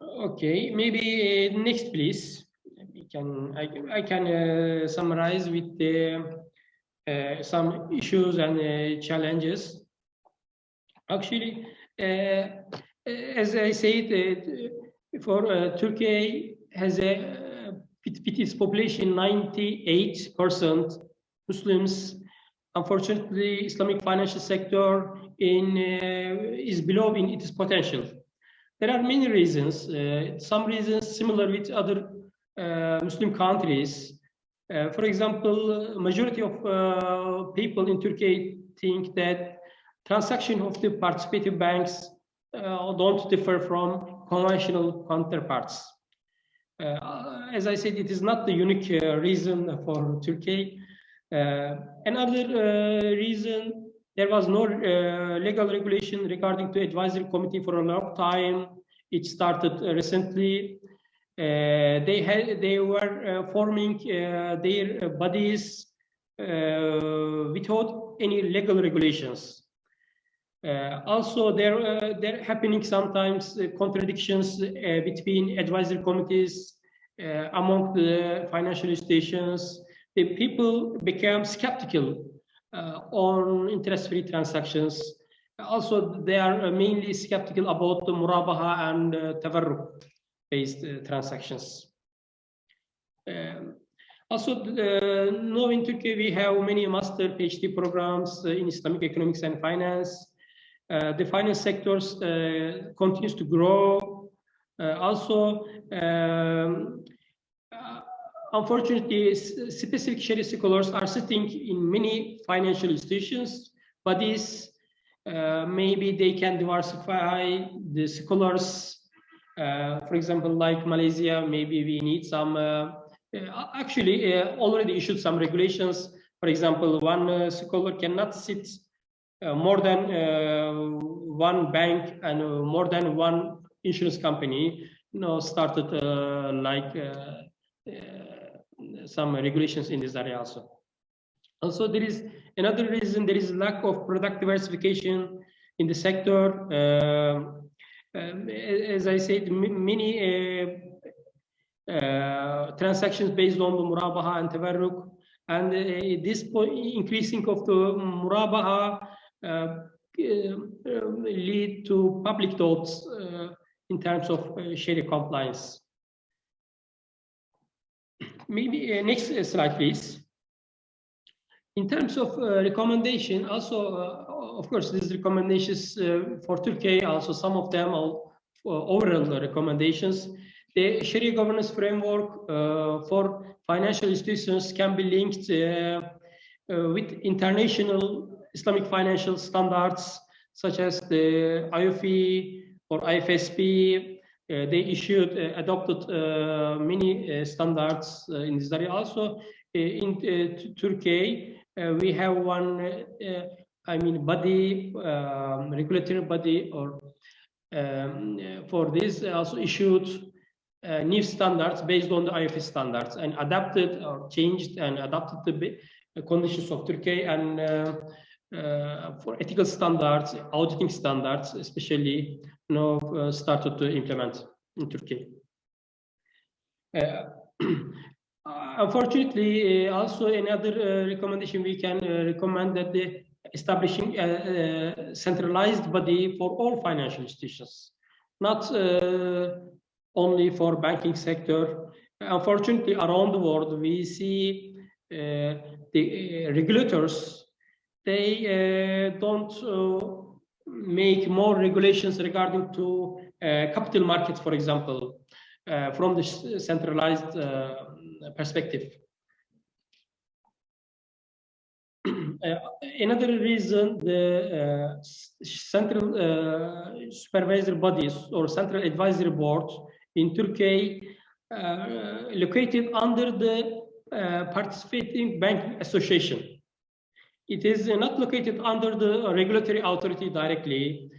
Okay, maybe next, please. I can summarize with some issues and challenges. Actually, as I said, for Turkey has with its population 98% Muslims. Unfortunately, Islamic financial sector is below in its potential. There are many reasons. Some reasons similar with other Muslim countries. For example, majority of people in Turkey think that transaction of the participative banks don't differ from conventional counterparts. As I said, it is not the unique reason for Turkey. Another reason, there was no legal regulation regarding to advisory committee for a long time. It started recently. They were forming their bodies without any legal regulations. Also, there happening sometimes contradictions between advisory committees among the financial institutions. The people became skeptical on interest-free transactions. Also, they are mainly skeptical about the murabaha and tavarruk-based transactions. Also, now in Turkey, we have many master PhD programs in Islamic economics and finance. The finance sectors continues to grow. Also, unfortunately, specific Sharia scholars are sitting in many financial institutions, but maybe they can diversify the scholars. For example, like Malaysia, maybe we need some, actually already issued some regulations. For example, one scholar cannot sit more than one bank and more than one insurance company. Started some regulations in this area also. Also, there is another reason, there is lack of product diversification in the sector. As I said, many transactions based on the murabaha and tawarruk, and this increasing of the murabaha lead to public doubts in terms of Sharia compliance. Maybe next slide, please. In terms of recommendation, also, of course, these recommendations for Turkey, also some of them are overall recommendations. The Sharia governance framework for financial institutions can be linked with international Islamic financial standards, such as the IOFI or IFSP. They adopted many standards in this area. Also, in Turkey, we have one, body, regulatory body, or for this also issued new standards based on the IFS standards and adapted or changed and adapted the conditions of Turkey, and for ethical standards, auditing standards, especially started to implement in Turkey. Unfortunately, also another recommendation we can recommend that the establishing a centralized body for all financial institutions, not only for banking sector. Unfortunately, around the world, we see the regulators, they don't make more regulations regarding to capital markets, for example, from the centralized perspective. Another reason, the central supervisory bodies or central advisory board in Turkey located under the participating banking association. It is not located under the regulatory authority directly.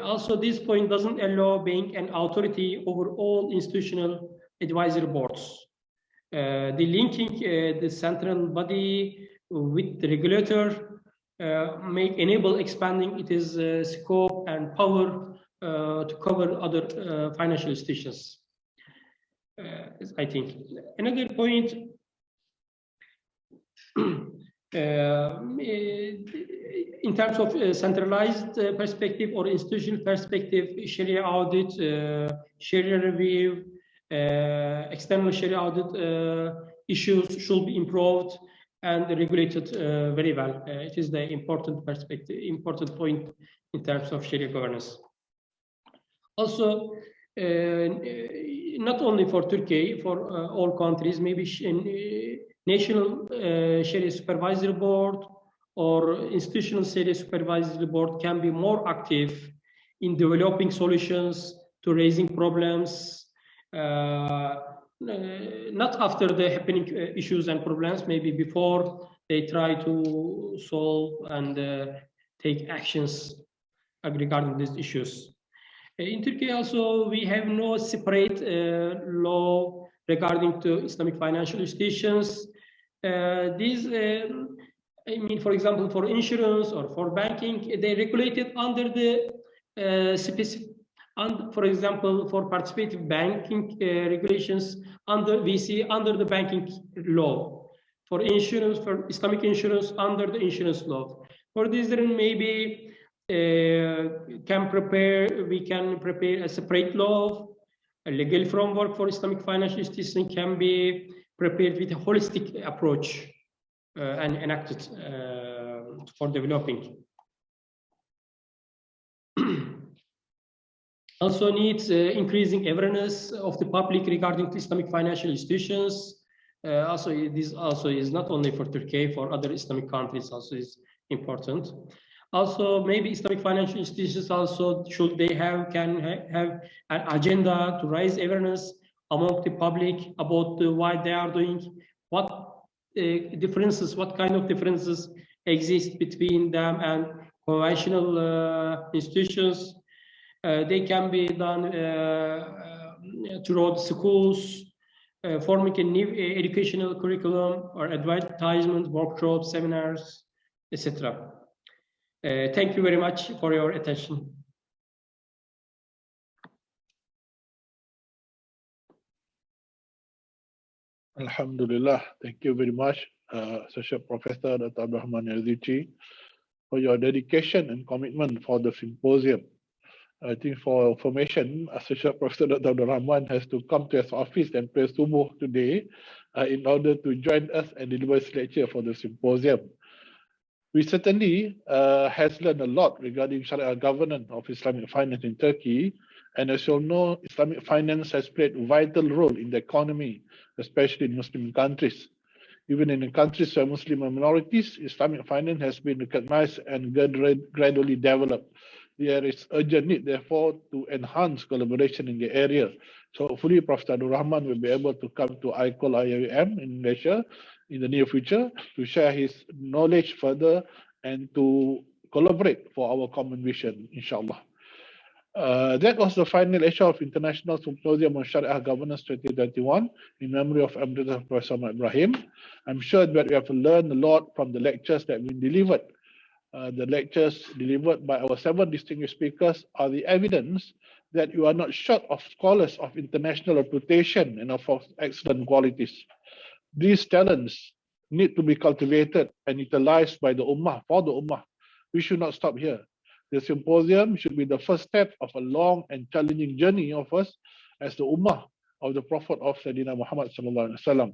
Also, this point doesn't allow being an authority over all institutional advisory boards. The linking the central body with the regulator enable expanding its scope and power to cover other financial institutions. I think another point. In terms of centralized perspective or institutional perspective, Shari'ah audit, Shari'ah review, external Shari'ah audit issues should be improved and regulated very well. It is the important perspective, important point in terms of Shari'ah governance. Also, not only for Turkey, for all countries, maybe national Shari'ah supervisory board or institutional Shari'ah supervisory board can be more active in developing solutions to raising problems, not after the happening issues and problems, maybe before they try to solve and take actions regarding these issues. In Turkey also, we have no separate law regarding to Islamic financial institutions. These, I mean, for example, for insurance or for banking, they regulated under the specific, for example, for participative banking regulations we see under the banking law. For insurance, for Islamic insurance, under the insurance law. For this reason, maybe we can prepare a separate law. A legal framework for Islamic financial institutions can be prepared with a holistic approach and enacted for developing. Also needs increasing awareness of the public regarding Islamic financial institutions. This also is not only for Turkey, for other Islamic countries also is important. Also, maybe Islamic financial institutions also can have an agenda to raise awareness among the public about what they are doing, what kind of differences exist between them and conventional institutions. They can be done throughout schools, forming a new educational curriculum or advertisement, workshops, seminars, etc. Thank you very much for your attention. Alhamdulillah. Thank you very much, Associate Professor Dr. Abdurrahman Yazici, for your dedication and commitment for the symposium. I think for information, Associate Professor Dr. Abdurrahman has to come to his office and pray subuh today in order to join us and deliver his lecture for the symposium. We certainly has learned a lot regarding Shari'ah governance of Islamic finance in Turkey. And as you all know, Islamic finance has played a vital role in the economy, especially in Muslim countries. Even in the countries where Muslim minorities, Islamic finance has been recognized and gradually developed. There is urgent need, therefore, to enhance collaboration in the area. So hopefully, Professor Abdul Rahman will be able to come to IUM in Malaysia in the near future to share his knowledge further and to collaborate for our common vision, inshallah. That was the final issue of International Symposium on Shari'ah Governance 2021 in memory of Emeritus Professor Ibrahim. I'm sure that we have learned a lot from the lectures that we delivered. The lectures delivered by our 7 distinguished speakers are the evidence that you are not short of scholars of international reputation and of excellent qualities. These talents need to be cultivated and utilized by the Ummah, for the Ummah. We should not stop here. The symposium should be the first step of a long and challenging journey of us as the Ummah of the Prophet of Sayyidina Muhammad sallallahu alaihi wasallam.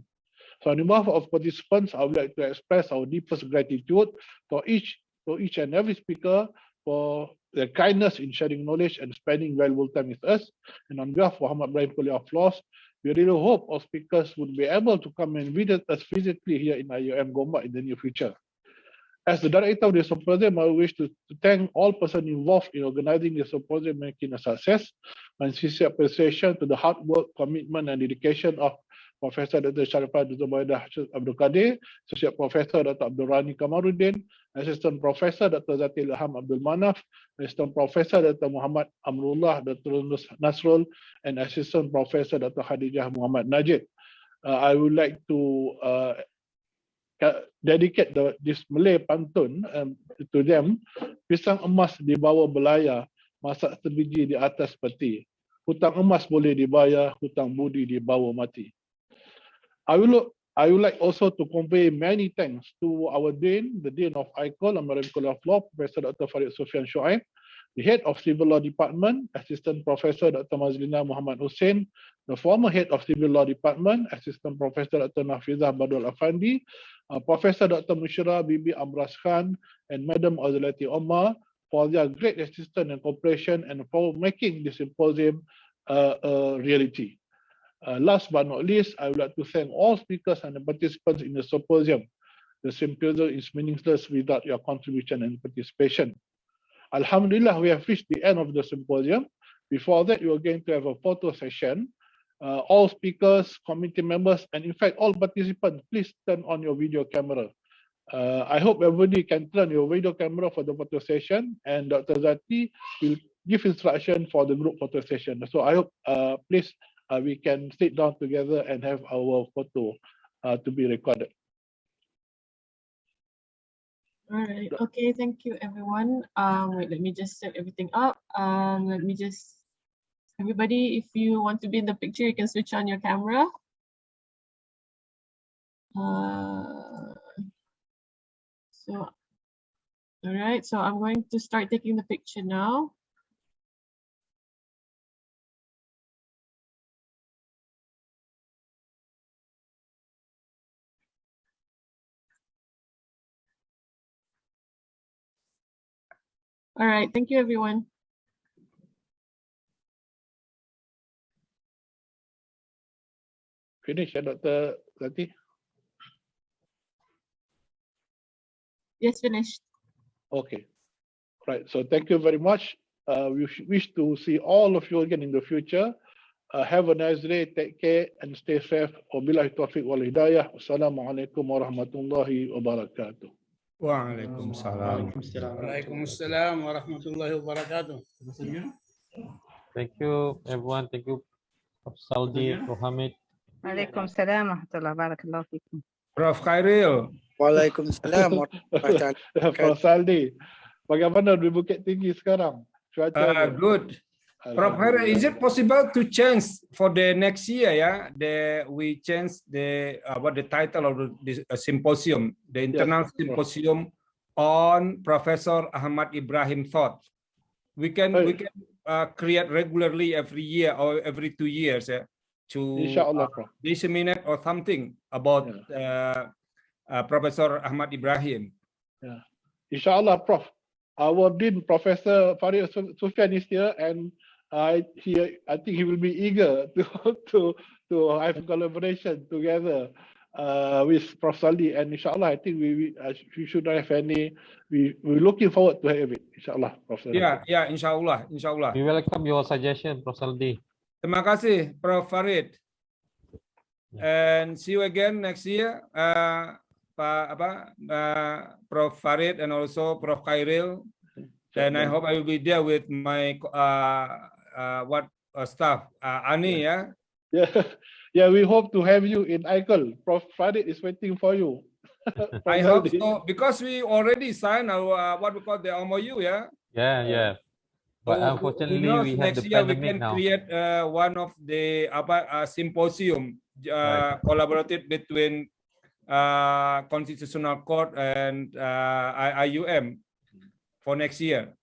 So on behalf of participants, I would like to express our deepest gratitude to each and every speaker for their kindness in sharing knowledge and spending valuable time with us. And on behalf of Ahmad Ibrahim College of Law, we really hope our speakers would be able to come and visit us physically here in IUM Gombak in the near future. As the director of the symposium, I wish to thank all persons involved in organizing the symposium, making a success. My sincere appreciation to the hard work, commitment, and dedication of Professor Dr. Shari'ah Dr. Abdul Qadir, Associate Professor Dr. Abdul Rani Kamaruddin, Assistant Professor Dr. Zati Ilham Abdul Manaf, Assistant Professor Dr. Muhammad Amrullah Dr. Nasrul, and Assistant Professor Dr. Khadijah Muhammad Najib. I would like to dedicate this Malay pantun to them. Pisang emas dibawa belayar, masak sebiji di atas peti. Hutang emas boleh dibayar, hutang budi dibawa mati. I would like also to convey many thanks to our Dean, the Dean of ICOL, American College of Law, Professor Dr. Farid Sufyan Shoaib, the Head of Civil Law Department, Assistant Professor Dr. Mazlina Muhammad Hussein, the former Head of Civil Law Department, Assistant Professor Dr. Nafizah Badul Afandi, Professor Dr. Mushra Bibi Amras Khan, and Madam Azlati Omar for their great assistance and cooperation and for making this symposium a reality. Last but not least, I would like to thank all speakers and the participants in the symposium. The symposium is meaningless without your contribution and participation. Alhamdulillah, we have reached the end of the symposium. Before that, you are going to have a photo session. All speakers, committee members, and in fact, all participants, please turn on your video camera. I hope everybody can turn your video camera for the photo session, and Dr. Zati will give instruction for the group photo session. So I hope, please, we can sit down together and have our photo to be recorded. All right. Okay. Thank you, everyone. Wait, let me just set everything up. Everybody, if you want to be in the picture, you can switch on your camera. All right. So I'm going to start taking the picture now. All right, thank you, everyone. Finish, Dr. Zati? Yes, finished. Okay. Right. So thank you very much. We wish to see all of you again in the future. Have a nice day. Take care and stay safe. Wabillahi taufiq wal hidayah. Wassalamualaikum warahmatullahi wabarakatuh. Waalaikumsalam. Waalaikumsalam warahmatullahi wabarakatuh. Thank you, everyone. Thank you, Prof. Saldi, Prof. Hamid. Waalaikumsalam warahmatullahi wabarakatuh. Prof. Khairil. Waalaikumsalam warahmatullahi wabarakatuh. Prof. Saldi, bagaimana di Bukit Tinggi sekarang? Good. Prof. Khairil, is it possible to change for the next year? Yeah, we change the the title of the symposium, the internal symposium on Professor Ahmad Ibrahim thought. We can create regularly every year or every 2 years to disseminate or something about Professor Ahmad Ibrahim. Yeah. Inshallah, Prof. Our Dean, Professor Farid Sufyan, is here, and I think he will be eager to have collaboration together with Prof. Saldi, and inshallah, I think we should not have any. We're looking forward to have it, inshallah, Prof. Yeah, inshallah. We welcome your suggestion, Prof. Saldi. Terima kasih, Prof. Farid. And see you again next year, Prof. Farid and also Prof. Khairil. And I hope I will be there with my staff, Ani, yeah? Yeah, we hope to have you in ICOL. Prof. Farid is waiting for you. I hope so, because we already signed our what we call the MOU, yeah? Yeah. But so unfortunately, we have next the year we pandemic can now. create one of the symposium collaborated between Constitutional Court and IUM for next year.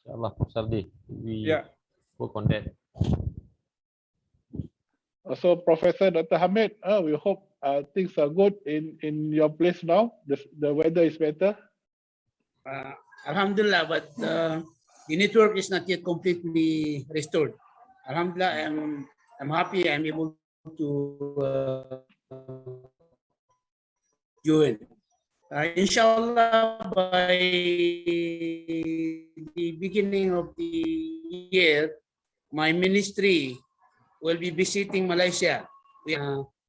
Inshallah, Prof. Saldi, we work on that. Also, Professor Dr. Hamid, we hope things are good in your place now. The weather is better. Alhamdulillah, but the network is not yet completely restored. Alhamdulillah, I'm happy I'm able to join. Inshallah, by the beginning of the year, my ministry will be visiting Malaysia with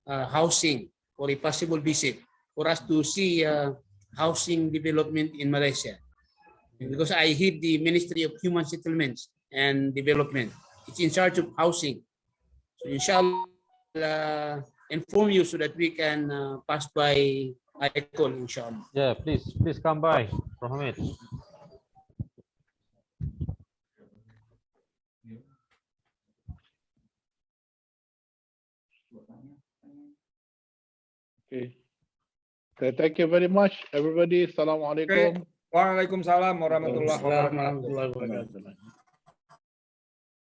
housing for a possible visit for us to see housing development in Malaysia. Because I head the Ministry of Human Settlements and Development. It's in charge of housing. So inshallah, inform you so that we can pass by Icon, inshallah. Yeah, please come by, Ahmad. Okay. Okay, thank you very much, everybody. Assalamualaikum. Waalaikumsalam warahmatullahi wabarakatuh. Warahmatullahi wabarakatuh.